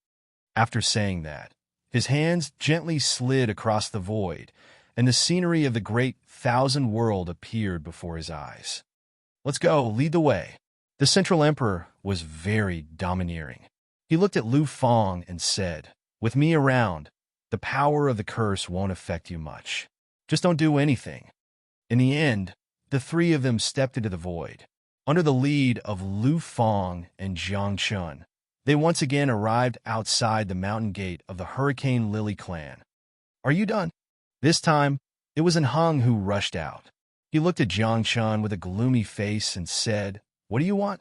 After saying that, his hands gently slid across the void, and the scenery of the great thousand world appeared before his eyes. "Let's go, lead the way." The Central Emperor was very domineering. He looked at Lu Fang and said, "With me around, the power of the curse won't affect you much. Just don't do anything." In the end, the three of them stepped into the void. Under the lead of Lu Fang and Jiang Chun, they once again arrived outside the mountain gate of the Hurricane Lily clan. "Are you done?" This time, it was Hung who rushed out. He looked at Jiang Chun with a gloomy face and said, "What do you want?"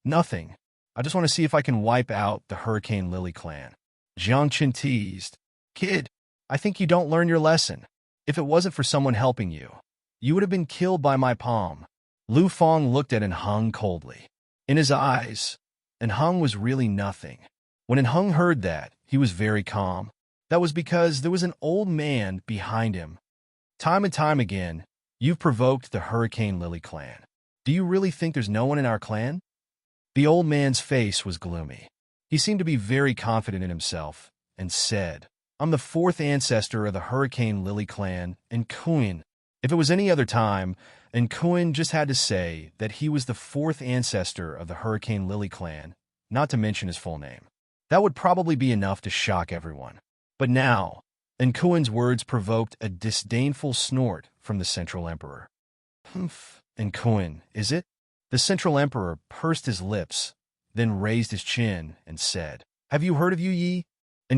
"Nothing. I just want to see if I can wipe out the Hurricane Lily clan." Jiang Chun teased, "Kid, I think you don't learn your lesson. If it wasn't for someone helping you, you would have been killed by my palm." Lu Fang looked at Hung coldly. In his eyes, Hung was really nothing. When Hung heard that, he was very calm. That was because there was an old man behind him. "Time and time again, you've provoked the Hurricane Lily clan. Do you really think there's no one in our clan?" The old man's face was gloomy. He seemed to be very confident in himself and said, "I'm the fourth ancestor of the Hurricane Lily clan, and Kuin." If it was any other time, and Kuin just had to say that he was the fourth ancestor of the Hurricane Lily clan, not to mention his full name, that would probably be enough to shock everyone. But now, Kuin's words provoked a disdainful snort from the Central Emperor. "Humph, Kuin, is it?" The Central Emperor pursed his lips, then raised his chin and said, "Have you heard of Yu Yi?"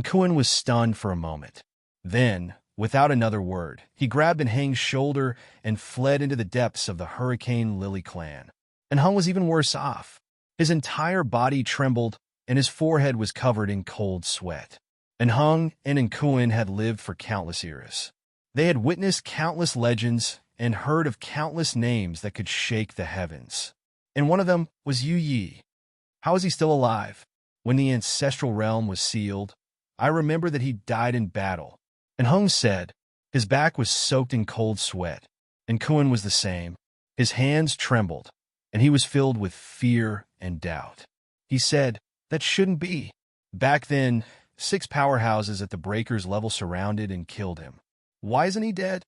Kuin was stunned for a moment. Then, without another word, he grabbed Hang's shoulder and fled into the depths of the Hurricane Lily clan. Hung was even worse off. His entire body trembled, and his forehead was covered in cold sweat. Hung and Kuin had lived for countless eras. They had witnessed countless legends and heard of countless names that could shake the heavens. And one of them was Yu Yi. How is he still alive? When the ancestral realm was sealed, I remember that he died in battle. Hung said, his back was soaked in cold sweat, and Kuin was the same. His hands trembled, and he was filled with fear and doubt. He said, "That shouldn't be." Back then, 6 powerhouses at the Breaker's level surrounded and killed him. Why isn't he dead?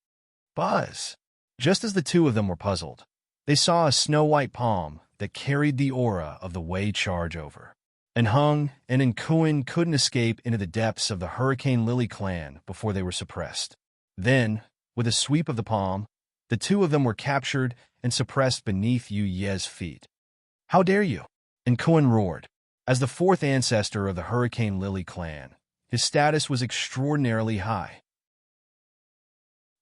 Buzz. Just as the two of them were puzzled, they saw a snow-white palm that carried the aura of the Wei charge over. Hung and Kuin couldn't escape into the depths of the Hurricane Lily clan before they were suppressed. Then, with a sweep of the palm, the two of them were captured and suppressed beneath Yu Ye's feet. "How dare you?" Kuin roared. As the fourth ancestor of the Hurricane Lily clan, his status was extraordinarily high.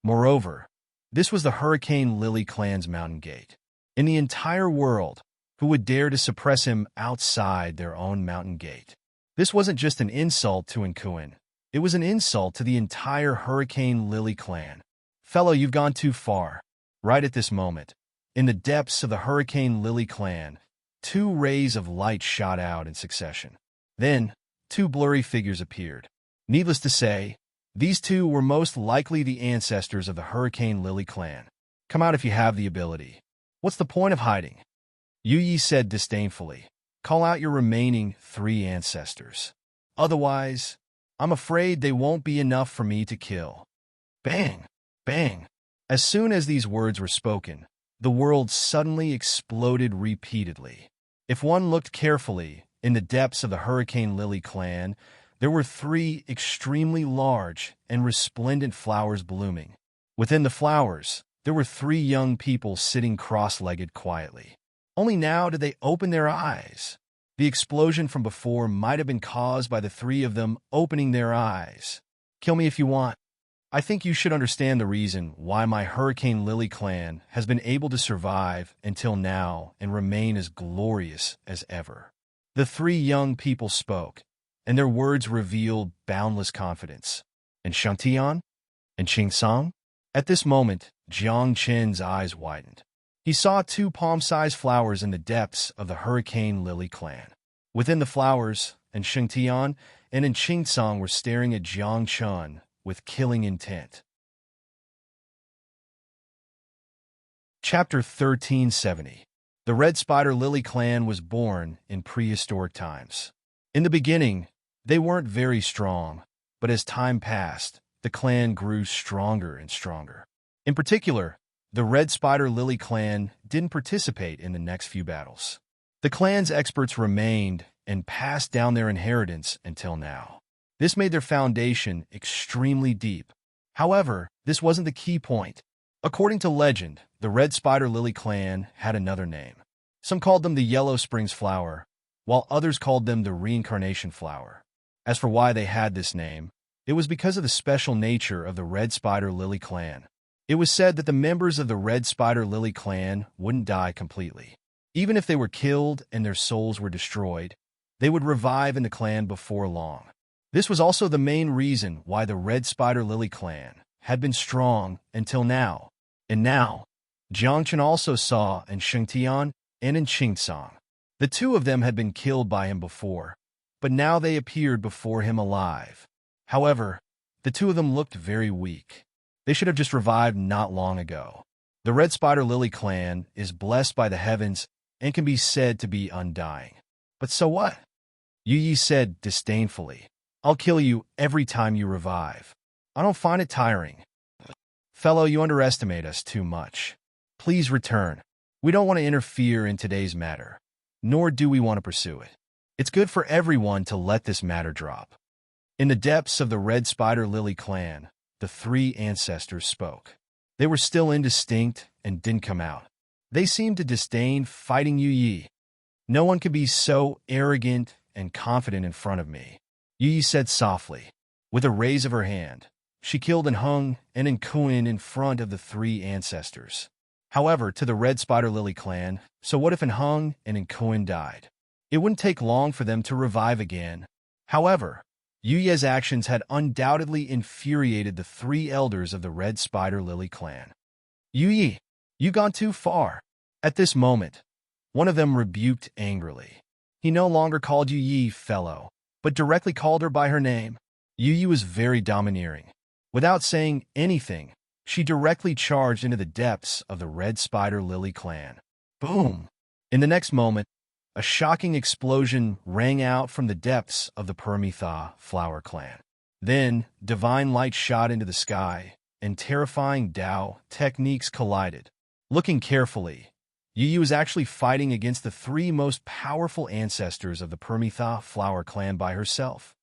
Moreover, this was the Hurricane Lily clan's mountain gate. In the entire world, who would dare to suppress him outside their own mountain gate? This wasn't just an insult to Kuin. It was an insult to the entire Hurricane Lily clan. "Fellow, you've gone too far." Right at this moment, in the depths of the Hurricane Lily clan, 2 rays of light shot out in succession. Then, 2 blurry figures appeared. Needless to say, these 2 were most likely the ancestors of the Hurricane Lily clan. "Come out if you have the ability. What's the point of hiding?" Yu Yi said disdainfully. "Call out your remaining 3 ancestors. Otherwise, I'm afraid they won't be enough for me to kill." Bang! Bang! As soon as these words were spoken, the world suddenly exploded repeatedly. If one looked carefully, in the depths of the Hurricane Lily clan, there were 3 extremely large and resplendent flowers blooming. Within the flowers, there were 3 young people sitting cross-legged quietly. Only now did they open their eyes. The explosion from before might have been caused by the three of them opening their eyes. Kill me if you want. I think you should understand the reason why my Hurricane Lily clan has been able to survive until now and remain as glorious as ever. The three young people spoke, and their words revealed boundless confidence. And Shantian? And Song? At this moment, Jiang Chen's eyes widened. He saw two palm-sized flowers in the depths of the Hurricane Lily clan. Within the flowers, and Shantian and Song were staring at Jiang Chen with killing intent. Chapter 1370. The Red Spider Lily clan was born in prehistoric times. In the beginning, they weren't very strong, but as time passed, the clan grew stronger and stronger. In particular, the Red Spider Lily clan didn't participate in the next few battles. The clan's experts remained and passed down their inheritance until now. This made their foundation extremely deep. However, this wasn't the key point. According to legend, the Red Spider Lily clan had another name. Some called them the Yellow Springs Flower, while others called them the Reincarnation Flower. As for why they had this name, it was because of the special nature of the Red Spider Lily clan. It was said that the members of the Red Spider Lily clan wouldn't die completely. Even if they were killed and their souls were destroyed, they would revive in the clan before long. This was also the main reason why the Red Spider Lily clan had been strong until now. And now, Jiang Chen also saw Shengtian and Song. The two of them had been killed by him before, but now they appeared before him alive. However, the two of them looked very weak. They should have just revived not long ago. The Red Spider Lily clan is blessed by the heavens and can be said to be undying. But so what? Yu Yi said disdainfully. I'll kill you every time you revive. I don't find it tiring. Fellow, you underestimate us too much. Please return. We don't want to interfere in today's matter, nor do we want to pursue it. It's good for everyone to let this matter drop. In the depths of the Red Spider Lily clan, the three ancestors spoke. They were still indistinct and didn't come out. They seemed to disdain fighting Yu Yi. No one could be so arrogant and confident in front of me, Yu Yi said softly. With a raise of her hand, she killed Hung and Kuin in front of the three ancestors. However, to the Red Spider Lily clan, so what if Hung and Kuin died? It wouldn't take long for them to revive again. However, Yu Ye's actions had undoubtedly infuriated the three elders of the Red Spider Lily clan. Yu Yi, you've gone too far. At this moment, one of them rebuked angrily. He no longer called Yu Yi fellow, but directly called her by her name. Yu Yi was very domineering. Without saying anything, she directly charged into the depths of the Red Spider Lily clan. Boom! In the next moment, a shocking explosion rang out from the depths of the Permitha Flower clan. Then, divine light shot into the sky, and terrifying Dao techniques collided. Looking carefully, Yu Yi was actually fighting against the three most powerful ancestors of the Permitha Flower clan by herself.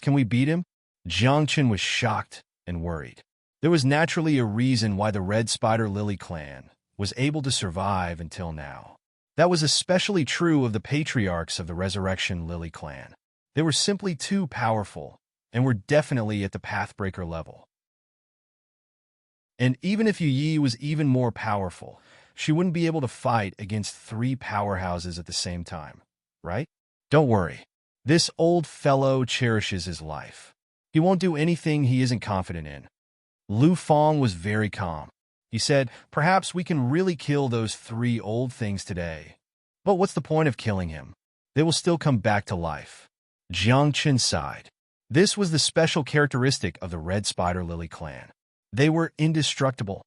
Can we beat him? Jiang Chen was shocked and worried. There was naturally a reason why the Red Spider Lily clan was able to survive until now. That was especially true of the patriarchs of the Resurrection Lily clan. They were simply too powerful and were definitely at the Pathbreaker level. And even if Yu Yi was even more powerful, she wouldn't be able to fight against three powerhouses at the same time, right? Don't worry. This old fellow cherishes his life. He won't do anything he isn't confident in. Lu Fong was very calm. He said, perhaps we can really kill those three old things today. But what's the point of killing him? They will still come back to life. Jiang Chen sighed. This was the special characteristic of the Red Spider Lily clan. They were indestructible.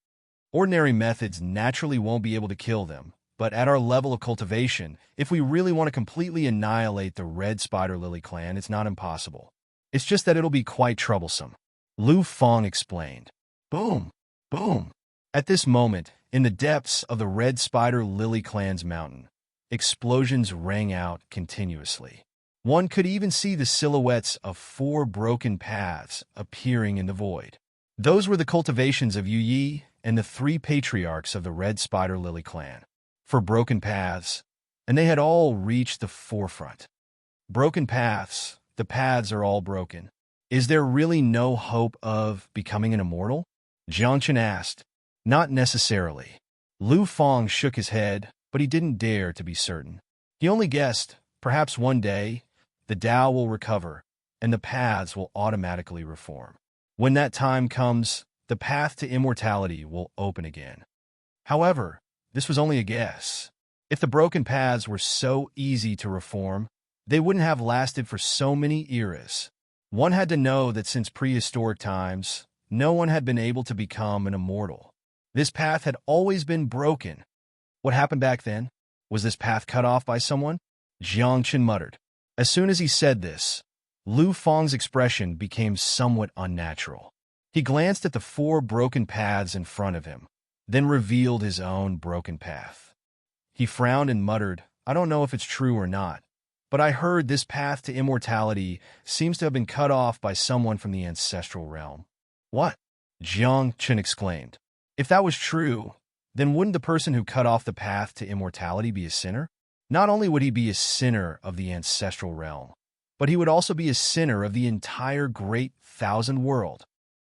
Ordinary methods naturally won't be able to kill them, but at our level of cultivation, if we really want to completely annihilate the Red Spider Lily clan, it's not impossible. It's just that it'll be quite troublesome. Lu Fong explained. Boom! Boom! At this moment, in the depths of the Red Spider Lily clan's mountain, explosions rang out continuously. One could even see the silhouettes of four broken paths appearing in the void. Those were the cultivations of Yu Yi and the three patriarchs of the Red Spider Lily clan. For broken paths, and they had all reached the forefront. Broken paths. The paths are all broken. Is there really no hope of becoming an immortal? Jiangchen asked. Not necessarily. Lu Fang shook his head, but he didn't dare to be certain. He only guessed, perhaps one day, the Tao will recover, and the paths will automatically reform. When that time comes, the path to immortality will open again. However, this was only a guess. If the broken paths were so easy to reform, they wouldn't have lasted for so many eras. One had to know that since prehistoric times, no one had been able to become an immortal. This path had always been broken. What happened back then? Was this path cut off by someone? Jiangchen muttered. As soon as he said this, Lu Fang's expression became somewhat unnatural. He glanced at the 4 broken paths in front of him, then revealed his own broken path. He frowned and muttered, I don't know if it's true or not, but I heard this path to immortality seems to have been cut off by someone from the ancestral realm. What? Jiangchen exclaimed. If that was true, then wouldn't the person who cut off the path to immortality be a sinner? Not only would he be a sinner of the ancestral realm, but he would also be a sinner of the entire great 1,000 world.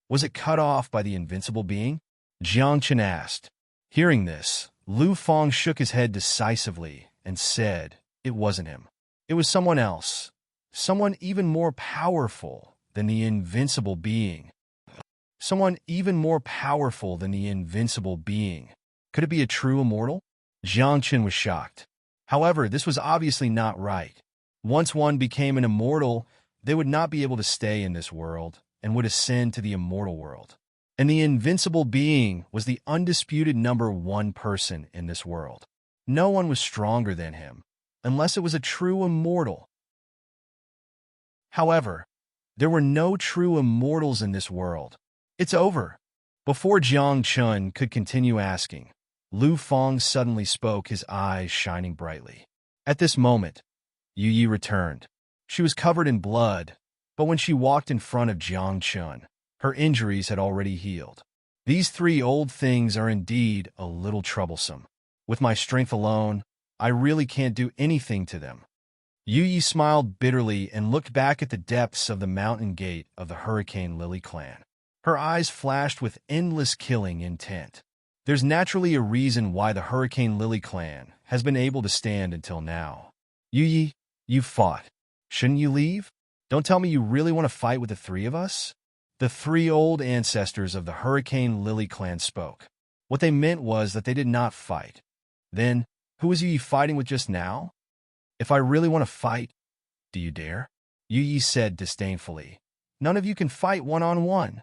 Was it cut off by the invincible being? Jiangchen asked. Hearing this, Lu Fang shook his head decisively and said it wasn't him. It was someone else, someone even more powerful than the invincible being. Someone even more powerful than the invincible being. Could it be a true immortal? Jiangchen was shocked. However, this was obviously not right. Once one became an immortal, they would not be able to stay in this world and would ascend to the immortal world. And the invincible being was the undisputed number 1 person in this world. No one was stronger than him, unless it was a true immortal. However, there were no true immortals in this world. It's over. Before Jiangchen could continue asking, Lu Fang suddenly spoke, his eyes shining brightly. At this moment, Yu Yi returned. She was covered in blood, but when she walked in front of Jiangchen, her injuries had already healed. These 3 old things are indeed a little troublesome. With my strength alone, I really can't do anything to them. Yu Yi smiled bitterly and looked back at the depths of the mountain gate of the Hurricane Lily clan. Her eyes flashed with endless killing intent. There's naturally a reason why the Hurricane Lily clan has been able to stand until now. Yu Yi, you fought. Shouldn't you leave? Don't tell me you really want to fight with the 3 of us? The 3 old ancestors of the Hurricane Lily clan spoke. What they meant was that they did not fight. Then, who was Yu Yi fighting with just now? If I really want to fight, do you dare? Yu Yi said disdainfully. None of you can fight one-on-one.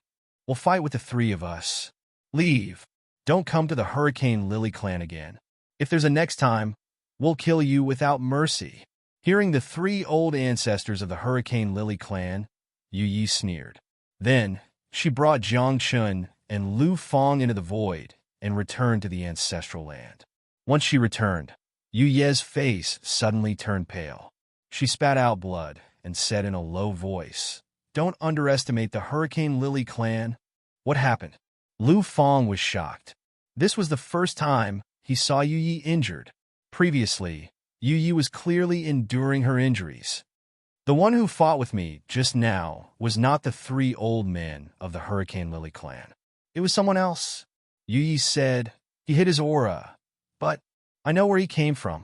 We'll fight with the 3 of us. Leave. Don't come to the Hurricane Lily clan again. If there's a next time, we'll kill you without mercy. Hearing the 3 old ancestors of the Hurricane Lily clan, Yu Yi sneered. Then, she brought Jiangchen and Lu Fang into the void and returned to the ancestral land. Once she returned, Yu Ye's face suddenly turned pale. She spat out blood and said in a low voice, Don't underestimate the Hurricane Lily clan. What happened? Lu Fang was shocked. This was the first time he saw Yu Yi injured. Previously, Yu Yi was clearly enduring her injuries. The one who fought with me just now was not the 3 old men of the Hurricane Lily clan. It was someone else. Yu Yi said he hid his aura, but I know where he came from.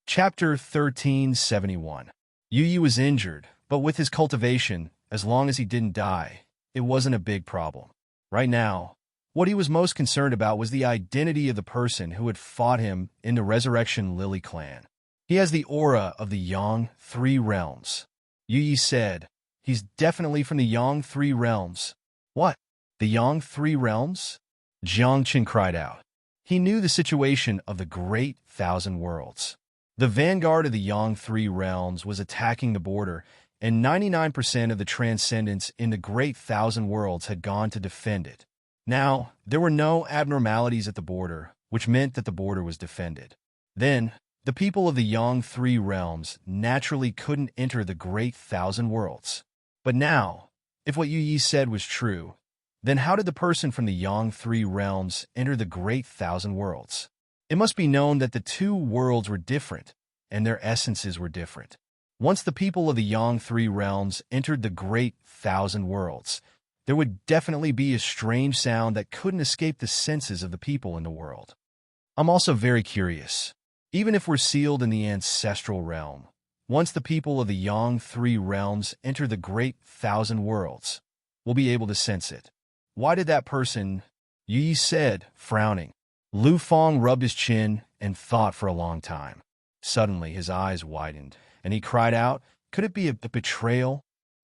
Chapter 1371. Yu Yi was injured, but with his cultivation, as long as he didn't die, it wasn't a big problem. Right now, what he was most concerned about was the identity of the person who had fought him in the Resurrection Lily clan. He has the aura of the Yang 3 realms. Yu Yi said, he's definitely from the Yang 3 realms. What? The Yang 3 realms? Jiangchen cried out. He knew the situation of the great 1,000 worlds. The vanguard of the Yang 3 realms was attacking the border, and 99% of the transcendents in the great 1,000 worlds had gone to defend it. Now, there were no abnormalities at the border, which meant that the border was defended. Then, the people of the Yang 3 realms naturally couldn't enter the great 1,000 worlds. But now, if what Yu Yi said was true, Then how did the person from the Yang Three Realms enter the Great Thousand Worlds? It must be known that the two worlds were different, and their essences were different. Once the people of the Yang Three Realms entered the Great Thousand Worlds, there would definitely be a strange sound that couldn't escape the senses of the people in the world. I'm also very curious. Even if we're sealed in the ancestral realm, once the people of the Yang Three Realms enter the Great Thousand Worlds, we'll be able to sense it. Why did that person? Yi said, frowning. Lu Fang rubbed his chin and thought for a long time. Suddenly, his eyes widened, and he cried out, could it be a betrayal?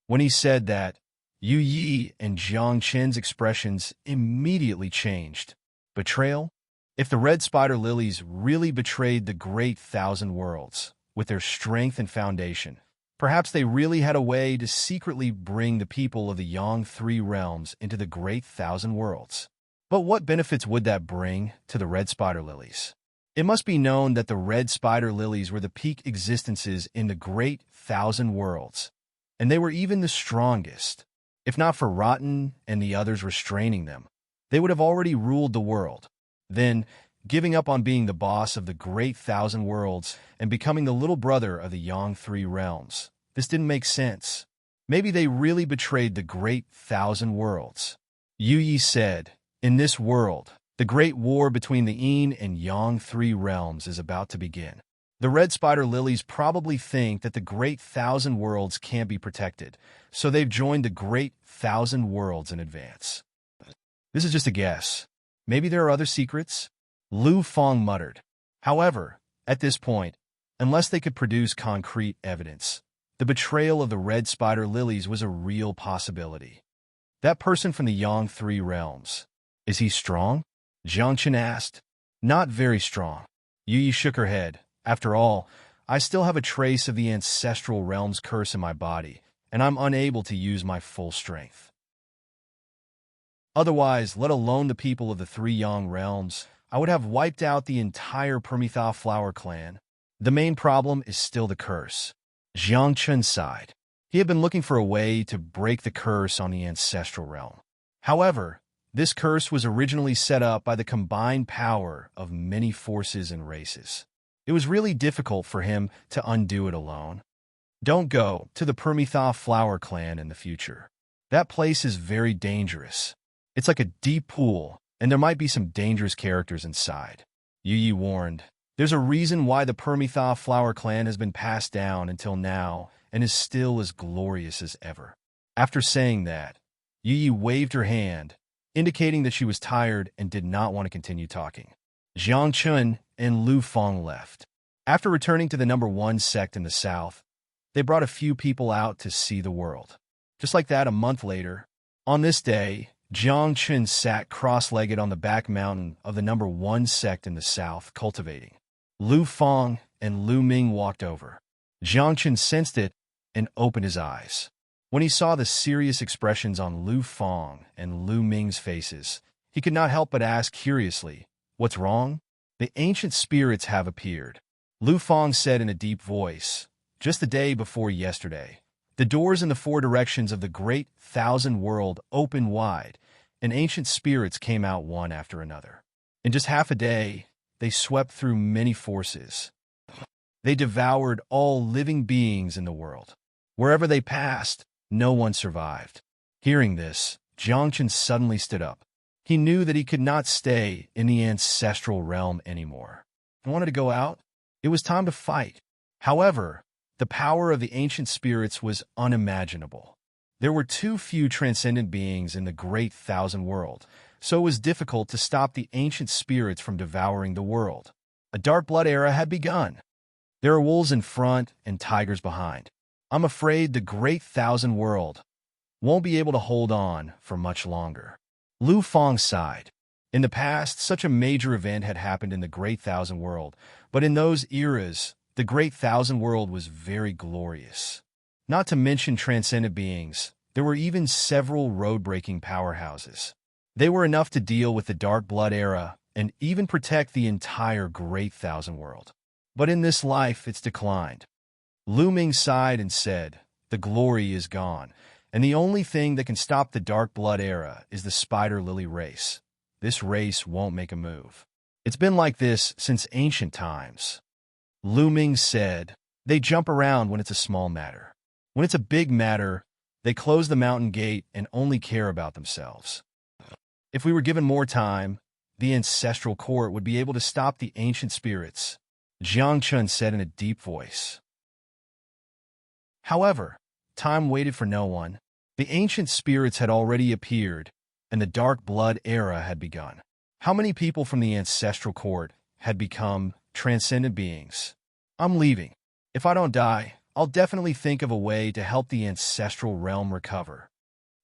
When he said that, Yu Yi and Jiang Chen's expressions immediately changed. Betrayal? If the red spider lilies really betrayed the Great Thousand Worlds, with their strength and foundation, perhaps they really had a way to secretly bring the people of the Yang Three Realms into the Great Thousand Worlds. But what benefits would that bring to the red spider lilies? It must be known that the red spider lilies were the peak existences in the Great Thousand Worlds, and they were even the strongest. If not for Rotten and the others restraining them, they would have already ruled the world. Then, giving up on being the boss of the Great Thousand Worlds and becoming the little brother of the Yang Three Realms. This didn't make sense. Maybe they really betrayed the Great Thousand Worlds. Yu Yi said, in this world, the great war between the Yin and Yang Three Realms is about to begin. The red spider lilies probably think that the Great Thousand Worlds can't be protected, so they've joined the Great Thousand Worlds in advance. This is just a guess. Maybe there are other secrets? Lu Fang muttered. However, at this point, unless they could produce concrete evidence, the betrayal of the red spider lilies was a real possibility. That person from the Yang Three Realms, is he strong? Jiang Chen asked. Not very strong. Yu Yi shook her head. After all, I still have a trace of the ancestral realm's curse in my body, and I'm unable to use my full strength. Otherwise, let alone the people of the three Yang realms, I would have wiped out the entire Permitha flower clan. The main problem is still the curse. Jiang Chen sighed. He had been looking for a way to break the curse on the ancestral realm. However, this curse was originally set up by the combined power of many forces and races. It was really difficult for him to undo it alone. Don't go to the Permitha flower clan in the future. That place is very dangerous. It's like a deep pool, and there might be some dangerous characters inside. Yu Yi warned. There's a reason why the Permitha flower clan has been passed down until now and is still as glorious as ever. After saying that, Yu Yi waved her hand, indicating that she was tired and did not want to continue talking. Jiang Chen and Lu Fang left. After returning to the number 1 sect in the south, they brought a few people out to see the world. Just like that, a month later, on this day, Jiang Chen sat cross-legged on the back mountain of the number 1 sect in the south, cultivating. Lu Fang and Lu Ming walked over. Jiang Chen sensed it and opened his eyes. When he saw the serious expressions on Lu Fang and Lu Ming's faces, he could not help but ask curiously, "What's wrong?" "The ancient spirits have appeared," Lu Fang said in a deep voice. "Just the day before yesterday, the doors in the 4 directions of the Great Thousand World opened wide, and ancient spirits came out one after another. In just half a day, they swept through many forces. They devoured all living beings in the world. Wherever they passed, no one survived." Hearing this, Jiang Chen suddenly stood up. He knew that he could not stay in the ancestral realm anymore. He wanted to go out. It was time to fight. However, the power of the ancient spirits was unimaginable. There were too few transcendent beings in the Great Thousand World, so it was difficult to stop the ancient spirits from devouring the world. A dark blood era had begun. There are wolves in front and tigers behind. I'm afraid the Great Thousand World won't be able to hold on for much longer. Lu Fang sighed. In the past, such a major event had happened in the Great Thousand World, but in those eras, the Great Thousand World was very glorious. Not to mention transcendent beings, there were even several road-breaking powerhouses. They were enough to deal with the Dark Blood era and even protect the entire Great Thousand World. But in this life, it's declined. Lu Ming sighed and said, "The glory is gone, And the only thing that can stop the Dark Blood era is the Spider Lily race. This race won't make a move. It's been like this since ancient times. Lu Ming said, they jump around when it's a small matter. When it's a big matter, they close the mountain gate and only care about themselves. If we were given more time, the ancestral court would be able to stop the ancient spirits, Jiang Chun said in a deep voice. However, time waited for no one. The ancient spirits had already appeared, and the Dark Blood era had begun. How many people from the ancestral court had become transcendent beings? I'm leaving. If I don't die, I'll definitely think of a way to help the ancestral realm recover.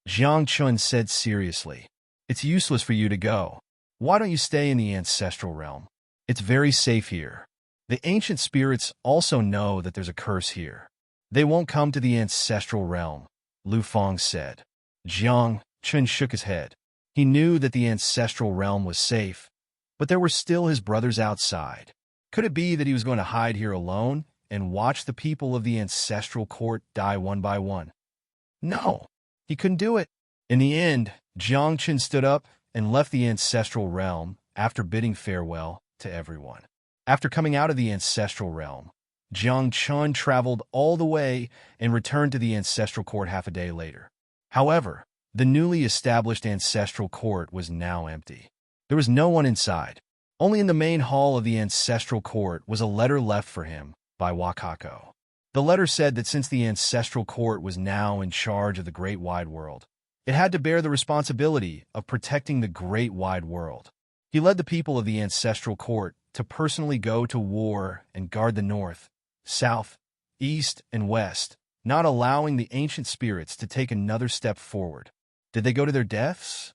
Jiang Chun said seriously. It's useless for you to go. Why don't you stay in the ancestral realm? It's very safe here. The ancient spirits also know that there's a curse here. They won't come to the ancestral realm, Lu Feng said. Jiang Chun shook his head. He knew that the ancestral realm was safe, but there were still his brothers outside. Could it be that he was going to hide here alone and watch the people of the ancestral court die one by one? No, he couldn't do it. In the end, Jiang Chun stood up and left the ancestral realm after bidding farewell to everyone. After coming out of the ancestral realm, Jiang Chun traveled all the way and returned to the ancestral court half a day later. However, the newly established ancestral court was now empty. There was no one inside. Only in the main hall of the ancestral court was a letter left for him by Wakako. The letter said that since the ancestral court was now in charge of the great wide world, it had to bear the responsibility of protecting the great wide world. He led the people of the ancestral court to personally go to war and guard the north, south, east, and west, not allowing the ancient spirits to take another step forward. Did they go to their deaths?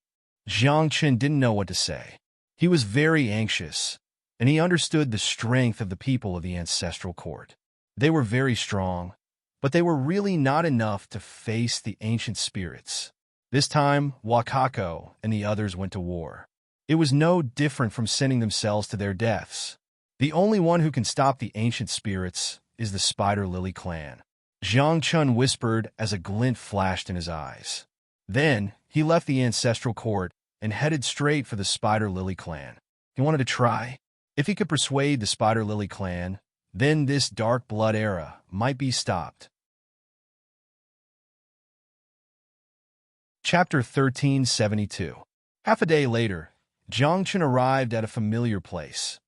Jiang Chun didn't know what to say. He was very anxious, and he understood the strength of the people of the ancestral court. They were very strong, but they were really not enough to face the ancient spirits. This time, Wakako and the others went to war. It was no different from sending themselves to their deaths. The only one who can stop the ancient spirits is the Spider Lily clan, Jiang Chun whispered as a glint flashed in his eyes. Then, he left the ancestral court and headed straight for the Spider Lily clan. He wanted to try. If he could persuade the Spider Lily clan, then this Dark Blood era might be stopped. Chapter 1372. Half a day later, Jiang Chun arrived at a familiar place,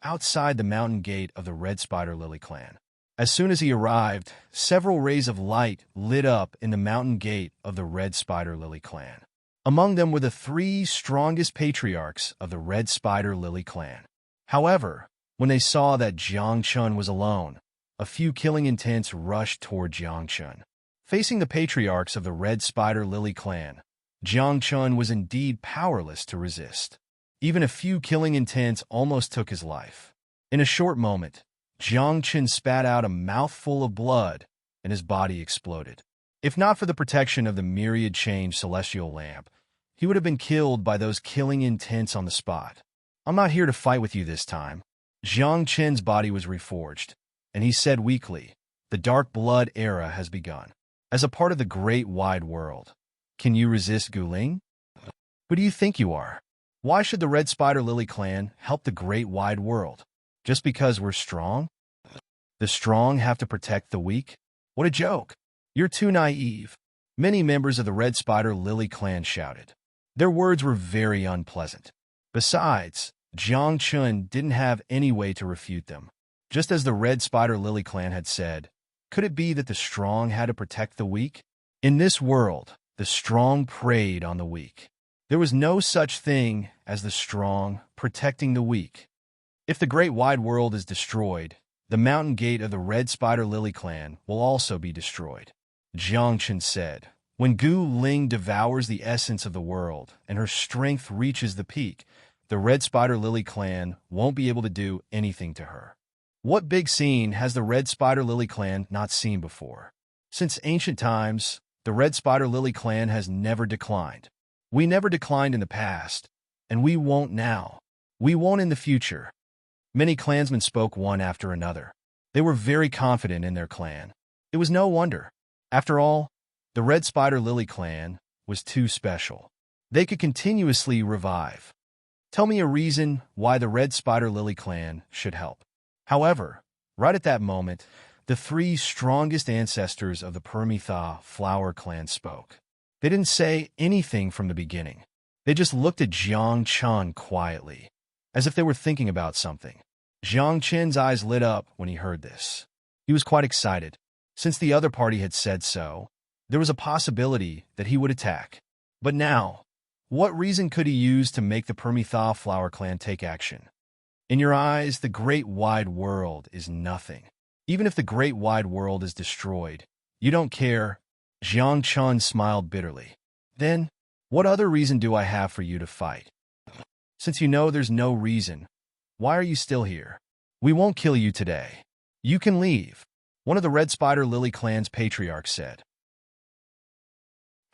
outside the mountain gate of the Red Spider Lily clan. As soon as he arrived, several rays of light lit up in the mountain gate of the Red Spider Lily clan. Among them were the 3 strongest patriarchs of the Red Spider Lily clan. However, when they saw that Jiang Chun was alone, a few killing intents rushed toward Jiang Chun. Facing the patriarchs of the Red Spider Lily clan, Jiang Chun was indeed powerless to resist. Even a few killing intents almost took his life. In a short moment, Jiang Chun spat out a mouthful of blood, and his body exploded. If not for the protection of the myriad change celestial lamp, he would have been killed by those killing intents on the spot. I'm not here to fight with you this time. Jiang Chun's body was reforged, and he said weakly, the Dark Blood era has begun. As a part of the great wide world, can you resist Guling? Who do you think you are? Why should the Red Spider Lily clan help the great wide world? Just because we're strong? The strong have to protect the weak? What a joke. You're too naive. Many members of the Red Spider Lily clan shouted. Their words were very unpleasant. Besides, Jiang Chun didn't have any way to refute them. Just as the Red Spider Lily clan had said, could it be that the strong had to protect the weak? In this world, the strong preyed on the weak. There was no such thing as the strong protecting the weak. If the great wide world is destroyed, the mountain gate of the Red Spider Lily clan will also be destroyed. Jiang Chun said, when Gu Ling devours the essence of the world and her strength reaches the peak, the Red Spider Lily clan won't be able to do anything to her. What big scene has the Red Spider Lily clan not seen before? Since ancient times, the Red Spider Lily clan has never declined. We never declined in the past, and we won't now. We won't in the future. Many clansmen spoke one after another. They were very confident in their clan. It was no wonder. After all, The Red Spider Lily clan was too special. They could continuously revive. Tell me a reason why the Red Spider Lily clan should help. However, right at that moment, the three strongest ancestors of the Permitha flower clan spoke. They didn't say anything from the beginning. They just looked at Jiang Chun quietly, as if they were thinking about something. Jiang Chen's eyes lit up when he heard this. He was quite excited. Since the other party had said so, there was a possibility that he would attack. But now, what reason could he use to make the Permitha flower clan take action? In your eyes, the great wide world is nothing. Even if the great wide world is destroyed, you don't care. Jiang Chun smiled bitterly. Then, what other reason do I have for you to fight? Since you know there's no reason, why are you still here? We won't kill you today. You can leave, one of the Red Spider Lily clan's patriarchs said.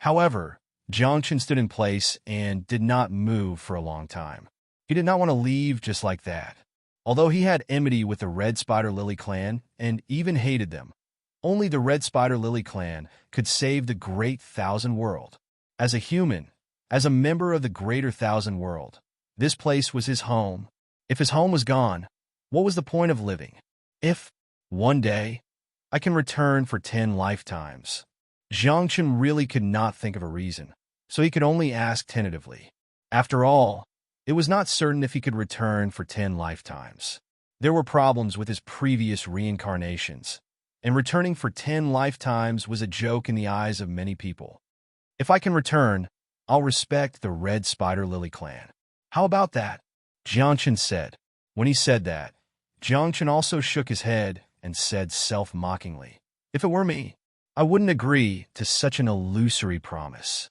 However, Jiang Chun stood in place and did not move for a long time. He did not want to leave just like that. Although he had enmity with the Red Spider Lily clan and even hated them, only the Red Spider Lily clan could save the Great Thousand World. As a human, as a member of the Greater Thousand World, this place was his home. If his home was gone, what was the point of living? If, one day, I can return for 10 lifetimes. Jiang Chun really could not think of a reason, so he could only ask tentatively. After all, it was not certain if he could return for 10 lifetimes. There were problems with his previous reincarnations, and returning for 10 lifetimes was a joke in the eyes of many people. If I can return, I'll respect the Red Spider Lily clan. How about that? Jiang Chun said. When he said that, Jiang Chun also shook his head and said self-mockingly, if it were me, I wouldn't agree to such an illusory promise.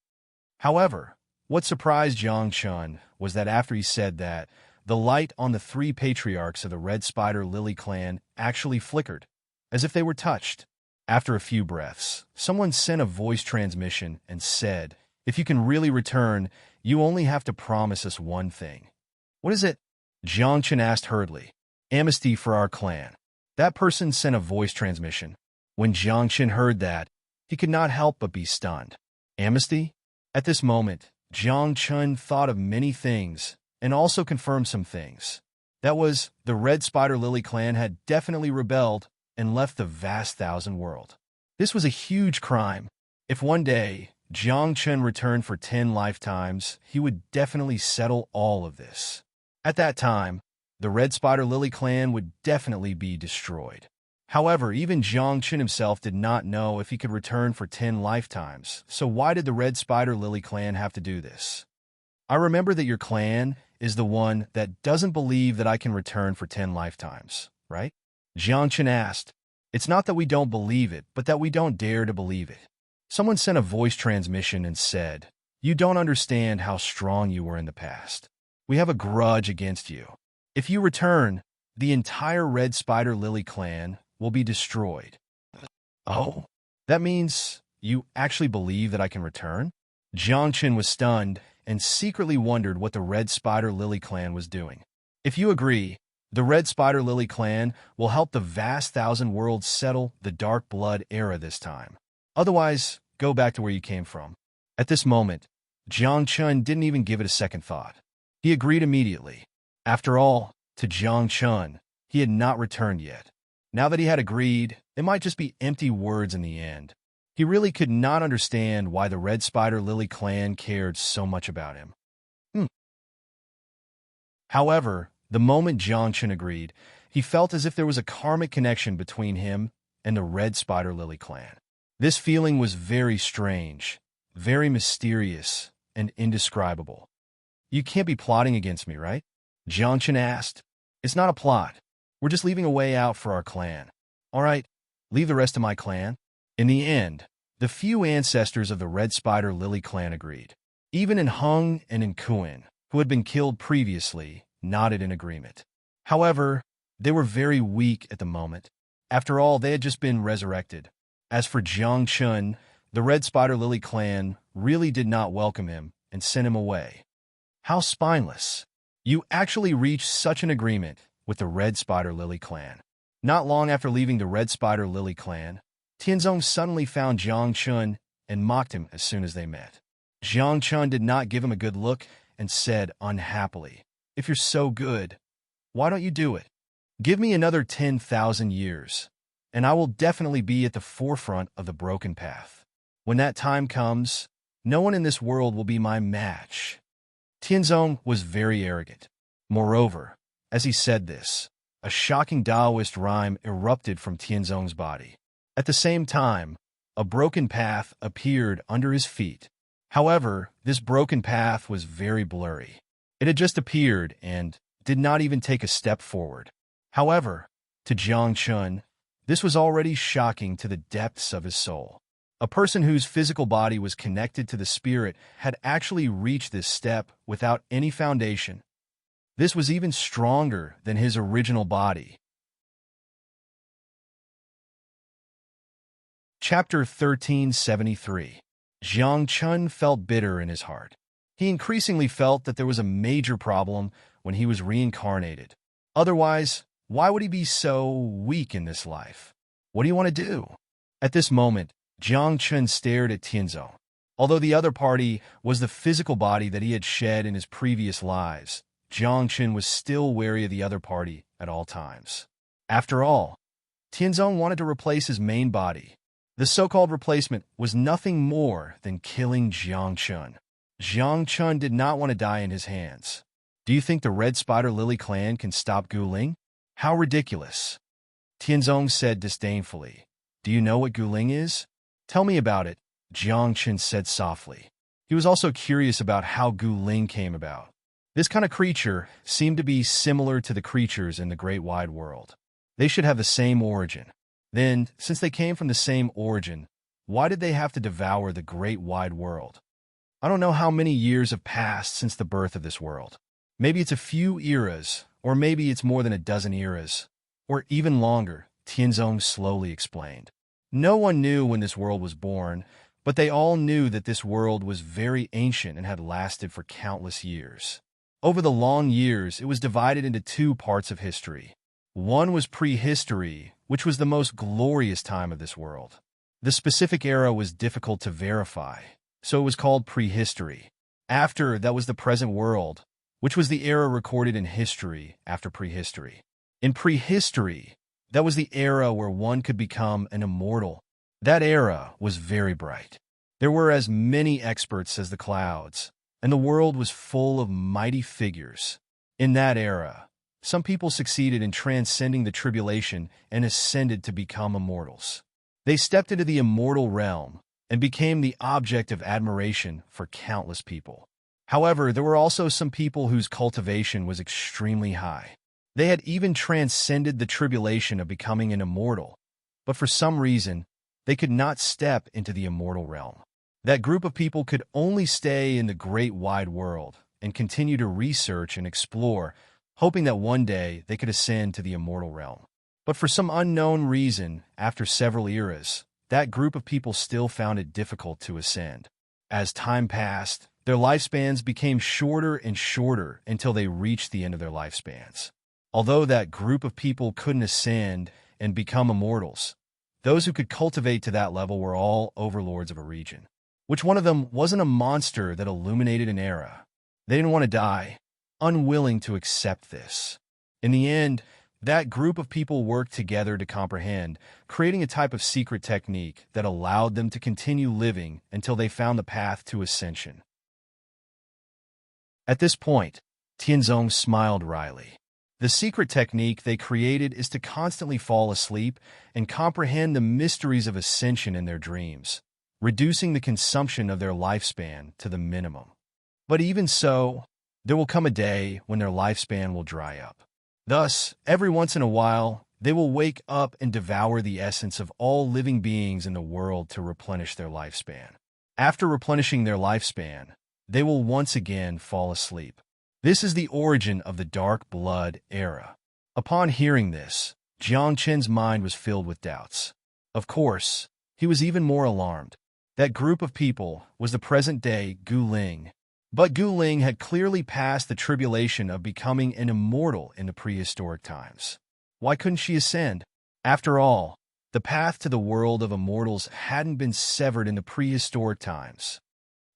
However, what surprised Jiang Chun was that after he said that, the light on the three patriarchs of the Red Spider Lily clan actually flickered, as if they were touched. After a few breaths, someone sent a voice transmission and said, if you can really return, you only have to promise us one thing. What is it? Jiang Chun asked hurriedly. Amnesty for our clan. That person sent a voice transmission. When Jiang Chun heard that, he could not help but be stunned. Amnesty? At this moment, Jiang Chun thought of many things and also confirmed some things. That was, the Red Spider Lily clan had definitely rebelled and left the vast thousand world. This was a huge crime. If one day Jiang Chun returned for 10 lifetimes, he would definitely settle all of this. At that time, the Red Spider Lily clan would definitely be destroyed. However, even Jiang Chun himself did not know if he could return for 10 lifetimes, so why did the Red Spider Lily clan have to do this? I remember that your clan is the one that doesn't believe that I can return for 10 lifetimes, right? Jiang Chun asked. It's not that we don't believe it, but that we don't dare to believe it. Someone sent a voice transmission and said, you don't understand how strong you were in the past. We have a grudge against you. If you return, the entire Red Spider Lily clan will be destroyed. Oh, that means you actually believe that I can return? Jiang Chun was stunned and secretly wondered what the Red Spider Lily clan was doing. If you agree, the Red Spider Lily clan will help the vast thousand worlds settle the Dark Blood era this time. Otherwise, go back to where you came from. At this moment, Jiang Chun didn't even give it a second thought. He agreed immediately. After all, to Jiang Chun, he had not returned yet. Now that he had agreed, it might just be empty words in the end. He really could not understand why the Red Spider Lily clan cared so much about him. However, the moment Jiang Chun agreed, he felt as if there was a karmic connection between him and the Red Spider Lily clan. This feeling was very strange, very mysterious, and indescribable. You can't be plotting against me, right? Jiang Chun asked. It's not a plot. We're just leaving a way out for our clan. All right, leave the rest to my clan. In the end, the few ancestors of the Red Spider Lily clan agreed. Even in Hung and in Kuan, who had been killed previously, nodded in agreement. However, they were very weak at the moment. After all, they had just been resurrected. As for Jiang Chun, the Red Spider Lily clan really did not welcome him and sent him away. How spineless. You actually reached such an agreement with the Red Spider Lily clan. Not long after leaving the Red Spider Lily clan, Tianzong suddenly found Jiang Chun and mocked him as soon as they met. Jiang Chun did not give him a good look and said unhappily, "If you're so good, why don't you do it? Give me another 10,000 years, and I will definitely be at the forefront of the broken path. When that time comes, no one in this world will be my match." Tianzong was very arrogant. Moreover, as he said this, a shocking Taoist rhyme erupted from Tianzong's body. At the same time, a broken path appeared under his feet. However, this broken path was very blurry. It had just appeared and did not even take a step forward. However, to Jiang Chun, this was already shocking to the depths of his soul. A person whose physical body was connected to the spirit had actually reached this step without any foundation. This was even stronger than his original body. Chapter 1373. Jiang Chun felt bitter in his heart. He increasingly felt that there was a major problem when he was reincarnated. Otherwise, why would he be so weak in this life? What do you want to do? At this moment, Jiang Chun stared at Tianzong. Although the other party was the physical body that he had shed in his previous lives, Jiang Chun was still wary of the other party at all times. After all, Tianzong wanted to replace his main body. The so-called replacement was nothing more than killing Jiang Chun. Jiang Chun did not want to die in his hands. Do you think the Red Spider Lily clan can stop Guling? How ridiculous. Tianzong said disdainfully. Do you know what Guling is? Tell me about it, Jiang Chun said softly. He was also curious about how Guling came about. This kind of creature seemed to be similar to the creatures in the great wide world. They should have the same origin. Then, since they came from the same origin, why did they have to devour the great wide world? I don't know how many years have passed since the birth of this world. Maybe it's a few eras, or maybe it's more than a dozen eras, or even longer, Tianzong slowly explained. No one knew when this world was born, but they all knew that this world was very ancient and had lasted for countless years. Over the long years, it was divided into two parts of history. One was prehistory, which was the most glorious time of this world. The specific era was difficult to verify, so it was called prehistory. After that was the present world, which was the era recorded in history after prehistory. In prehistory, that was the era where one could become an immortal. That era was very bright. There were as many experts as the clouds, and the world was full of mighty figures. In that era, some people succeeded in transcending the tribulation and ascended to become immortals. They stepped into the immortal realm and became the object of admiration for countless people. However, there were also some people whose cultivation was extremely high. They had even transcended the tribulation of becoming an immortal, but for some reason, they could not step into the immortal realm. That group of people could only stay in the great wide world and continue to research and explore, hoping that one day they could ascend to the immortal realm. But for some unknown reason, after several eras, that group of people still found it difficult to ascend. As time passed, their lifespans became shorter and shorter until they reached the end of their lifespans. Although that group of people couldn't ascend and become immortals, those who could cultivate to that level were all overlords of a region. Which one of them wasn't a monster that illuminated an era? They didn't want to die, unwilling to accept this. In the end, that group of people worked together to comprehend, creating a type of secret technique that allowed them to continue living until they found the path to ascension. At this point, Tianzong smiled wryly. The secret technique they created is to constantly fall asleep and comprehend the mysteries of ascension in their dreams, reducing the consumption of their lifespan to the minimum. But even so, there will come a day when their lifespan will dry up. Thus, every once in a while, they will wake up and devour the essence of all living beings in the world to replenish their lifespan. After replenishing their lifespan, they will once again fall asleep. This is the origin of the Dark Blood era. Upon hearing this, Jiang Chen's mind was filled with doubts. Of course, he was even more alarmed. That group of people was the present-day Guling. But Guling had clearly passed the tribulation of becoming an immortal in the prehistoric times. Why couldn't she ascend? After all, The path to the world of immortals hadn't been severed in the prehistoric times.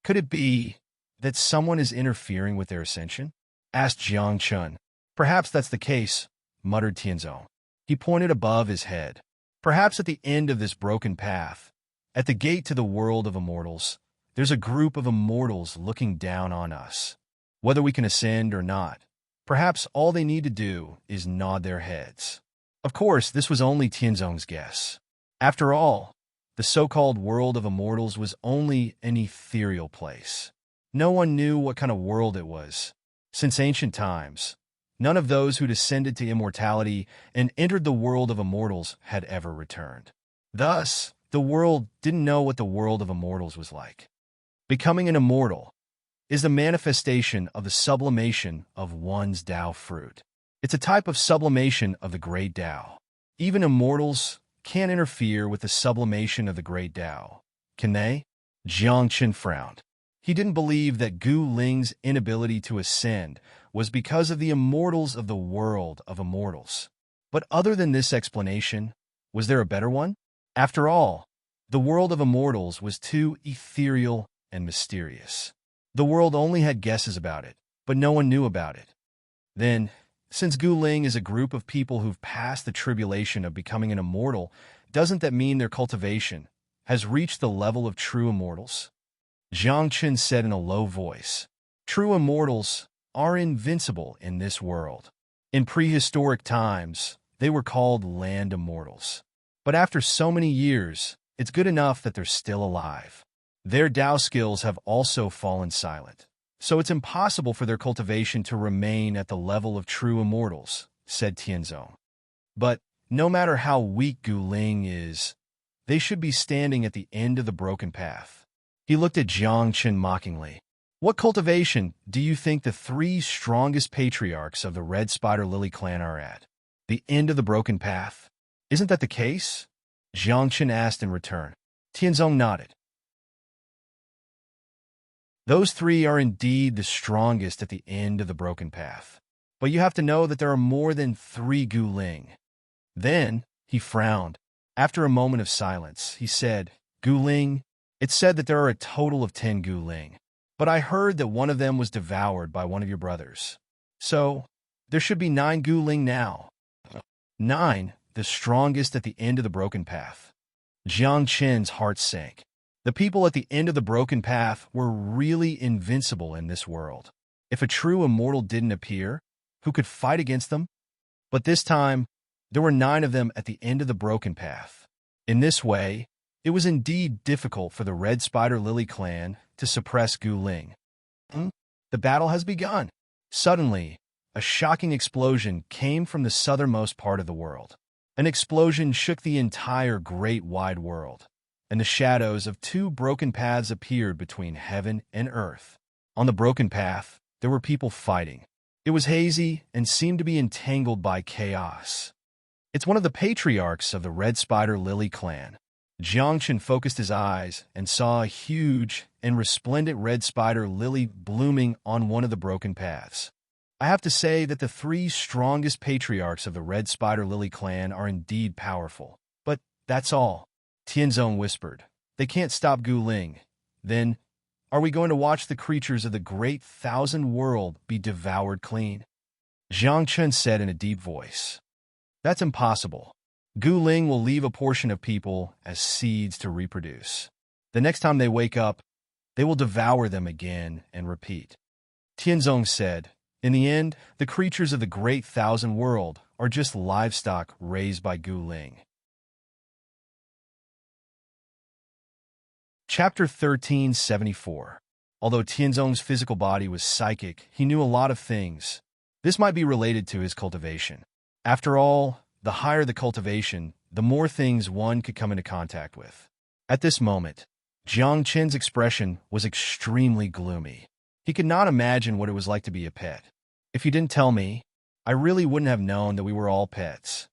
Could it be that someone is interfering with their ascension? Asked Jiang Chun. Perhaps that's the case, muttered Tianzong. He pointed above his head. Perhaps at the end of this broken path, at the gate to the world of immortals, there's a group of immortals looking down on us. Whether we can ascend or not, perhaps all they need to do is nod their heads. Of course, this was only Tianzong's guess. After all, the so-called world of immortals was only an ethereal place. No one knew what kind of world it was. Since ancient times, none of those who descended to immortality and entered the world of immortals had ever returned. Thus, the world didn't know what the world of immortals was like. Becoming an immortal is the manifestation of the sublimation of one's Tao fruit. It's a type of sublimation of the great Tao. Even immortals can't interfere with the sublimation of the great Tao, can they? Jiang Qin frowned. He didn't believe that Gu Ling's inability to ascend was because of the immortals of the world of immortals. But other than this explanation, was there a better one? After all, the world of immortals was too ethereal and mysterious. The world only had guesses about it, but no one knew about it. Then, since Gu Ling is a group of people who've passed the tribulation of becoming an immortal, doesn't that mean their cultivation has reached the level of true immortals? Jiang Qin said in a low voice, "True immortals are invincible in this world. In prehistoric times, they were called land immortals. But after so many years, it's good enough that they're still alive. Their Tao skills have also fallen silent, so it's impossible for their cultivation to remain at the level of true immortals," said Tianzong. "But no matter how weak Gu Ling is, they should be standing at the end of the broken path." He looked at Jiang Qin mockingly. "What cultivation do you think the three strongest patriarchs of the Red Spider Lily clan are at? The end of the broken path? Isn't that the case?" Jiang Qin asked in return. Tianzong nodded. "Those three are indeed the strongest at the end of the broken path. But you have to know that there are more than 3 Gu Ling." Then, he frowned. After a moment of silence, he said, "Gu Ling, it's said that there are a total of 10 Gu Ling. But I heard that one of them was devoured by one of your brothers. So, there should be 9 Gu Ling now. 9, the strongest at the end of the broken path." Jiang Qin's heart sank. The people at the end of the broken path were really invincible in this world. If a true immortal didn't appear, who could fight against them? But this time, there were 9 of them at the end of the broken path. In this way, it was indeed difficult for the Red Spider Lily clan to suppress Gu Ling. The battle has begun. Suddenly, a shocking explosion came from the southernmost part of the world. An explosion shook the entire great wide world, and the shadows of 2 broken paths appeared between heaven and earth. On the broken path, there were people fighting. It was hazy and seemed to be entangled by chaos. "It's one of the patriarchs of the Red Spider Lily clan." Jiang Qin focused his eyes and saw a huge and resplendent red spider lily blooming on one of the broken paths. "I have to say that the 3 strongest patriarchs of the Red Spider Lily clan are indeed powerful. But that's all," Tianzong whispered. "They can't stop Gu Ling. Then, are we going to watch the creatures of the great 1,000 world be devoured clean?" Jiang Qin said in a deep voice. "That's impossible. Gu Ling will leave a portion of people as seeds to reproduce. The next time they wake up, they will devour them again and repeat." Tianzong said, "In the end, the creatures of the great 1,000 world are just livestock raised by Gu Ling." Chapter 1374. Although Tianzong's physical body was psychic, he knew a lot of things. This might be related to his cultivation. After all, the higher the cultivation, the more things one could come into contact with. At this moment, Jiang Qin's expression was extremely gloomy. He could not imagine what it was like to be a pet. "If you didn't tell me, I really wouldn't have known that we were all pets."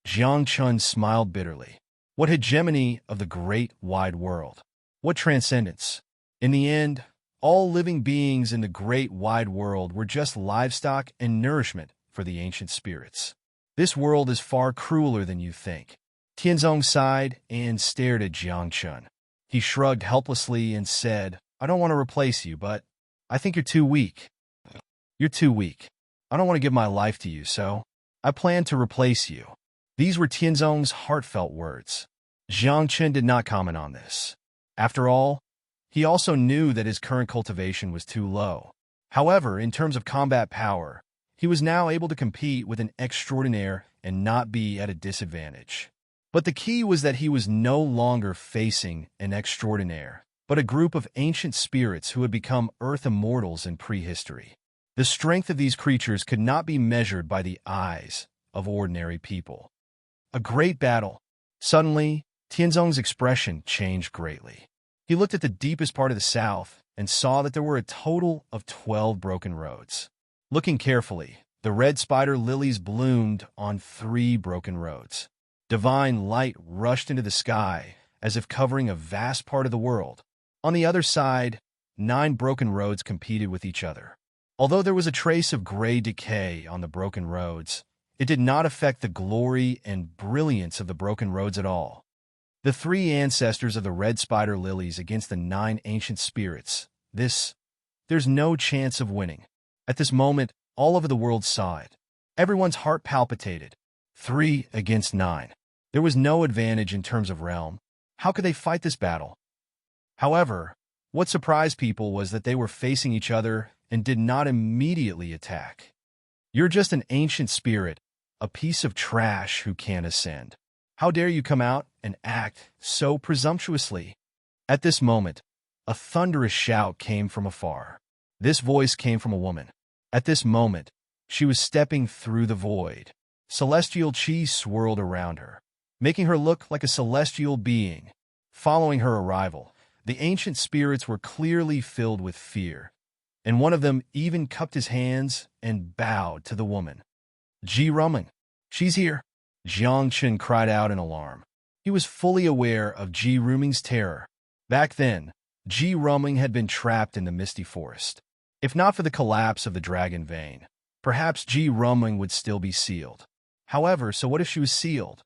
Jiang Qin smiled bitterly. What hegemony of the great wide world? What transcendence? In the end, all living beings in the great wide world were just livestock and nourishment for the ancient spirits. This world is far crueler than you think. Tianzong sighed and stared at Jiang Chun. He shrugged helplessly and said, I don't want to replace you, but I think you're too weak. You're too weak. I don't want to give my life to you, so I plan to replace you. These were Tianzong's heartfelt words. Jiang Chun did not comment on this. After all, he also knew that his current cultivation was too low. However, in terms of combat power, he was now able to compete with an extraordinaire and not be at a disadvantage. But the key was that he was no longer facing an extraordinaire, but a group of ancient spirits who had become earth immortals in prehistory. The strength of these creatures could not be measured by the eyes of ordinary people. A great battle. Suddenly, Tianzong's expression changed greatly. He looked at the deepest part of the south and saw that there were a total of 12 broken roads. Looking carefully, the red spider lilies bloomed on 3 broken roads. Divine light rushed into the sky as if covering a vast part of the world. On the other side, 9 broken roads competed with each other. Although there was a trace of gray decay on the broken roads, it did not affect the glory and brilliance of the broken roads at all. The 3 ancestors of the red spider lilies against the 9 ancient spirits. There's no chance of winning. At this moment, all over the world saw it. Everyone's heart palpitated. 3 against 9. There was no advantage in terms of realm. How could they fight this battle? However, what surprised people was that they were facing each other and did not immediately attack. You're just an ancient spirit, a piece of trash who can't ascend. How dare you come out and act so presumptuously? At this moment, a thunderous shout came from afar. This voice came from a woman. At this moment, she was stepping through the void. Celestial chi swirled around her, making her look like a celestial being. Following her arrival, the ancient spirits were clearly filled with fear, and one of them even cupped his hands and bowed to the woman. Ji Ruming, she's here. Jiang Chun cried out in alarm. He was fully aware of Ji Ruming's terror. Back then, Ji Ruming had been trapped in the misty forest. If not for the collapse of the dragon vein, perhaps Ji Ruming would still be sealed. However, so what if she was sealed?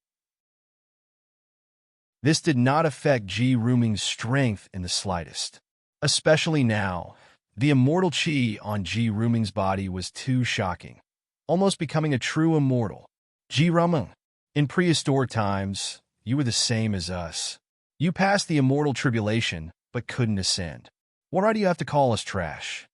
This did not affect Ji Ruming's strength in the slightest. Especially now, the immortal chi on Ji Ruming's body was too shocking, almost becoming a true immortal. Ji Ruming, in prehistoric times, you were the same as us. You passed the immortal tribulation, but couldn't ascend. Why do you have to call us trash?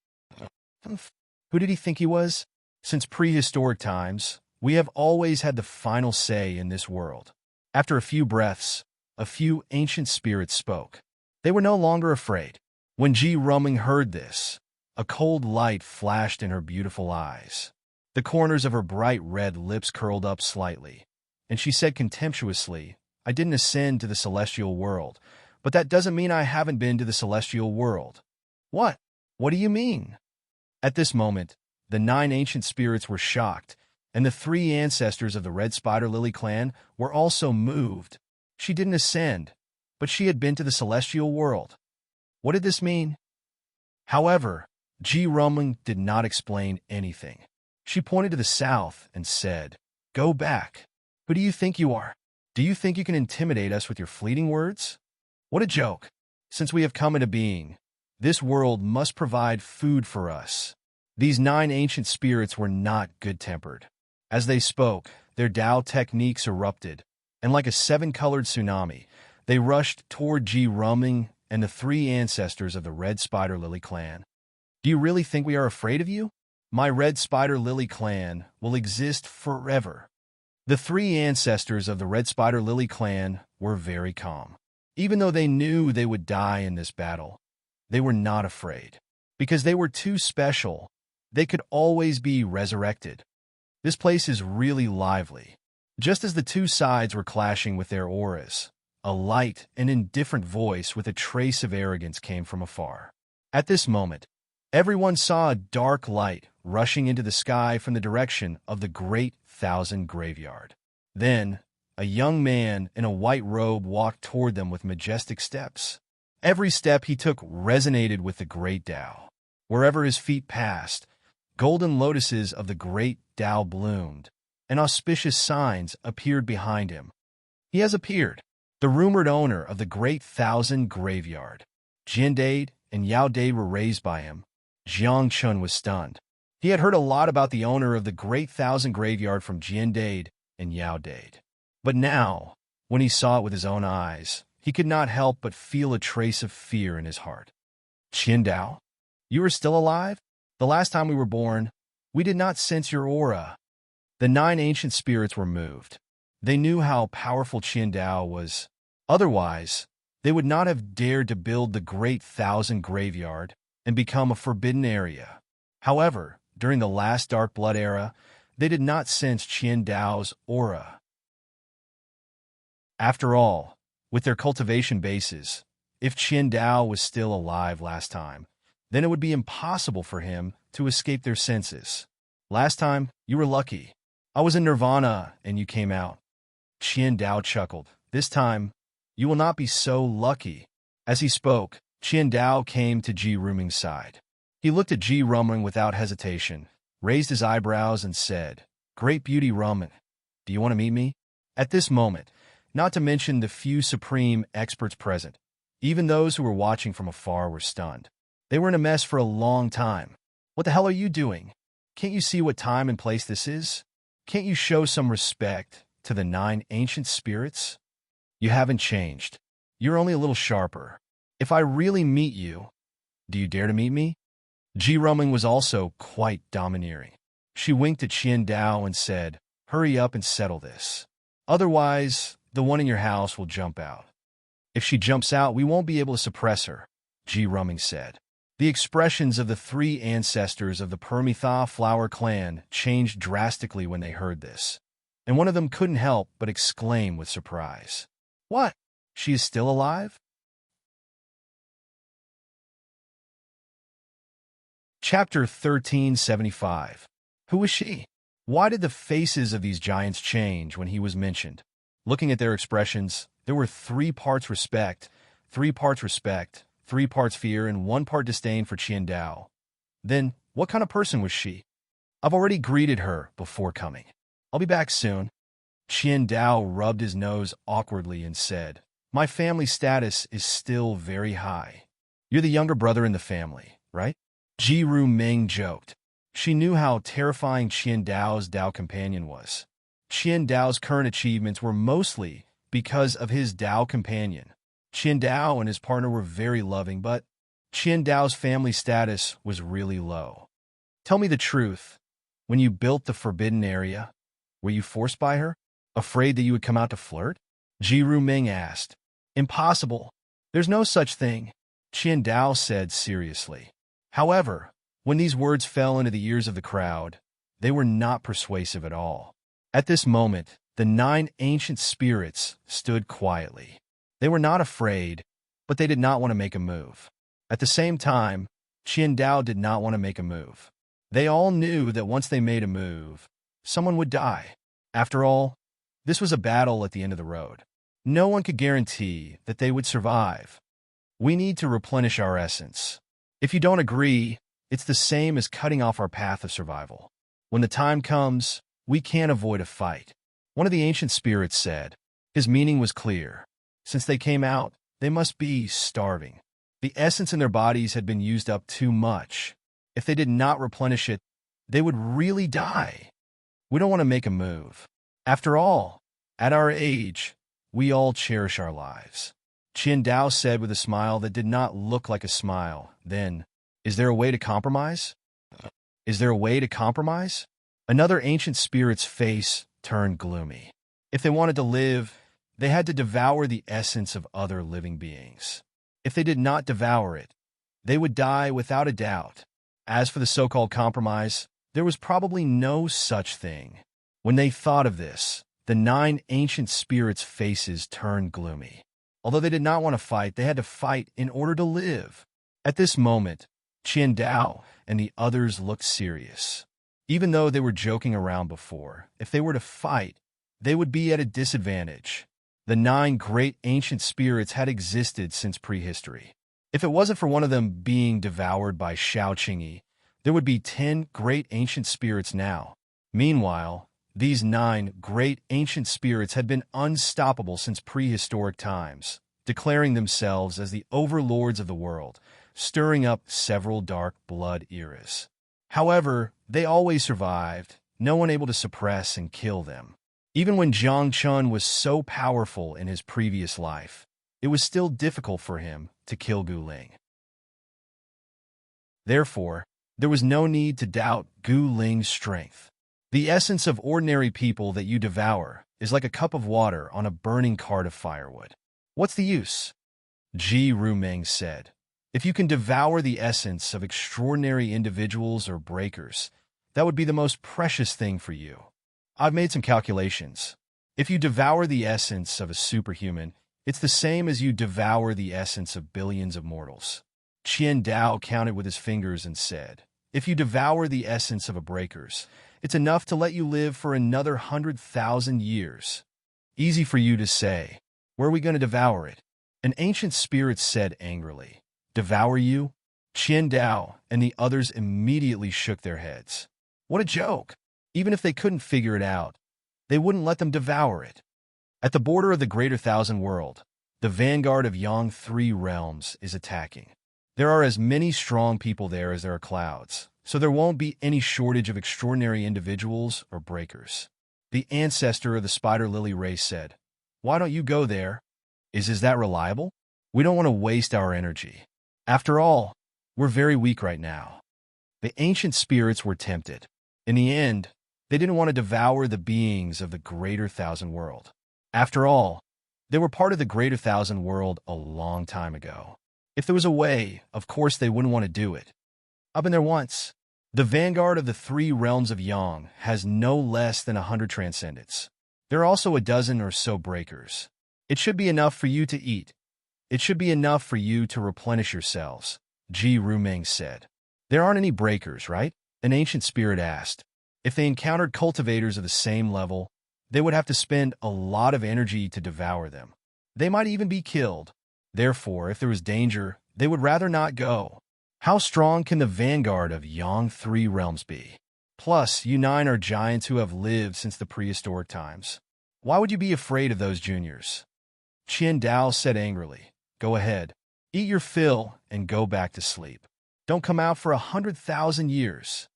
Who did he think he was? Since prehistoric times, we have always had the final say in this world. After a few breaths, a few ancient spirits spoke. They were no longer afraid. When Ji Ruming heard this, a cold light flashed in her beautiful eyes. The corners of her bright red lips curled up slightly, and she said contemptuously, I didn't ascend to the celestial world, but that doesn't mean I haven't been to the celestial world. What? What do you mean? At this moment, the 9 ancient spirits were shocked, and the 3 ancestors of the Red Spider Lily clan were also moved. She didn't ascend, but she had been to the celestial world. What did this mean? However, Ji Ruming did not explain anything. She pointed to the south and said, Go back. Who do you think you are? Do you think you can intimidate us with your fleeting words? What a joke. Since we have come into being, this world must provide food for us. These 9 ancient spirits were not good-tempered. As they spoke, their Tao techniques erupted, and like a 7-colored tsunami, they rushed toward Ji Ruming and the 3 ancestors of the Red Spider Lily clan. Do you really think we are afraid of you? My Red Spider Lily clan will exist forever. The 3 ancestors of the Red Spider Lily clan were very calm. Even though they knew they would die in this battle, they were not afraid. Because they were too special, they could always be resurrected. This place is really lively. Just as the 2 sides were clashing with their auras, a light and indifferent voice with a trace of arrogance came from afar. At this moment, everyone saw a dark light rushing into the sky from the direction of the Great Thousand Graveyard. Then, a young man in a white robe walked toward them with majestic steps. Every step he took resonated with the Great Tao. Wherever his feet passed, golden lotuses of the Great Tao bloomed, and auspicious signs appeared behind him. He has appeared. The rumored owner of the Great Thousand Graveyard. Jindade and Yaodade were raised by him. Jiang Chun was stunned. He had heard a lot about the owner of the Great Thousand Graveyard from Jindade and Yaodade. But now, when he saw it with his own eyes, he could not help but feel a trace of fear in his heart. Qindao, you are still alive? The last time we were born, we did not sense your aura. The 9 ancient spirits were moved. They knew how powerful Qindao was. Otherwise, they would not have dared to build the Great Thousand Graveyard and become a forbidden area. However, during the last Dark Blood era, they did not sense Qindao's aura. After all, with their cultivation bases, if Qindao was still alive last time, then it would be impossible for him to escape their senses. Last time, you were lucky. I was in Nirvana and you came out. Qindao chuckled. This time, you will not be so lucky. As he spoke, Qindao came to Ji Ruming's side. He looked at Ji Ruming without hesitation, raised his eyebrows and said, Great beauty Ruming, do you want to meet me? At this moment, not to mention the few supreme experts present, even those who were watching from afar were stunned. They were in a mess for a long time. What the hell are you doing? Can't you see what time and place this is? Can't you show some respect to the 9 ancient spirits? You haven't changed. You're only a little sharper. If I really meet you, do you dare to meet me? Ji Ruming was also quite domineering. She winked at Qindao and said, Hurry up and settle this. Otherwise, the one in your house will jump out. If she jumps out, we won't be able to suppress her, Ji Ruming said. The expressions of the 3 ancestors of the Permitha Flower clan changed drastically when they heard this, and one of them couldn't help but exclaim with surprise. What? She is still alive? Chapter 1375. Who is she? Why did the faces of these giants change when he was mentioned? Looking at their expressions, there were 3 parts respect, 3 parts respect, 3 parts fear, and 1 part disdain for Qindao. Then, what kind of person was she? I've already greeted her before coming. I'll be back soon. Qindao rubbed his nose awkwardly and said, My family status is still very high. You're the younger brother in the family, right? Ji Ruming joked. She knew how terrifying Qindao's Dao companion was. Qindao's current achievements were mostly because of his Dao companion. Qindao and his partner were very loving, but Qindao's family status was really low. Tell me the truth. When you built the forbidden area, were you forced by her? Afraid that you would come out to flirt? Ji Ruming asked. Impossible. There's no such thing, Qindao said seriously. However, when these words fell into the ears of the crowd, they were not persuasive at all. At this moment, the 9 ancient spirits stood quietly. They were not afraid, but they did not want to make a move. At the same time, Qindao did not want to make a move. They all knew that once they made a move, someone would die. After all, this was a battle at the end of the road. No one could guarantee that they would survive. We need to replenish our essence. If you don't agree, it's the same as cutting off our path of survival. When the time comes, we can't avoid a fight. One of the ancient spirits said. His meaning was clear. Since they came out, they must be starving. The essence in their bodies had been used up too much. If they did not replenish it, they would really die. We don't want to make a move. After all, at our age, we all cherish our lives. Qindao said with a smile that did not look like a smile. Then, is there a way to compromise? Is there a way to compromise? Another ancient spirit's face turned gloomy. If they wanted to live, they had to devour the essence of other living beings. If they did not devour it, they would die without a doubt. As for the so-called compromise, there was probably no such thing. When they thought of this, the 9 ancient spirits' faces turned gloomy. Although they did not want to fight, they had to fight in order to live. At this moment, Qindao and the others looked serious. Even though they were joking around before, if they were to fight, they would be at a disadvantage. The 9 great ancient spirits had existed since prehistory. If it wasn't for one of them being devoured by Shao Qingyi, there would be 10 great ancient spirits now. Meanwhile, These 9 great ancient spirits had been unstoppable since prehistoric times, declaring themselves as the overlords of the world, stirring up several dark blood eras. However, they always survived, no one able to suppress and kill them. Even when Jiang Chun was so powerful in his previous life, it was still difficult for him to kill Gu Ling. Therefore, there was no need to doubt Gu Ling's strength. The essence of ordinary people that you devour is like a cup of water on a burning cart of firewood. What's the use? Ji Rumeng said. If you can devour the essence of extraordinary individuals or breakers, that would be the most precious thing for you. I've made some calculations. If you devour the essence of a superhuman, it's the same as you devour the essence of billions of mortals. Qian Dao counted with his fingers and said, if you devour the essence of a breakers, it's enough to let you live for another 100,000 years. Easy for you to say. Where are we going to devour it? An ancient spirit said angrily. Devour you? Qian Dao and the others immediately shook their heads. What a joke! Even if they couldn't figure it out, they wouldn't let them devour it. At the border of the Greater Thousand World, the vanguard of Yang Three Realms is attacking. There are as many strong people there as there are clouds, so there won't be any shortage of extraordinary individuals or breakers. The ancestor of the spider lily race said, why don't you go there? Is that reliable? We don't want to waste our energy. After all, we're very weak right now. The ancient spirits were tempted. In the end, they didn't want to devour the beings of the Greater Thousand World. After all, they were part of the Greater Thousand World a long time ago. If there was a way, of course they wouldn't want to do it. I've been there once. The vanguard of the 3 realms of Yang has no less than 100 transcendents. There are also a dozen or so breakers. It should be enough for you to eat. It should be enough for you to replenish yourselves, Ji Rumeng said. There aren't any breakers, right? An ancient spirit asked. If they encountered cultivators of the same level, they would have to spend a lot of energy to devour them. They might even be killed. Therefore, if there was danger, they would rather not go. How strong can the vanguard of Yang Three Realms be? Plus, you 9 are giants who have lived since the prehistoric times. Why would you be afraid of those juniors? Qian Dao said angrily, go ahead, eat your fill and go back to sleep. Don't come out for 100,000 years.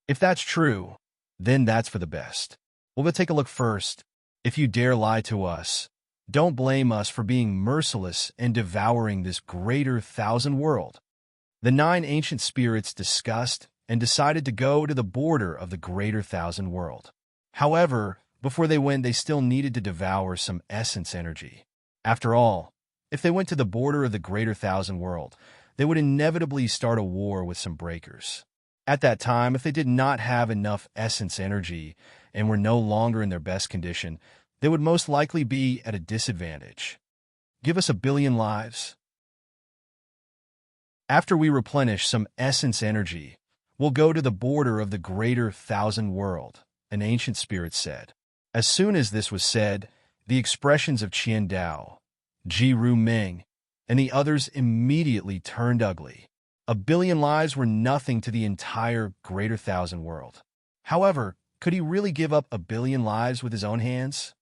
If that's true, then that's for the best. We'll take a look first. If you dare lie to us, don't blame us for being merciless and devouring this Greater Thousand World. The 9 ancient spirits discussed and decided to go to the border of the Greater Thousand World. However, before they went, they still needed to devour some essence energy. After all, if they went to the border of the Greater Thousand World, they would inevitably start a war with some breakers. At that time, if they did not have enough essence energy and were no longer in their best condition, they would most likely be at a disadvantage. Give us 1 billion lives. After we replenish some essence energy, we'll go to the border of the Greater Thousand World, an ancient spirit said. As soon as this was said, the expressions of Qian Dao, Ji Rumeng, and the others immediately turned ugly. 1 billion lives were nothing to the entire Greater Thousand World. However, could he really give up 1 billion lives with his own hands?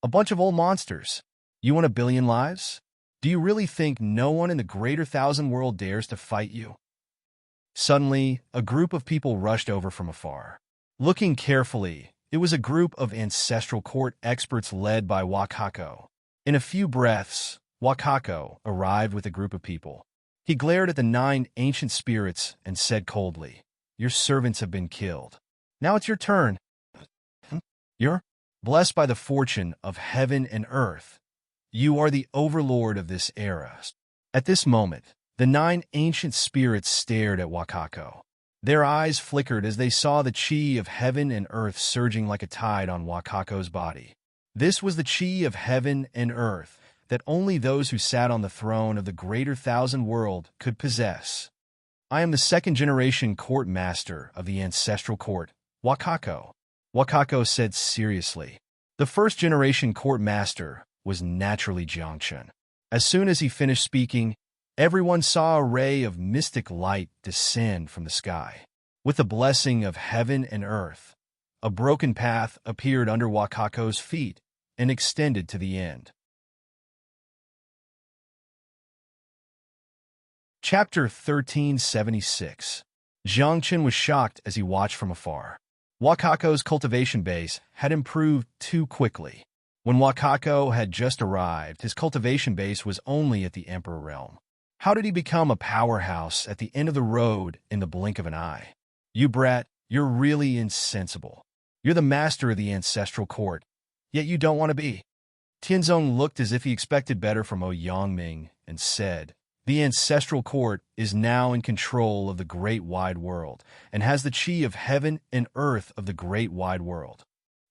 A bunch of old monsters. You want 1 billion lives? Do you really think no one in the Greater Thousand World dares to fight you? Suddenly, a group of people rushed over from afar. Looking carefully, it was a group of ancestral court experts led by Wakako. In a few breaths, Wakako arrived with a group of people. He glared at the 9 ancient spirits and said coldly, your servants have been killed. Now it's your turn. You're blessed by the fortune of heaven and earth. You are the overlord of this era. At this moment, the 9 ancient spirits stared at Wakako. Their eyes flickered as they saw the chi of heaven and earth surging like a tide on Wakako's body. This was the chi of heaven and earth that only those who sat on the throne of the Greater Thousand World could possess. I am the 2nd-generation court master of the ancestral court, Wakako. Wakako said seriously. The 1st-generation court master was naturally Jiang Chun. As soon as he finished speaking, everyone saw a ray of mystic light descend from the sky. With the blessing of heaven and earth, A broken path appeared under Wakako's feet and extended to the end. Chapter 1376. Jiangchen was shocked as he watched from afar. Wakako's cultivation base had improved too quickly. When Wakako had just arrived, his cultivation base was only at the Emperor realm. How did he become a powerhouse at the end of the road in the blink of an eye? You brat, you're really insensible. You're the master of the ancestral court, yet you don't want to be. Tianzong looked as if he expected better from Ouyangming and said, "The ancestral court is now in control of the great wide world and has the chi of heaven and earth of the great wide world.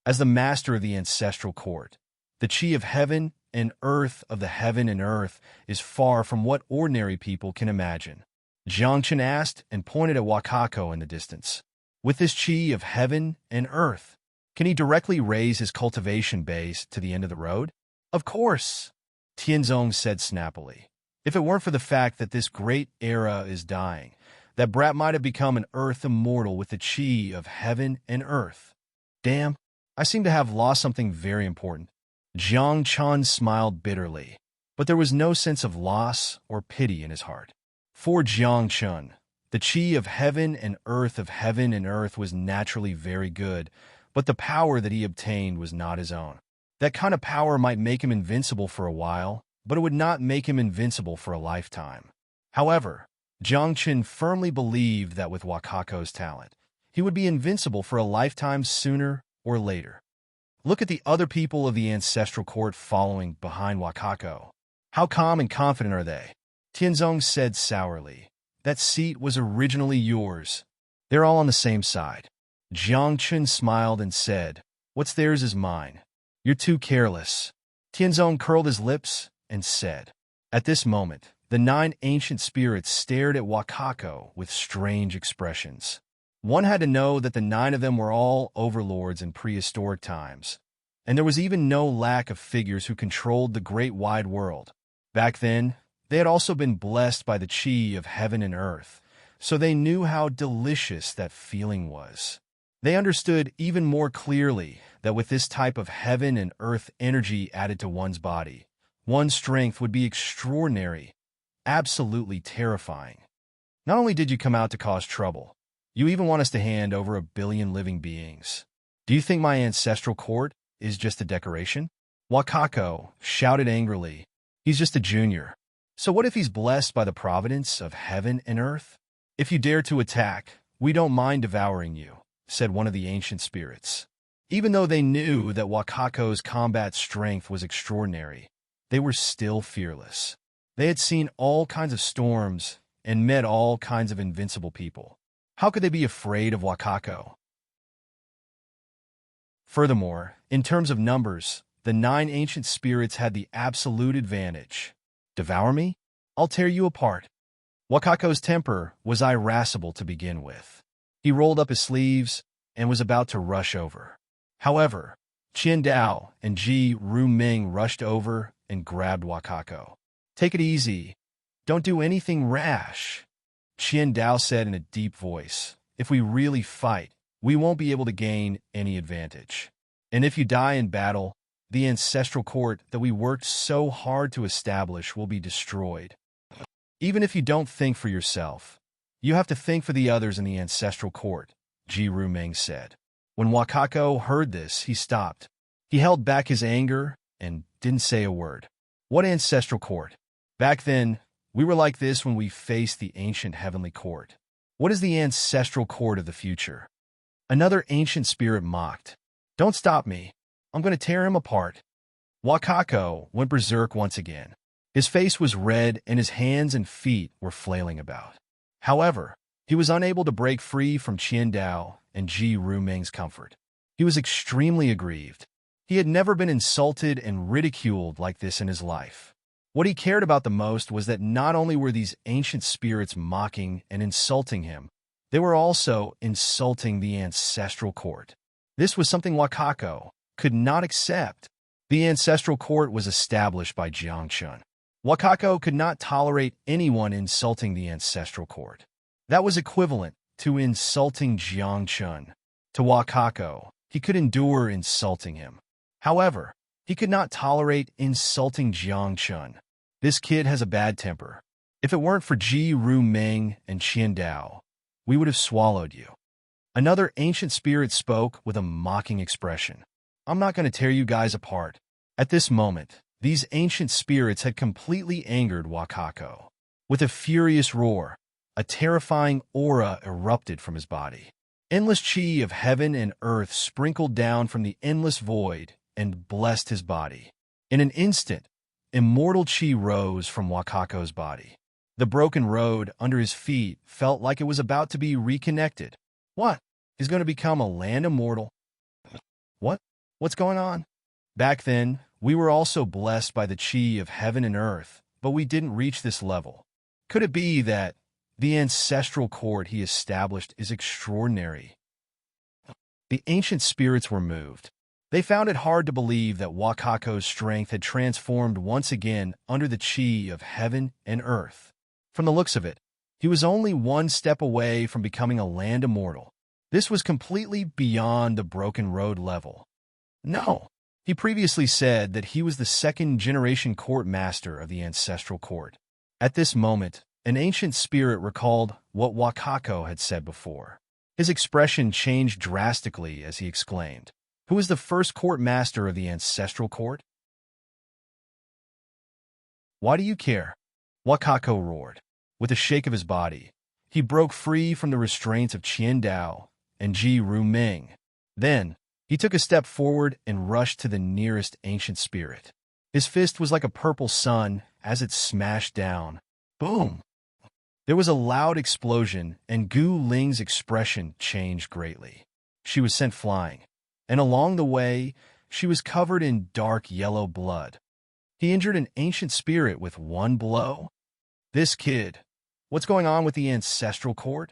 As the master of the ancestral court, the chi of heaven and earth of the heaven and earth is far from what ordinary people can imagine." Jiangchen asked and pointed at Wakako in the distance. With this chi of heaven and earth, can he directly raise his cultivation base to the end of the road? Of course, Tianzong said snappily. If it weren't for the fact that this great era is dying, that brat might have become an earth immortal with the chi of heaven and earth. Damn, I seem to have lost something very important. Jiang Chan smiled bitterly, but there was no sense of loss or pity in his heart. For Jiang Chun, the chi of heaven and earth was naturally very good, but the power that he obtained was not his own. That kind of power might make him invincible for a while, but it would not make him invincible for a lifetime. However, Jiang Chun firmly believed that with Wakako's talent, he would be invincible for a lifetime sooner or later. Look at the other people of the ancestral court following behind Wakako. How calm and confident are they? Tianzong said sourly. That seat was originally yours. They're all on the same side. Jiang Chun smiled and said, "What's theirs is mine. You're too careless." Tianzong curled his lips and said. At this moment, the 9 ancient spirits stared at Wakako with strange expressions. One had to know that the 9 of them were all overlords in prehistoric times, and there was even no lack of figures who controlled the great wide world. Back then, they had also been blessed by the chi of heaven and earth, so they knew how delicious that feeling was. They understood even more clearly that with this type of heaven and earth energy added to one's body, one's strength would be extraordinary, absolutely terrifying. Not only did you come out to cause trouble, you even want us to hand over 1 billion living beings. Do you think my ancestral court is just a decoration? Wakako shouted angrily. He's just a junior. So what if he's blessed by the providence of heaven and earth? If you dare to attack, we don't mind devouring you, said one of the ancient spirits. Even though they knew that Wakako's combat strength was extraordinary, they were still fearless. They had seen all kinds of storms and met all kinds of invincible people. How could they be afraid of Wakako? Furthermore, in terms of numbers, the 9 ancient spirits had the absolute advantage. Devour me? I'll tear you apart. Wakako's temper was irascible to begin with. He rolled up his sleeves and was about to rush over. However, Qian Dao and Ji Ruming rushed over and grabbed Wakako. Take it easy. Don't do anything rash, Qian Dao said in a deep voice. If we really fight, we won't be able to gain any advantage. And if you die in battle, the ancestral court that we worked so hard to establish will be destroyed. Even if you don't think for yourself, you have to think for the others in the ancestral court, Ji Ruming said. When Wakako heard this, he stopped. He held back his anger and didn't say a word. What ancestral court? Back then, we were like this when we faced the ancient heavenly court. What is the ancestral court of the future? Another ancient spirit mocked. Don't stop me. I'm going to tear him apart. Wakako went berserk once again. His face was red and his hands and feet were flailing about. However, he was unable to break free from Qian Dao and Ji Ruming's comfort. He was extremely aggrieved. He had never been insulted and ridiculed like this in his life. What he cared about the most was that not only were these ancient spirits mocking and insulting him, they were also insulting the ancestral court. This was something Wakako could not accept. The ancestral court was established by Jiang Chun. Wakako could not tolerate anyone insulting the ancestral court. That was equivalent to insulting Jiang Chun. To Wakako, He could endure insulting him. However, he could not tolerate insulting Jiang Chun. This kid has a bad temper. If it weren't for Ji Ru Ming and Qian Dao, we would have swallowed you. Another ancient spirit spoke with a mocking expression. I'm not going to tear you guys apart. At this moment, these ancient spirits had completely angered Wakako. With a furious roar, a terrifying aura erupted from his body. Endless chi of heaven and earth sprinkled down from the endless void and blessed his body. In an instant, immortal chi rose from Wakako's body. The broken road under his feet felt like it was about to be reconnected. What? He's going to become a land immortal? What? What's going on? Back then, we were also blessed by the chi of heaven and earth, but we didn't reach this level. Could it be that the ancestral court he established is extraordinary? The ancient spirits were moved. They found it hard to believe that Wakako's strength had transformed once again under the chi of heaven and earth. From the looks of it, he was only one step away from becoming a land immortal. This was completely beyond the broken road level. No, he previously said that he was the second-generation court master of the ancestral court. At this moment, an ancient spirit recalled what Wakako had said before. His expression changed drastically as he exclaimed, "Who is the first court master of the ancestral court?" "Why do you care?" Wakako roared. With a shake of his body, he broke free from the restraints of Qian Dao and Ji Ru Ming. Then, he took a step forward and rushed to the nearest ancient spirit. His fist was like a purple sun as it smashed down. Boom! There was a loud explosion, and Gu Ling's expression changed greatly. She was sent flying, and along the way, she was covered in dark yellow blood. He injured an ancient spirit with one blow? This kid. What's going on with the ancestral court?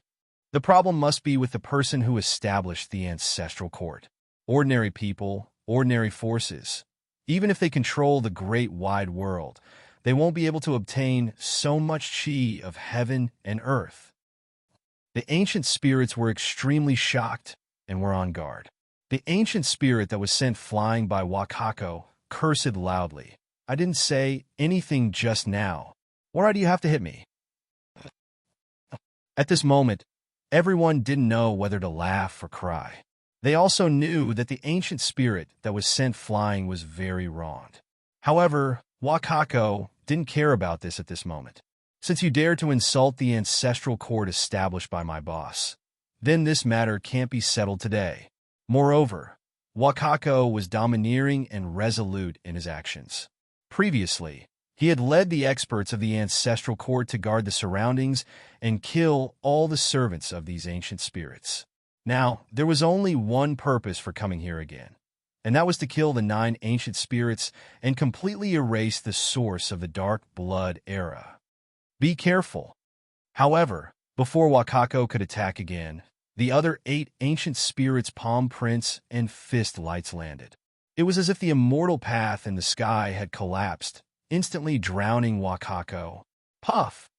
The problem must be with the person who established the ancestral court. Ordinary people, ordinary forces. Even if they control the great wide world, they won't be able to obtain so much chi of heaven and earth. The ancient spirits were extremely shocked and were on guard. The ancient spirit that was sent flying by Wakako cursed loudly. "I didn't say anything just now. Why do you have to hit me?" At this moment, everyone didn't know whether to laugh or cry. They also knew that the ancient spirit that was sent flying was very wronged. However, Wakako didn't care about this at this moment. "Since you dare to insult the ancestral court established by my boss, then this matter can't be settled today." Moreover, Wakako was domineering and resolute in his actions. Previously, he had led the experts of the ancestral court to guard the surroundings and kill all the servants of these ancient spirits. Now, there was only one purpose for coming here again, and that was to kill the 9 ancient spirits and completely erase the source of the dark blood era. Be careful. However, before Wakako could attack again, the other 8 ancient spirits' palm prints and fist lights landed. It was as if the immortal path in the sky had collapsed, instantly drowning Wakako. Puff!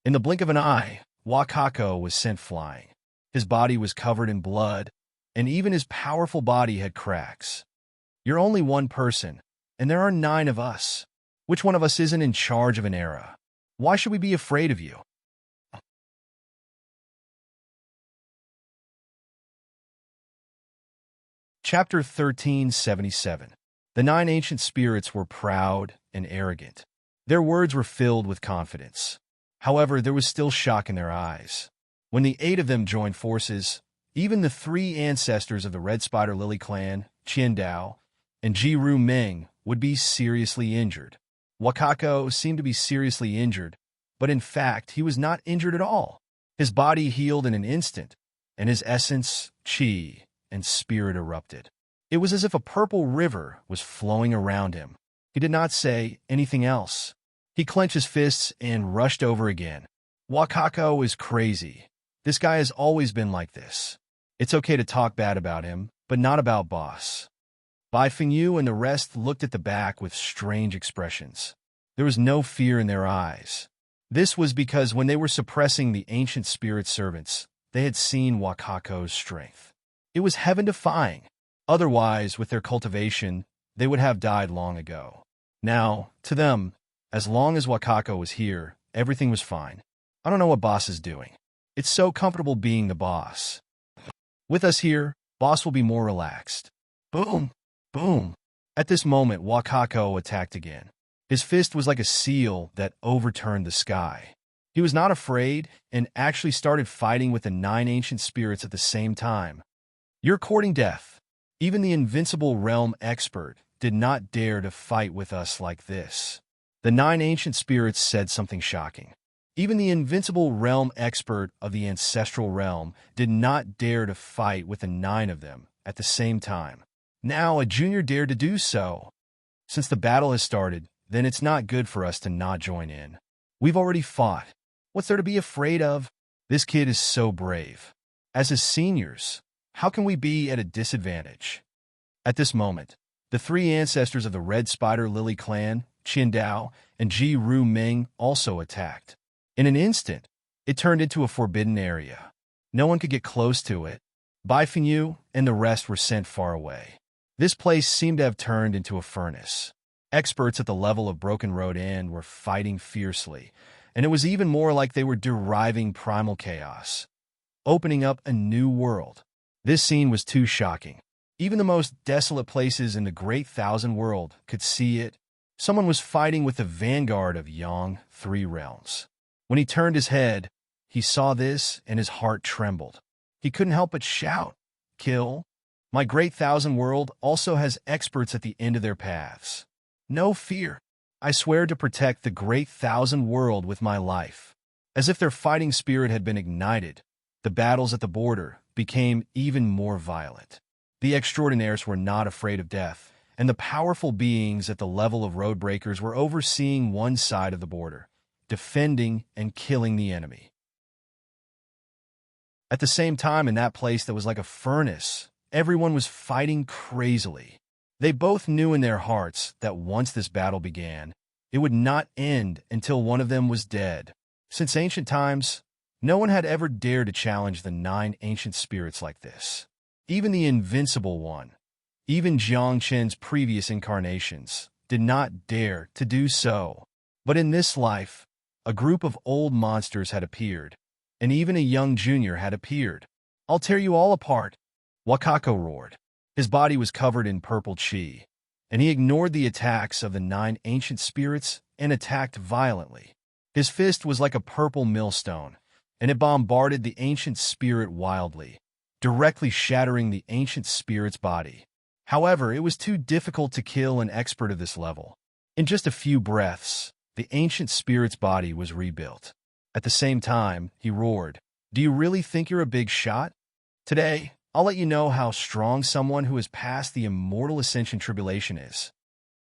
In the blink of an eye, Wakako was sent flying. His body was covered in blood, and even his powerful body had cracks. "You're only one person, and there are 9 of us. Which one of us isn't in charge of an era? Why should we be afraid of you?" Chapter 1377. The 9 ancient spirits were proud and arrogant. Their words were filled with confidence. However, there was still shock in their eyes. When the 8 of them joined forces, even the 3 ancestors of the Red Spider Lily clan, Qian Dao, and Ji Ru Ming, would be seriously injured. Wakako seemed to be seriously injured, but in fact, he was not injured at all. His body healed in an instant, and his essence, chi, and spirit erupted. It was as if a purple river was flowing around him. He did not say anything else. He clenched his fists and rushed over again. "Wakako is crazy. This guy has always been like this. It's okay to talk bad about him, but not about boss." Bai Fengyu and the rest looked at the back with strange expressions. There was no fear in their eyes. This was because when they were suppressing the ancient spirit servants, they had seen Wakako's strength. It was heaven-defying. Otherwise, with their cultivation, they would have died long ago. Now, to them, as long as Wakako was here, everything was fine. I don't know what boss is doing. It's so comfortable being the boss. With us here, boss will be more relaxed. Boom! Boom! At this moment, Wakako attacked again. His fist was like a seal that overturned the sky. He was not afraid and actually started fighting with the 9 ancient spirits at the same time. You're courting death. Even the invincible realm expert did not dare to fight with us like this. The 9 ancient spirits said something shocking. Even the invincible realm expert of the ancestral realm did not dare to fight with the 9 of them at the same time. Now a junior dared to do so. Since the battle has started, then it's not good for us to not join in. We've already fought. What's there to be afraid of? This kid is so brave. As his seniors, how can we be at a disadvantage? At this moment, the 3 ancestors of the Red Spider Lily clan, Qin Dao and Ji Ru Ming, also attacked. In an instant, it turned into a forbidden area. No one could get close to it. Bai Fengyu and the rest were sent far away. This place seemed to have turned into a furnace. Experts at the level of Broken Road Inn were fighting fiercely, and it was even more like they were deriving primal chaos, opening up a new world. This scene was too shocking. Even the most desolate places in the Great Thousand World could see it. Someone was fighting with the vanguard of Yang 3 realms. When he turned his head, he saw this and his heart trembled. He couldn't help but shout, "Kill! My Great Thousand World also has experts at the end of their paths. No fear. I swear to protect the Great Thousand World with my life." As if their fighting spirit had been ignited, the battles at the border became even more violent. The extraordinaires were not afraid of death, and the powerful beings at the level of road breakers were overseeing one side of the border, defending and killing the enemy. At the same time, in that place that was like a furnace, everyone was fighting crazily. They both knew in their hearts that once this battle began, it would not end until one of them was dead. Since ancient times, no one had ever dared to challenge the 9 ancient spirits like this. Even the invincible one, even Jiang Chen's previous incarnations, did not dare to do so. But in this life, a group of old monsters had appeared, and even a young junior had appeared. "I'll tear you all apart," Wakako roared. His body was covered in purple chi, and he ignored the attacks of the 9 ancient spirits and attacked violently. His fist was like a purple millstone, and it bombarded the ancient spirit wildly, directly shattering the ancient spirit's body. However, it was too difficult to kill an expert of this level. In just a few breaths, the ancient spirit's body was rebuilt. At the same time, he roared, "Do you really think you're a big shot? Today, I'll let you know how strong someone who has passed the immortal ascension tribulation is."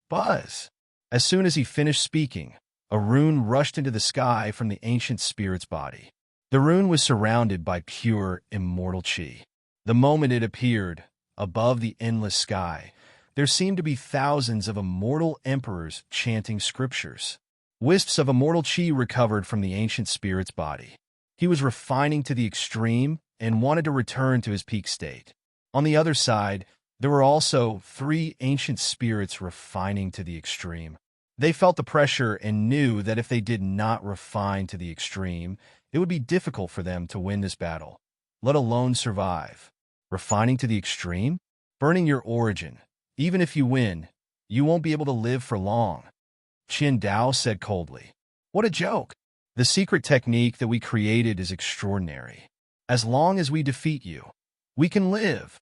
Buzz! As soon as he finished speaking, a rune rushed into the sky from the ancient spirit's body. The rune was surrounded by pure, immortal chi. The moment it appeared, above the endless sky, there seemed to be thousands of immortal emperors chanting scriptures. Wisps of immortal chi recovered from the ancient spirit's body. He was refining to the extreme and wanted to return to his peak state. On the other side, there were also 3 ancient spirits refining to the extreme. They felt the pressure and knew that if they did not refine to the extreme, it would be difficult for them to win this battle, let alone survive. Refining to the extreme? Burning your origin. Even if you win, you won't be able to live for long. Qin Dao said coldly. What a joke. The secret technique that we created is extraordinary. As long as we defeat you, we can live.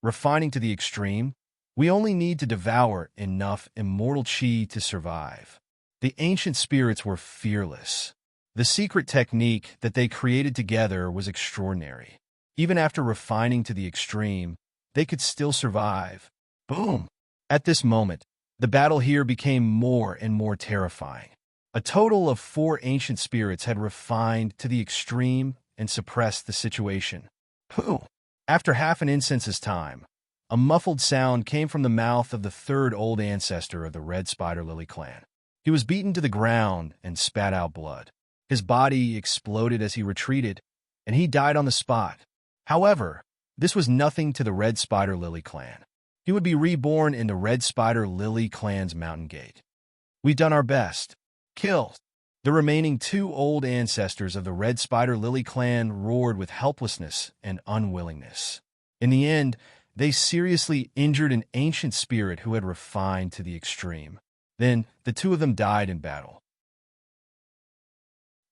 Refining to the extreme, we only need to devour enough immortal chi to survive. The ancient spirits were fearless. The secret technique that they created together was extraordinary. Even after refining to the extreme, they could still survive. Boom! At this moment, the battle here became more and more terrifying. A total of 4 ancient spirits had refined to the extreme and suppressed the situation. Pooh! After half an incense's time, a muffled sound came from the mouth of the 3rd old ancestor of the Red Spider Lily clan. He was beaten to the ground and spat out blood. His body exploded as he retreated, and he died on the spot. However, This was nothing to the Red Spider Lily clan. He would be reborn in the Red Spider Lily clan's mountain gate. We've done our best. Kill. The remaining 2 old ancestors of the Red Spider Lily clan roared with helplessness and unwillingness. In the end, they seriously injured an ancient spirit who had refined to the extreme. Then, the 2 of them died in battle.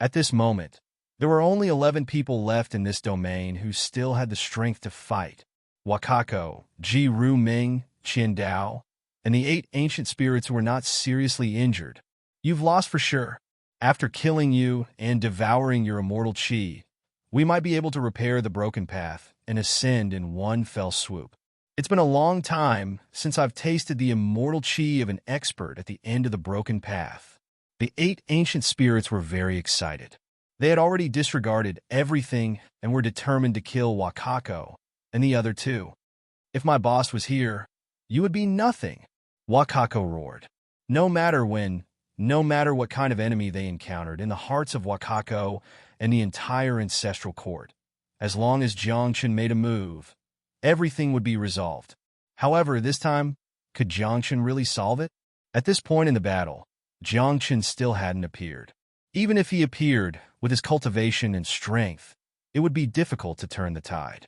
At this moment, there were only 11 people left in this domain who still had the strength to fight. Wakako, Ji Ru Ming, Qin Dao, and the 8 ancient spirits who were not seriously injured. You've lost for sure. After killing you and devouring your immortal chi, we might be able to repair the broken path and ascend in one fell swoop. It's been a long time since I've tasted the immortal chi of an expert at the end of the broken path. The 8 ancient spirits were very excited. They had already disregarded everything and were determined to kill Wakako and the other 2. If my boss was here, you would be nothing, Wakako roared. No matter what kind of enemy they encountered in the hearts of Wakako and the entire ancestral court, as long as Jiangchen made a move, everything would be resolved. However, this time, could Jiangchen really solve it? At this point in the battle, Jiangchen still hadn't appeared. Even if he appeared, with his cultivation and strength, it would be difficult to turn the tide.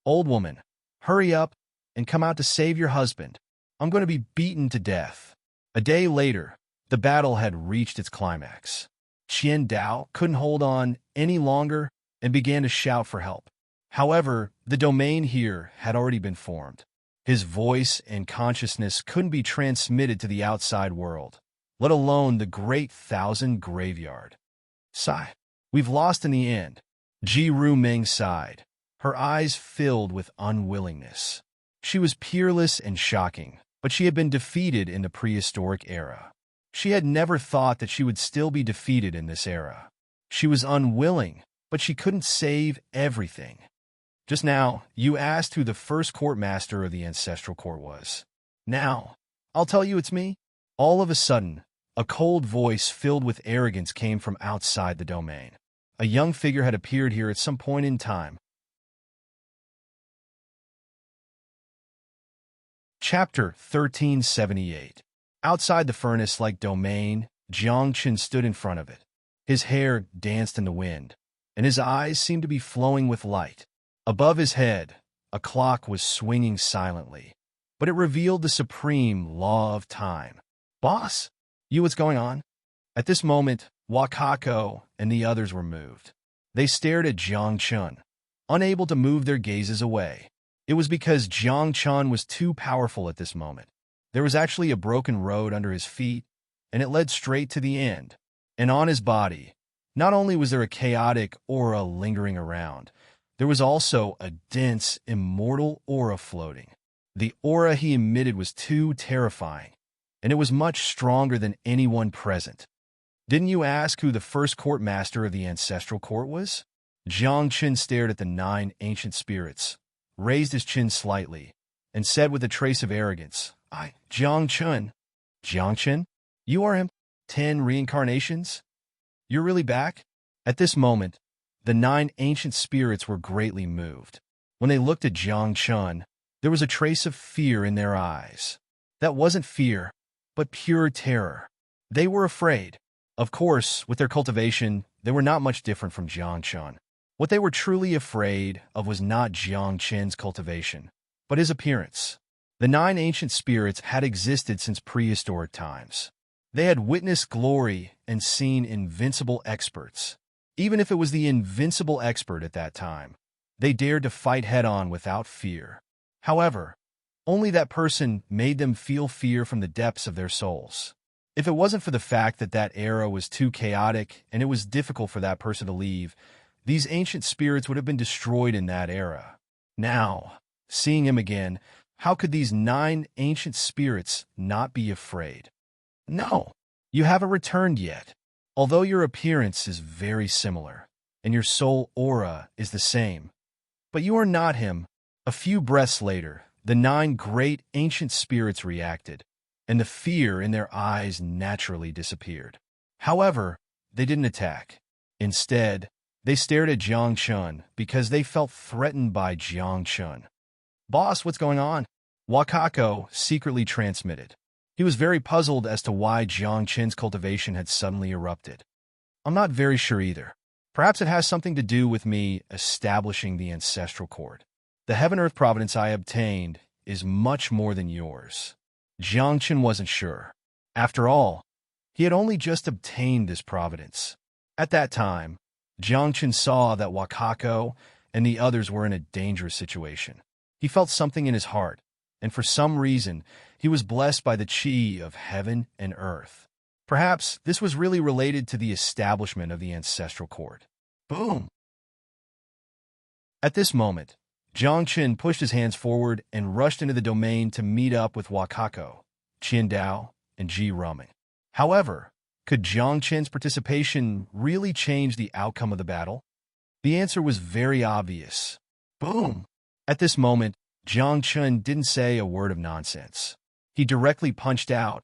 Old woman, hurry up and come out to save your husband. I'm going to be beaten to death. A day later, the battle had reached its climax. Qian Dao couldn't hold on any longer and began to shout for help. However, the domain here had already been formed. His voice and consciousness couldn't be transmitted to the outside world, let alone the great thousand graveyard. Sigh. We've lost in the end. Ji Ru Ming sighed, her eyes filled with unwillingness. She was peerless and shocking, but she had been defeated in the prehistoric era. She had never thought that she would still be defeated in this era. She was unwilling, but she couldn't save everything. Just now, you asked who the first court master of the ancestral court was. Now, I'll tell you it's me. All of a sudden, a cold voice filled with arrogance came from outside the domain. A young figure had appeared here at some point in time. Chapter 1378. Outside the furnace-like domain, Jiangchen stood in front of it. His hair danced in the wind, and his eyes seemed to be flowing with light. Above his head, a clock was swinging silently, but it revealed the supreme law of time. Boss, what's going on? At this moment, Wakako and the others were moved. They stared at Jiangchen, unable to move their gazes away. It was because Jiangchen was too powerful at this moment. There was actually a broken road under his feet, and it led straight to the end. And on his body, not only was there a chaotic aura lingering around, there was also a dense, immortal aura floating. The aura he emitted was too terrifying, and it was much stronger than anyone present. Didn't you ask who the first court master of the ancestral court was? Jiangchen stared at the 9 ancient spirits, raised his chin slightly, and said with a trace of arrogance, Jiangchen. Jiangchen? You are him? 10 reincarnations? You're really back? At this moment, the 9 ancient spirits were greatly moved. When they looked at Jiangchen, there was a trace of fear in their eyes. That wasn't fear, but pure terror. They were afraid. Of course, with their cultivation, they were not much different from Jiangchen. What they were truly afraid of was not Jiangchen's cultivation, but his appearance. The 9 ancient spirits had existed since prehistoric times. They had witnessed glory and seen invincible experts. Even if it was the invincible expert at that time, they dared to fight head-on without fear. However, only that person made them feel fear from the depths of their souls. If it wasn't for the fact that that era was too chaotic and it was difficult for that person to leave, these ancient spirits would have been destroyed in that era. Now, seeing him again, how could these 9 ancient spirits not be afraid? No, you haven't returned yet. Although your appearance is very similar, and your soul aura is the same, but you are not him. A few breaths later, the 9 great ancient spirits reacted, and the fear in their eyes naturally disappeared. However, they didn't attack. Instead, They stared at Jiang Chun because they felt threatened by Jiang Chun. "Boss, what's going on?" Wakako secretly transmitted. He was very puzzled as to why Jiang Chen's cultivation had suddenly erupted. "I'm not very sure either. Perhaps it has something to do with me establishing the ancestral cord. The heaven-earth providence I obtained is much more than yours." Jiang Chen wasn't sure. After all, he had only just obtained this providence. At that time, Jiang Chen saw that Wakako and the others were in a dangerous situation. He felt something in his heart, and for some reason, he was blessed by the chi of heaven and earth. Perhaps this was really related to the establishment of the ancestral cord. Boom! At this moment, Jiang Chen pushed his hands forward and rushed into the domain to meet up with Wakako, Qian Dao, and Ji Ruming. However, could Jiang Chen's participation really change the outcome of the battle? The answer was very obvious. Boom! At this moment, Jiang Chen didn't say a word of nonsense. He directly punched out,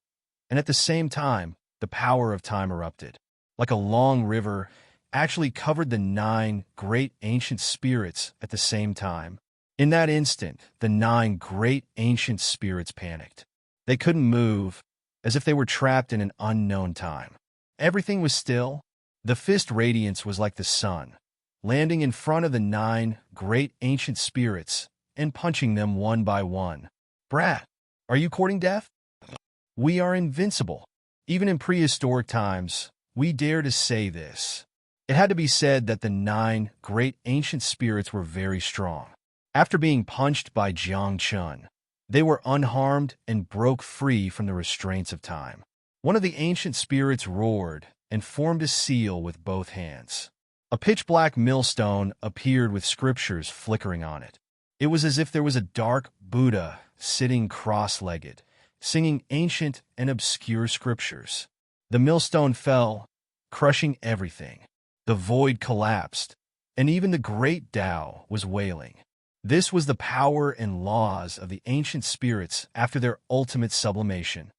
and at the same time, the power of time erupted. Like a long river, actually covered the 9 great ancient spirits at the same time. In that instant, the 9 great ancient spirits panicked. They couldn't move, as if they were trapped in an unknown time. Everything was still. The fist radiance was like the sun, landing in front of the 9 great ancient spirits and punching them one by one. "Brat, are you courting death? We are invincible. Even in prehistoric times, we dare to say this." It had to be said that the 9 great ancient spirits were very strong. After being punched by Jiang Chun, they were unharmed and broke free from the restraints of time. One of the ancient spirits roared and formed a seal with both hands. A pitch-black millstone appeared with scriptures flickering on it. It was as if there was a dark Buddha sitting cross-legged, singing ancient and obscure scriptures. The millstone fell, crushing everything. The void collapsed, and even the great Tao was wailing. This was the power and laws of the ancient spirits after their ultimate sublimation.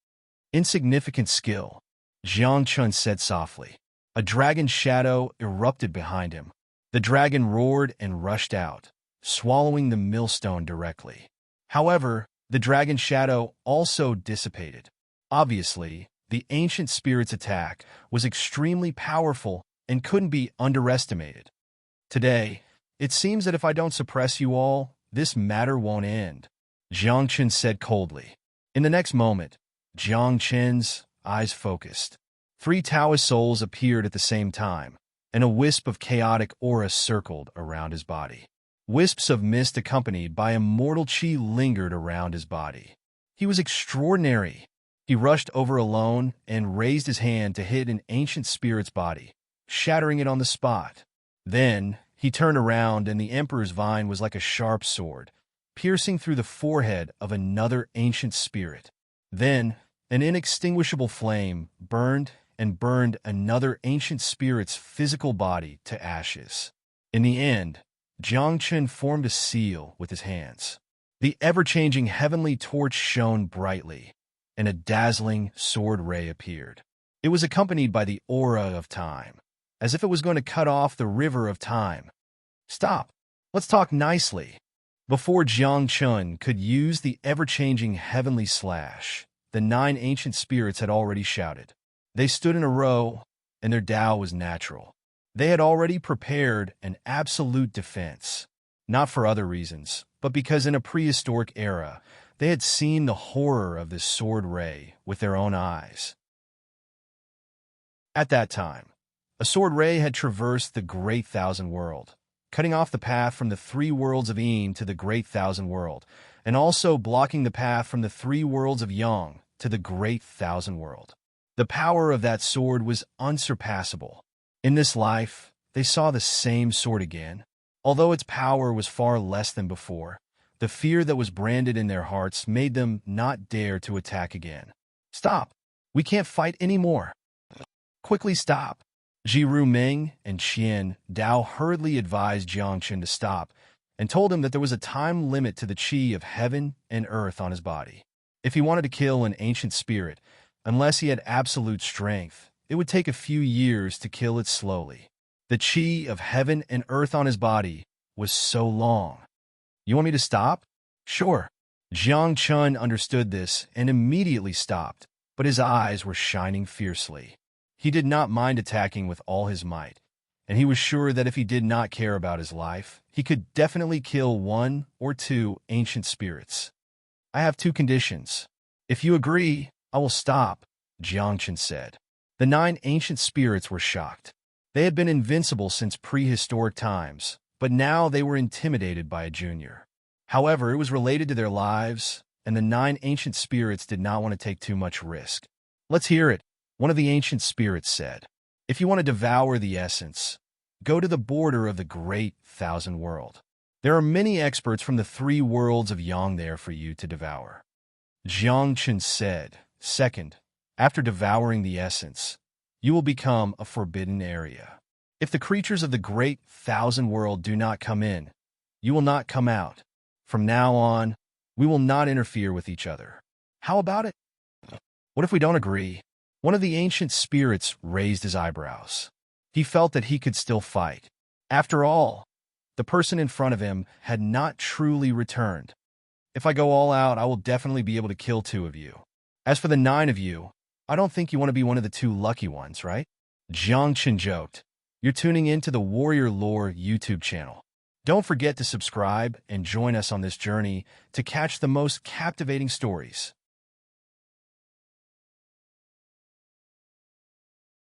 "Insignificant skill," Jiang Chun said softly. A dragon shadow erupted behind him. The dragon roared and rushed out, swallowing the millstone directly. However, the dragon shadow also dissipated. Obviously, the ancient spirit's attack was extremely powerful and couldn't be underestimated. "Today, it seems that if I don't suppress you all, this matter won't end," Jiang Chen said coldly. In the next moment, Jiang Chen's eyes focused. 3 Taoist souls appeared at the same time, and a wisp of chaotic aura circled around his body. Wisps of mist accompanied by immortal chi lingered around his body. He was extraordinary. He rushed over alone and raised his hand to hit an ancient spirit's body, shattering it on the spot. Then, he turned around and the Emperor's vine was like a sharp sword, piercing through the forehead of another ancient spirit. Then, an inextinguishable flame burned and burned another ancient spirit's physical body to ashes. In the end, Jiang Chen formed a seal with his hands. The ever-changing heavenly torch shone brightly, and a dazzling sword ray appeared. It was accompanied by the aura of time, as if it was going to cut off the river of time. "Stop. Let's talk nicely." Before Jiang Chun could use the ever-changing heavenly slash, the 9 ancient spirits had already shouted. They stood in a row, and their Tao was natural. They had already prepared an absolute defense, not for other reasons, but because in a prehistoric era, they had seen the horror of this sword ray with their own eyes. At that time, a sword ray had traversed the Great Thousand World, cutting off the path from the 3 worlds of Yin to the Great Thousand World, and also blocking the path from the 3 worlds of Yang to the Great Thousand World. The power of that sword was unsurpassable. In this life, they saw the same sword again. Although its power was far less than before, the fear that was branded in their hearts made them not dare to attack again. "Stop! We can't fight anymore. Quickly stop!" Ji Ruming and Qian Dao hurriedly advised Jiang Chen to stop and told him that there was a time limit to the chi of heaven and earth on his body. If he wanted to kill an ancient spirit, unless he had absolute strength, it would take a few years to kill it slowly. The chi of heaven and earth on his body was so long. You want me to stop? Sure. Jiang Chun understood this and immediately stopped, but his eyes were shining fiercely. He did not mind attacking with all his might, and he was sure that if he did not care about his life, he could definitely kill 1 or 2 ancient spirits. I have 2 conditions. If you agree, I will stop, Jiang Chun said. The 9 ancient spirits were shocked. They had been invincible since prehistoric times, but now they were intimidated by a junior. However, it was related to their lives, and the 9 ancient spirits did not want to take too much risk. Let's hear it, one of the ancient spirits said. If you want to devour the essence, go to the border of the great thousand world. There are many experts from the 3 worlds of Yang there for you to devour. Jiang Chun said, second, after devouring the essence, you will become a forbidden area. If the creatures of the great thousand world do not come in, you will not come out. From now on, we will not interfere with each other. How about it? What if we don't agree? One of the ancient spirits raised his eyebrows. He felt that he could still fight. After all, the person in front of him had not truly returned. If I go all out, I will definitely be able to kill 2 of you. As for the 9 of you, I don't think you want to be one of the 2 lucky ones, right? Jiang Chun joked. You're tuning in to the Warrior Lore YouTube channel. Don't forget to subscribe and join us on this journey to catch the most captivating stories.